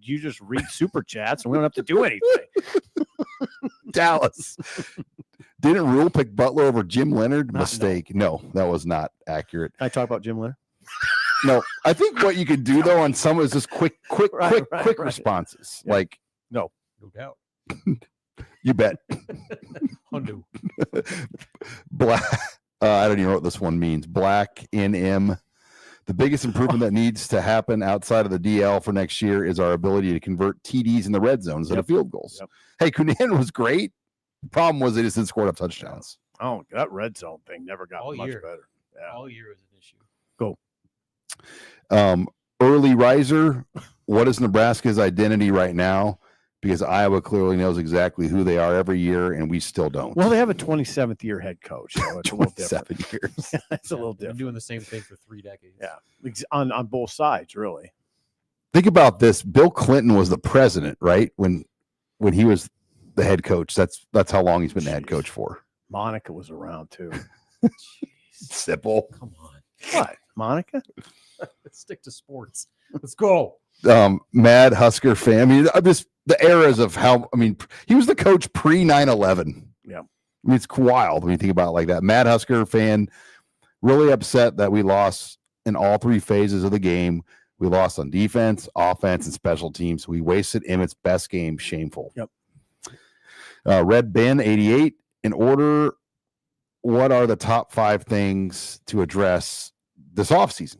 read super chats and we don't have to do anything. Dallas. Didn't Rule pick Butler over Jim Leonard? No. Mistake. No, that was not accurate. Can I talk about Jim Leonard? No, I think what you could do though on some is just quick Right. responses. Yeah. Like, No doubt. you bet. Hondo. Black. I don't even know what this one means. Black NM The biggest improvement that needs to happen outside of the DL for next year is our ability to convert TDs in the red zone instead of field goals. Yep. Hey, Cunan was great. Problem was they just didn't score enough touchdowns. Oh, that red zone thing never got All much year. better. Yeah. All year was an issue. Early riser, what is Nebraska's identity right now? Because Iowa clearly knows exactly who they are every year, and we still don't. Well, they have a 27th year head coach. So it's a little different. 27 years. It's a little Been different. doing the same thing for 3 decades. Yeah, on both sides, really. Think about this. Bill Clinton was the president, right? When he was the head coach. That's how long he's been the head coach for. Monica was around too. Simple. Come on. What, Monica? Let's stick to sports. Let's go. Mad Husker fan. I mean, just the eras of how. I mean, he was the coach pre 9/11. Yeah. I mean, it's wild when you think about it like that. Mad Husker fan, really upset that we lost in all 3 phases of the game. We lost on defense, offense, and special teams. We wasted Emmett's best game. Shameful. Yep. Red Ben 88. In order, what are the top 5 things to address this offseason?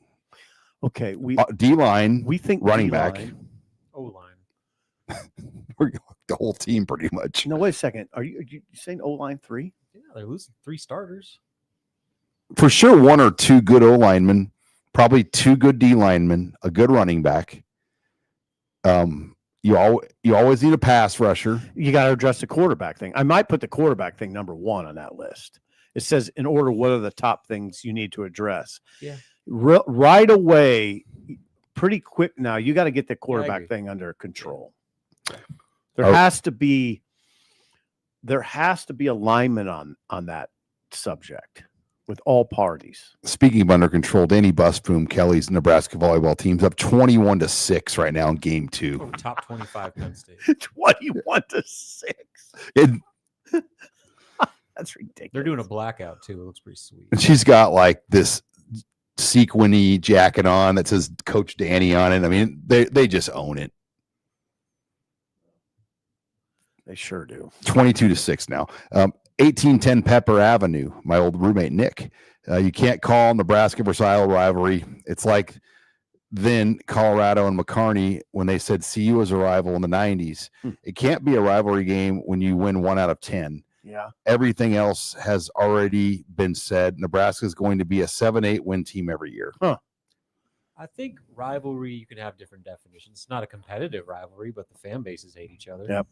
Okay, D-line, we think running D-line- back. O-line. We're the whole team pretty much. No, wait a second. Are you saying O-line 3? Yeah, they're losing 3 starters. For sure, 1 or 2 good O linemen, probably 2 good D linemen, a good running back. You always need a pass rusher. You got to address the quarterback thing. I might put the quarterback thing number 1 on that list. It says, in order, what are the top things you need to address? Yeah. Right away, pretty quick now, you got to get the quarterback agree. thing under control. There has to be alignment on that subject with all parties. Speaking of under control, Danny Busboom, Kelly's Nebraska volleyball team's up 21-6 right now in game 2. Oh, top 25 Penn State. 21-6. That's ridiculous. They're doing a blackout too. It looks pretty sweet. And she's got like this sequiny jacket on that says Coach Danny on it. I mean, they just own it. They sure do. 22-6 now. 1810 Pepper Avenue, my old roommate Nick. You can't call Nebraska versus Iowa rivalry. It's like then Colorado and McCarney when they said CU was a rival in the 90s. It can't be a rivalry game when you win 1 out of 10. Yeah. Everything else has already been said. Nebraska is going to be a 7-8 win team every year. I think rivalry, you can have different definitions. It's not a competitive rivalry, but the fan bases hate each other. Yep.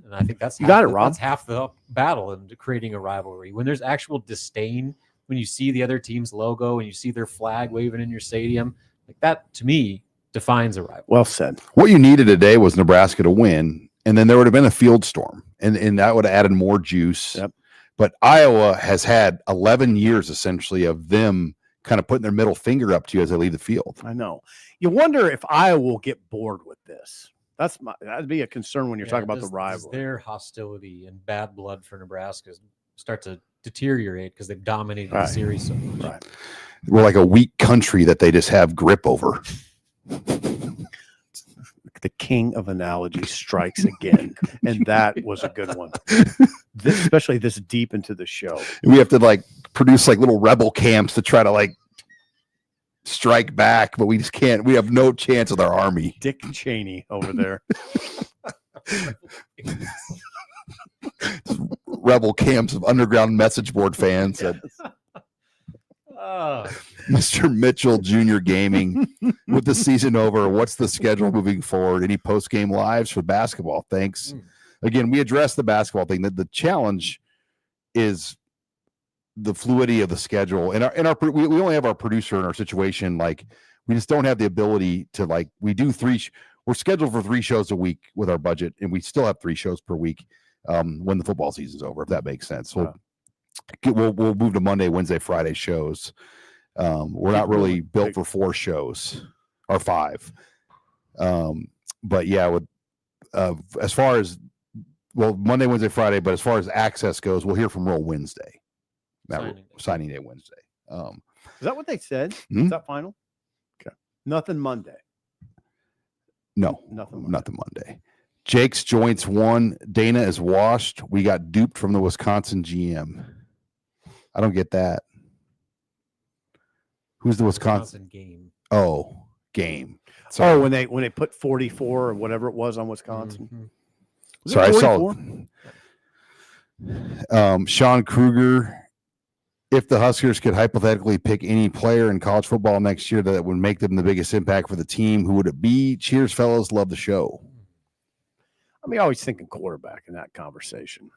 And I think that's You got it, Rob. That's half the battle in creating a rivalry. When there's actual disdain, when you see the other team's logo and you see their flag waving in your stadium, like that to me defines a rivalry. Well said. What you needed today was Nebraska to win, and then there would have been a field storm, and that would have added more juice. Yep. But Iowa has had 11 years essentially of them kind of putting their middle finger up to you as they leave the field. I know. You wonder if Iowa will get bored with this. That'd be a concern when you're talking about the does rivalry. their hostility and bad blood for Nebraska start to deteriorate because they've dominated the series so much. Right. We're like a weak country that they just have grip over. The king of analogy strikes again, and that was a good one. Especially this deep into the show. We have to like produce like little rebel camps to try to like strike back, but we just can't. We have no chance with our army. Dick Cheney over there. Rebel camps of underground message board fans. That Mr. Mitchell Jr. Gaming, with the season over, what's the schedule moving forward? Any post-game lives for basketball? Thanks. Again, we addressed the basketball thing. That the challenge is the fluidity of the schedule. And we only have our producer in our situation. Like, we just don't have the ability to, like, we do we're scheduled for 3 shows a week with our budget, and we still have 3 shows per week when the football season's over, if that makes sense. So we'll move to Monday, Wednesday, Friday shows. We're not really built for 4 shows or 5. But yeah, with as far as Monday, Wednesday, Friday, but as far as access goes, we'll hear from Roll Wednesday. Signing day Wednesday. Is that what they said? Hmm? Is that final? Okay. Nothing Monday. No, Nothing Monday. nothing Monday. Jake's joints won. Dana is washed. We got duped from the Wisconsin GM. I don't get that. Who's the Wisconsin? game. Oh, game. Sorry. Oh, when they put 44 or whatever it was on Wisconsin. Mm-hmm. Sorry, I saw Sean Kruger. If the Huskers could hypothetically pick any player in college football next year that would make them the biggest impact for the team, who would it be? Cheers, fellas. Love the show. I mean, always thinking quarterback in that conversation.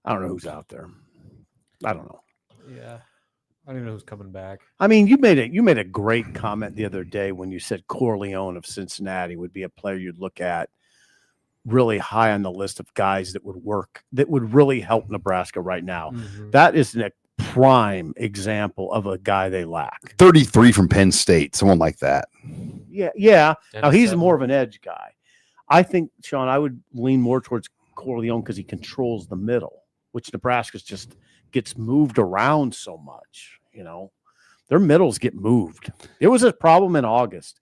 I don't know who's out there. I don't know. Yeah. I don't even know who's coming back. I mean, you made a great comment the other day when you said Corleone of Cincinnati would be a player you'd look at really high on the list of guys that would really help Nebraska right now. Mm-hmm. That is a prime example of a guy they lack. 33 from Penn State, someone like that. Yeah. Now he's more of an edge guy. I think, Sean, I would lean more towards Corleone because he controls the middle, which Nebraska's just gets moved around so much. Their middles get moved. It was a problem in August.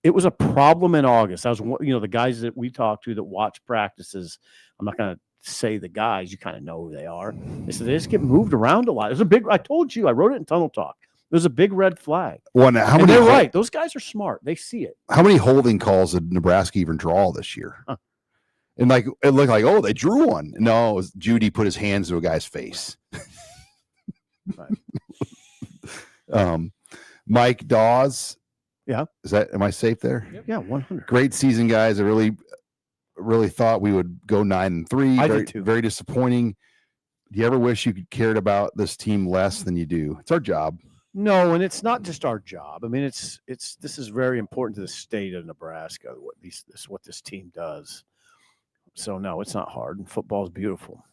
I was, the guys that we talked to that watch practices, I'm not going to say the guys, you kind of know who they are. They said they just get moved around a lot. I told you, I wrote it in Tunnel Talk. There's a big red flag. They're right. Those guys are smart. They see it. How many holding calls did Nebraska even draw this year? Huh. And it looked like, oh, they drew one. No, it was Judy put his hands to a guy's face. Right. Mike Dawes. Yeah. Am I safe there? Yep. Yeah, 100. Great season, guys. I really thought we would go 9-3. I did too. Very disappointing. Do you ever wish you cared about this team less than you do? It's our job. No, and it's not just our job. I mean, this is very important to the state of Nebraska, what this team does. So no, it's not hard. And football is beautiful.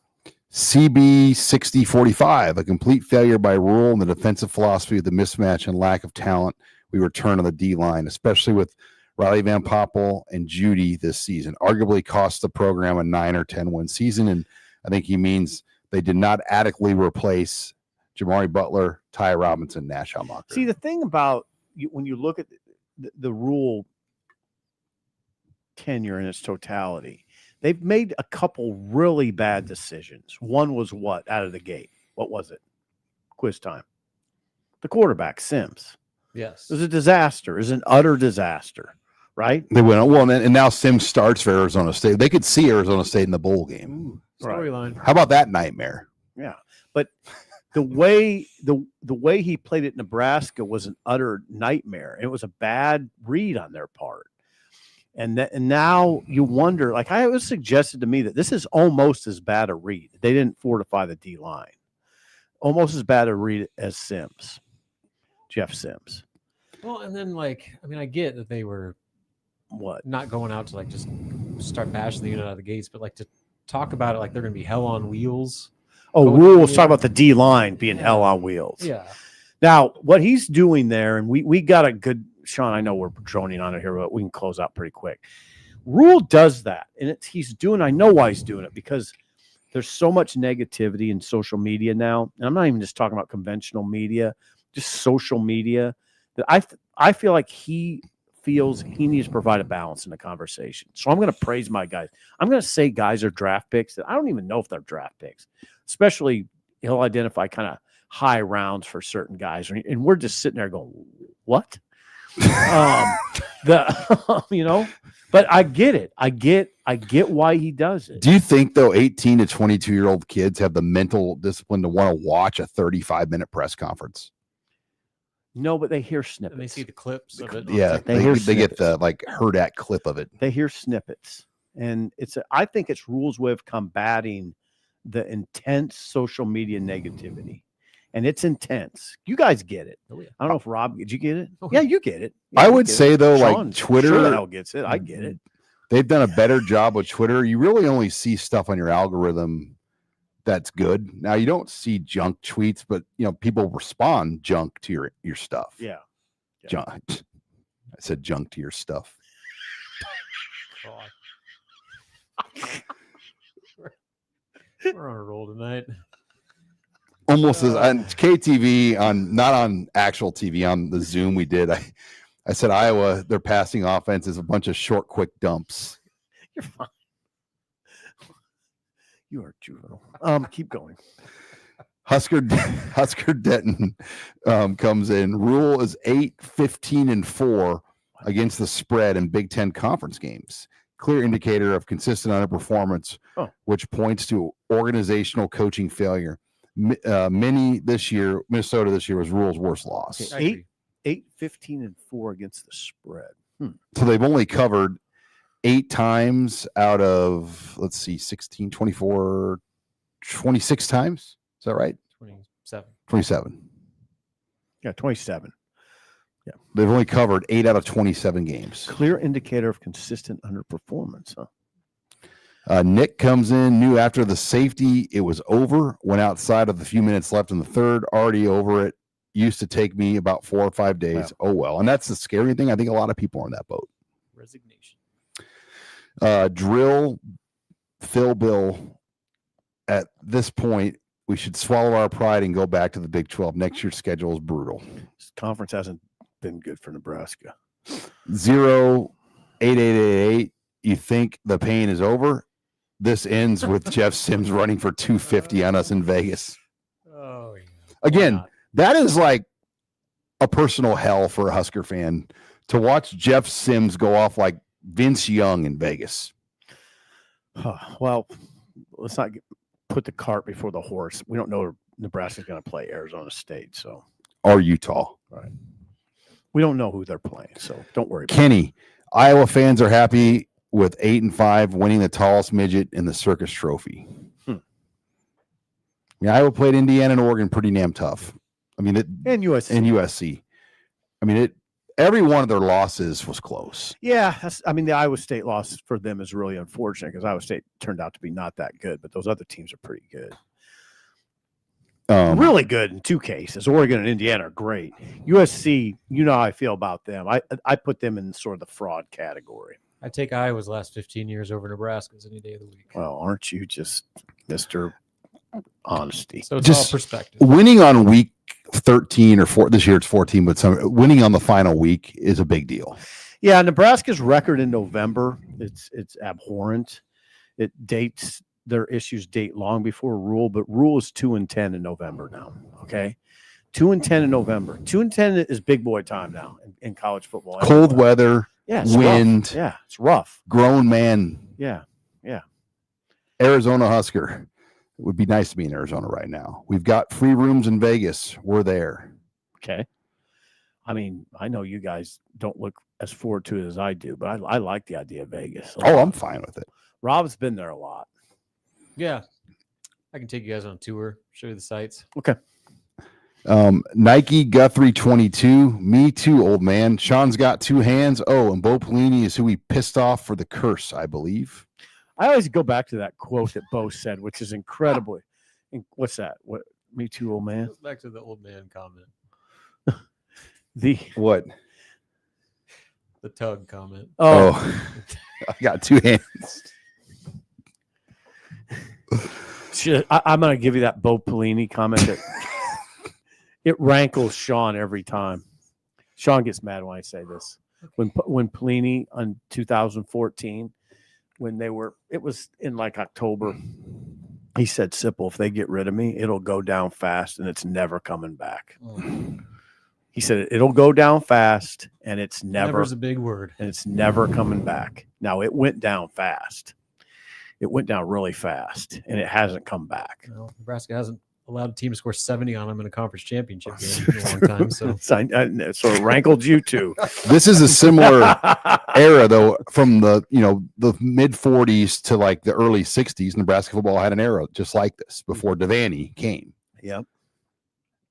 CB 6045, a complete failure by Rule and the defensive philosophy of the mismatch and lack of talent we return on the D-line, especially with Riley Van Poppel and Judy this season. Arguably cost the program a 9 or 10 win season, and I think he means they did not adequately replace Jamari Butler, Ty Robinson, Nash Hellmocker. See, the thing about when you look at the Rule tenure in its totality, they've made a couple really bad decisions. One was what out of the gate? What was it? Quiz time. The quarterback, Sims. Yes. It was a disaster. It was an utter disaster, right? They went well, and now Sims starts for Arizona State. They could see Arizona State in the bowl game. Storyline. How about that nightmare? Yeah, but the way he played at Nebraska was an utter nightmare. It was a bad read on their part. And now you wonder, like it was suggested to me that this is almost as bad a read. They didn't fortify the D line. Almost as bad a read as Sims. Jeff Sims. Well, and then I get that they were not going out to just start bashing the unit out of the gates, but to talk about it like they're going to be hell on wheels. Oh, Rule's talking about the D line being hell on wheels. Yeah. Now, what he's doing there, and we got a good Sean. I know we're droning on it here, but we can close out pretty quick. Rule does that, and I know why he's doing it, because there's so much negativity in social media now, and I'm not even just talking about conventional media. Just social media, that I feel like he feels he needs to provide a balance in the conversation. So I'm going to praise my guys. I'm going to say guys are draft picks that I don't even know if they're draft picks. Especially he'll identify kind of high rounds for certain guys, and we're just sitting there going, "What?" But I get it. I get why he does it. Do you think though 18 to 22-year-old kids have the mental discipline to want to watch a 35-minute press conference? No, but they hear snippets. And they see the clips of it. Yeah, they get the Herdat clip of it. They hear snippets, and I think it's Rule's way of combating the intense social media negativity, and it's intense. You guys get it. Oh, yeah. I don't know if Rob, did you get it? Oh, yeah, you get it. Yeah, I would say though, Sean, Twitter, sure the hell gets it. I get it. They've done a better job with Twitter. You really only see stuff on your algorithm that's good. Now you don't see junk tweets, but people respond junk to your stuff. Yeah. Junk. I said junk to your stuff. We're on a roll tonight. Almost as on KTV, not on actual TV, on the Zoom we did. I said Iowa, their passing offense is a bunch of short, quick dumps. You're fine. You are juvenile. Keep going. Husker Denton comes in. Rule is 8-15-4 against the spread in Big Ten conference games. Clear indicator of consistent underperformance, which points to organizational coaching failure. Minnesota this year was Rule's worst loss. 8-15-4 against the spread. So they've only covered 8 times out of, 16, 24, 26 times. Is that right? 27. Yeah, 27. Yeah. They've only covered 8 out of 27 games. Clear indicator of consistent underperformance, huh? Nick comes in, knew after the safety it was over, went outside of the few minutes left in the third, already over it. Used to take me about 4 or 5 days. Wow. Oh, well. And that's the scary thing. I think a lot of people are on that boat. Resignation. Drill, Phil Bill, at this point, we should swallow our pride and go back to the Big 12. Next year's schedule is brutal. This conference hasn't been good for Nebraska. 0-8888. You think the pain is over? This ends with Jeff Sims running for 250 on us in Vegas. Oh, yeah. Again, that is like a personal hell for a Husker fan to watch Jeff Sims go off like Vince Young in Vegas. Well, let's not put the cart before the horse. We don't know if Nebraska's going to play Arizona State, so Or Utah. right. We don't know who they're playing, so don't worry about Kenny, Iowa fans are happy with 8-5 winning the tallest midget in the Circus Trophy. Yeah, Iowa played Indiana and Oregon pretty damn tough. I mean, and USC. And USC. I mean, every one of their losses was close. Yeah, the Iowa State loss for them is really unfortunate because Iowa State turned out to be not that good, but those other teams are pretty good. Really good in 2 cases. Oregon and Indiana are great. USC, you know how I feel about them. I put them in sort of the fraud category. I take Iowa's last 15 years over Nebraska's any day of the week. Well, aren't you just Mr. Honesty? So it's Just all perspective. Winning on week 13 or 4, this year it's 14, but winning on the final week is a big deal. Yeah, Nebraska's record in November, it's abhorrent. Their issues date long before Rule, but Rule is 2-10 in November now. Okay, 2-10 in November. 2-10 is big boy time now in college football. Cold weather, it's wind. rough. Yeah, it's rough. Grown man. Yeah. Arizona Husker. It would be nice to be in Arizona right now. We've got free rooms in Vegas. We're there. Okay. I mean, I know you guys don't look as forward to it as I do, but I like the idea of Vegas. I'm fine with it. Rob's been there a lot. Yeah. I can take you guys on a tour, show you the sights. Okay. Nike Guthrie 22. Me too, old man. Sean's got 2 hands. Oh, and Bo Pelini is who we pissed off for the curse, I believe. I always go back to that quote that Bo said, which is incredibly. What's that? What? Me too, old man. Back to the old man comment. What? The tug comment. Oh, I got 2 hands. I'm going to give you that Bo Pelini comment. That it rankles Sean every time. Sean gets mad when I say this. When Pelini on 2014, it was in like October, he said, Sipple, if they get rid of me, it'll go down fast and it's never coming back. He said, it'll go down fast and it's Never's a big word. And it's never coming back. Now, it went down fast. It went down really fast, and it hasn't come back. Well, Nebraska hasn't allowed a team to score 70 on them in a conference championship game in a long time. So I sort of rankled you too. This is a similar era, though, from the mid 40s to like the early 60s. Nebraska football had an era just like this before Devaney came. Yep.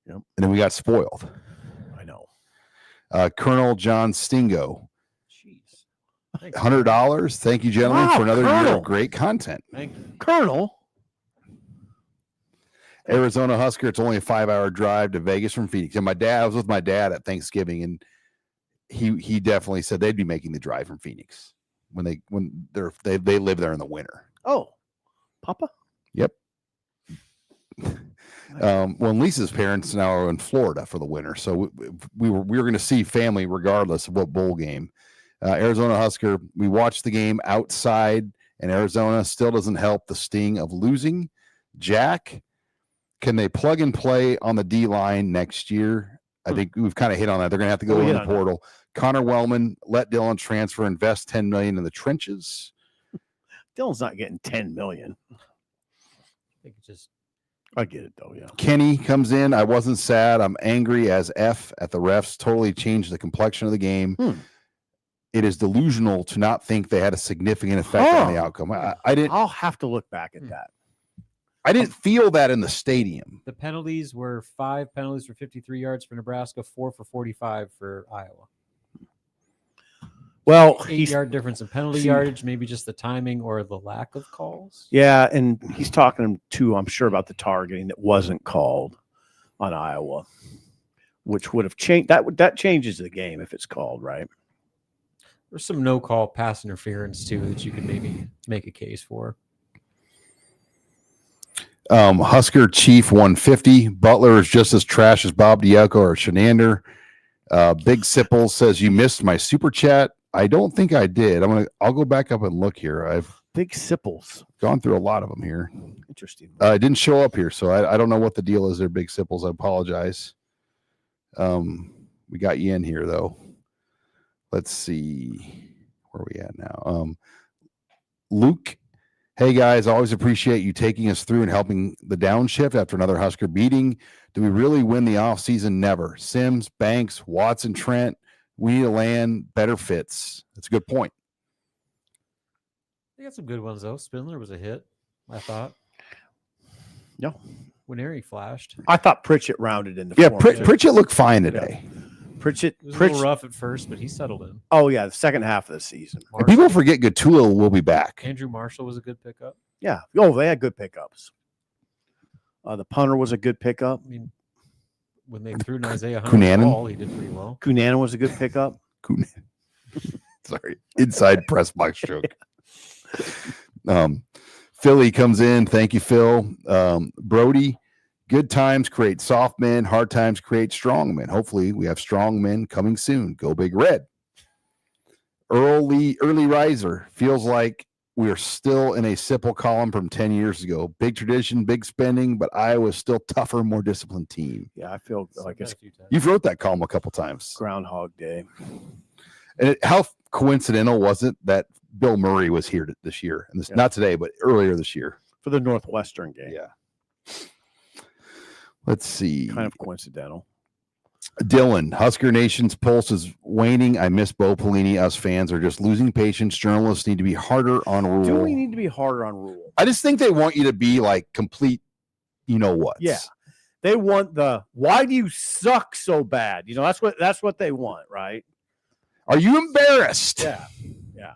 And then we got spoiled. I know. Colonel John Stingo. Jeez. $100. Thank you, gentlemen, for another year of great content. Thank you. Colonel. Arizona Husker. It's only a 5-hour drive to Vegas from Phoenix. And I was with my dad at Thanksgiving, and he definitely said they'd be making the drive from Phoenix when they live there in the winter. Oh, Papa. Yep. Well, Lisa's parents now are in Florida for the winter, so we were going to see family regardless of what bowl game. Arizona Husker. We watched the game outside, and Arizona still doesn't help the sting of losing. Jack, Can they plug and play on the D line next year? I think we've kind of hit on that. They're going to have to go in the portal. Connor Wellman, let Dylan transfer, invest $10 million in the trenches. Dylan's not getting $10 million. I get it though. Yeah. Kenny comes in. I wasn't sad. I'm angry as F at the refs. Totally changed the complexion of the game. It is delusional to not think they had a significant effect on the outcome. I didn't. I'll have to look back at that. I didn't feel that in the stadium. The penalties were 5 penalties for 53 yards for Nebraska, 4 for 45 for Iowa. Well, 8-yard difference in penalty yardage, maybe just the timing or the lack of calls. Yeah, and he's talking too, I'm sure, about the targeting that wasn't called on Iowa, which would have changed. That changes the game if it's called, right? There's some no-call pass interference too that you could maybe make a case for. Husker Chief 150. Butler is just as trash as Bob Diaco or Shenander. Big Sipple says you missed my super chat. I don't think I did. I'll go back up and look here. I've Big Sipples gone through a lot of them here. Interesting. It didn't show up here, so I don't know what the deal is there, Big Sipples. I apologize. We got you in here though. Let's see where we at now. Luke, hey guys, always appreciate you taking us through and helping the downshift after another Husker beating. Do we really win the offseason? Never. Sims, Banks, Watson, Trent. We need to land better fits. That's a good point. They got some good ones though. Spindler was a hit, I thought. No. When Airy flashed. I thought Pritchett rounded in the form. Pritchett looked fine today. Pritchett It was a little rough at first, but he settled in. Oh yeah, the second half of the season. And people forget Gattulo will be back. Andrew Marshall was a good pickup. Yeah. Oh, they had good pickups. The punter was a good pickup. I mean, when they threw an Isaiah Cunanan. Hunter ball, he did pretty well. Cunanan was a good pickup. Sorry, inside press box joke. Philly comes in. Thank you, Phil. Brody, good times create soft men. Hard times create strong men. Hopefully, we have strong men coming soon. Go Big Red. Early riser feels like we are still in a Sipple column from 10 years ago. Big tradition, big spending, but Iowa's still tougher, more disciplined team. Yeah, I feel like it's You've wrote that column a couple times. Groundhog Day. And how coincidental was it that Bill Murray was here this year? And this, not today, but earlier this year. For the Northwestern game. Yeah. Let's see. Kind of coincidental. Dylan, Husker Nation's pulse is waning. I miss Bo Pelini. Us fans are just losing patience. Journalists need to be harder on Rule. Do we need to be harder on Rule? I just think they want you to be like complete, you know what? Yeah. They want the why do you suck so bad? You know, that's what they want, right? Are you embarrassed? Yeah. Yeah.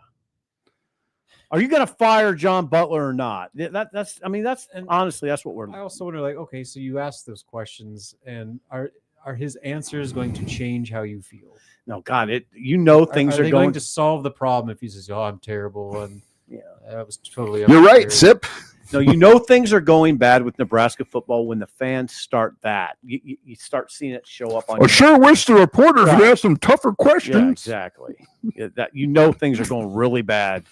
Are you going to fire John Butler or not? That's honestly, that's what we're. I also wonder, like, okay, so you ask those questions, and are his answers going to change how you feel? No, God, things are are going to solve the problem if he says, "Oh, I'm terrible," and that was totally. You're right, Sip. No, things are going bad with Nebraska football when the fans start that. You start seeing it show up on. I sure wish the reporters would ask some tougher questions. Yeah, exactly. Things are going really bad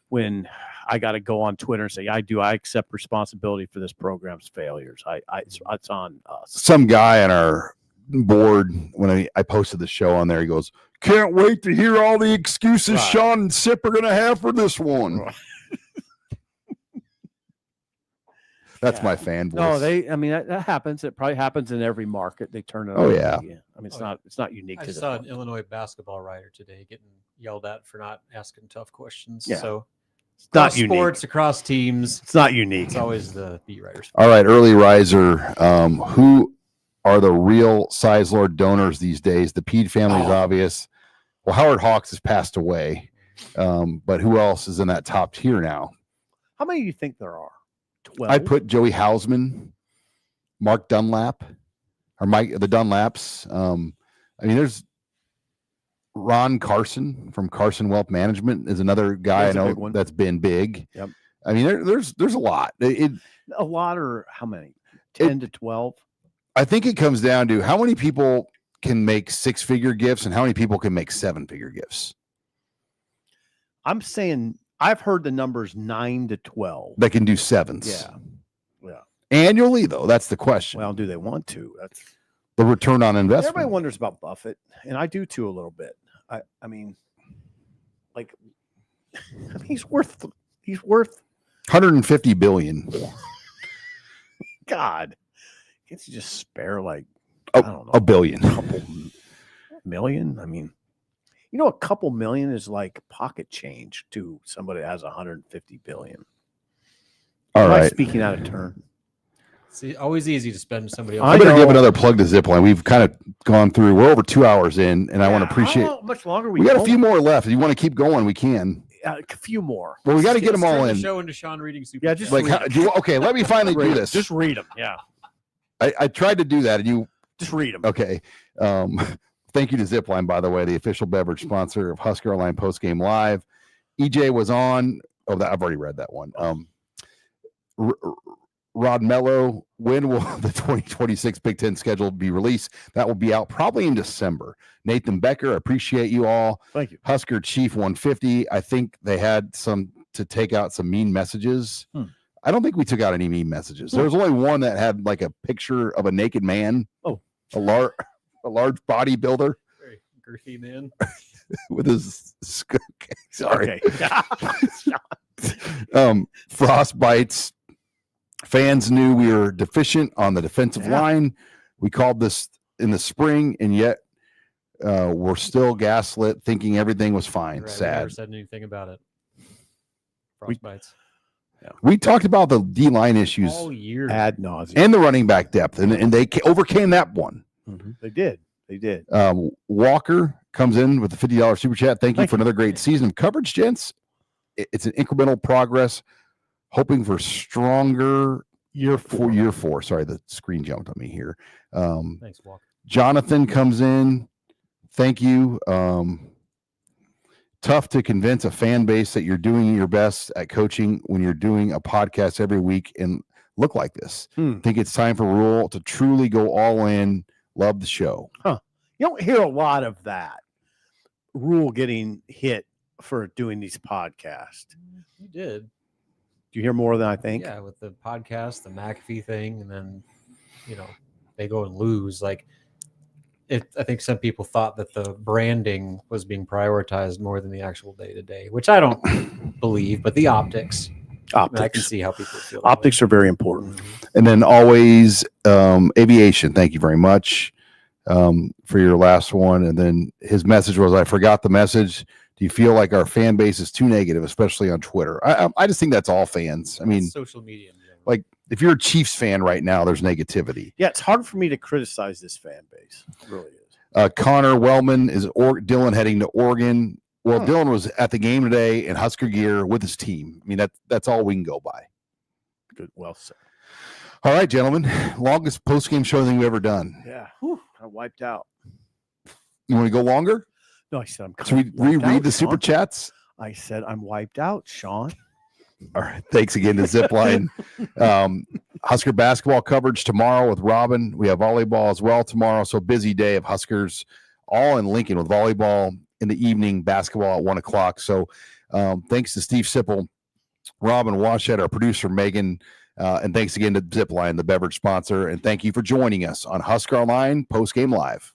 when I got to go on Twitter and say, I accept responsibility for this program's failures. It's on us. Some guy on our board, when I posted the show on there, he goes, "Can't wait to hear all the excuses Sean and Sip are going to have for this one." Right. That's my fan voice. No, that happens. It probably happens in every market. They turn it on. Oh yeah. I mean, it's not unique. I to saw an Illinois basketball writer today getting yelled at for not asking tough questions. Yeah. So it's not across sports, across teams. It's not unique. It's always the beat writers. All right, early riser. Who are the real size lord donors these days? The Pede family is obvious. Well, Howard Hawks has passed away, but who else is in that top tier now? How many do you think there are? 12? I put Joey Hausman, Mark Dunlap, or the Dunlaps. There's Ron Carson from Carson Wealth Management is another guy I know that's been big. Yep. I mean, there's a lot. A lot, or how many? 10 to 12. I think it comes down to how many people can make 6-figure gifts and how many people can make 7-figure gifts. I'm saying I've heard the numbers 9 to 12 that can do 7s. Yeah. Annually, though, that's the question. Well, do they want to? That's The return on investment. everybody wonders about Buffett, and I do too a little bit. I mean, like, he's worth 150 billion. God. Can't you just spare like I don't know, A billion. a couple million? I mean, a couple million is like pocket change to somebody that has 150 billion. All Am I right. speaking out of turn? It's always easy to spend somebody I else. better know. give another plug to Zipline. We've kind of gone through. We're over 2 hours in, and I want to appreciate. How much longer We got a few more left. If you want to keep going, we can. A few more. Well, we got to get them Let's all turn in. the show into Sean reading super. Yeah, Chats. just Like, read okay, let me finally do this. Just read them. Yeah, I tried to do that, and you. just read them. Okay. Thank you to Zipline, by the way, the official beverage sponsor of Husker Online Postgame Live. EJ was on. Oh, I've already read that one. Rod Mello, when will the 2026 Big Ten schedule be released? That will be out probably in December. Nathan Becker, appreciate you all. Thank you. Husker Chief 150. I think they had some to take out some mean messages. I don't think we took out any mean messages. There was only one that had like a picture of a naked man. Oh, a large bodybuilder Very girthy man. with his okay, sorry. Okay. Frost bites. Fans knew we were deficient on the defensive line. We called this in the spring, and yet we're still gaslit, thinking everything was fine. Right, we Sad. never said anything about it. Frostbites We talked about the D-line issues all year. Ad nauseum. and the running back depth, and they overcame that one. They did. They did. Walker comes in with the $50 super chat. Thank you Thank for you. another great season of coverage, gents. It's an incremental progress. Hoping for stronger year 4. Sorry, the screen jumped on me here. Thanks, Walker. Jonathan comes in. Thank you. Tough to convince a fan base that you're doing your best at coaching when you're doing a podcast every week and look like this. Think it's time for Rule to truly go all in. Love the show. You don't hear a lot of that. Rule getting hit for doing these podcasts. You did. Do you hear more than I think? Yeah, with the podcast, the McAfee thing, and then they go and lose. Like, I think some people thought that the branding was being prioritized more than the actual day-to-day, which I don't believe. But the optics, I can Optics. see how people feel. that Optics are very important. And then always aviation. Thank you very much for your last one. And then his message was, I forgot the message. Do you feel like our fan base is too negative, especially on Twitter? I just think that's all fans. I way. mean, That's social media. in general. like if you're a Chiefs fan right now, there's negativity. Yeah, it's hard for me to criticize this fan base. It really is. Connor Wellman is Dylan heading to Oregon. Well, Dylan was at the game today in Husker gear with his team. I mean, that's all we can go by. Good. Well said. All right, gentlemen. Longest post-game show thing we've ever done. Yeah. I wiped out. You want to go longer? No, I said I'm Should we wiped reread out, the super Sean. chats? I said I'm wiped out, Sean. All right. Thanks again to Zipline. Husker basketball coverage tomorrow with Robin. We have volleyball as well tomorrow. So busy day of Huskers all in Lincoln with volleyball in the evening, basketball at 1:00. So thanks to Steve Sipple, Robin Washett, our producer, Megan, and thanks again to Zipline, the beverage sponsor. And thank you for joining us on Husker Online Postgame Live.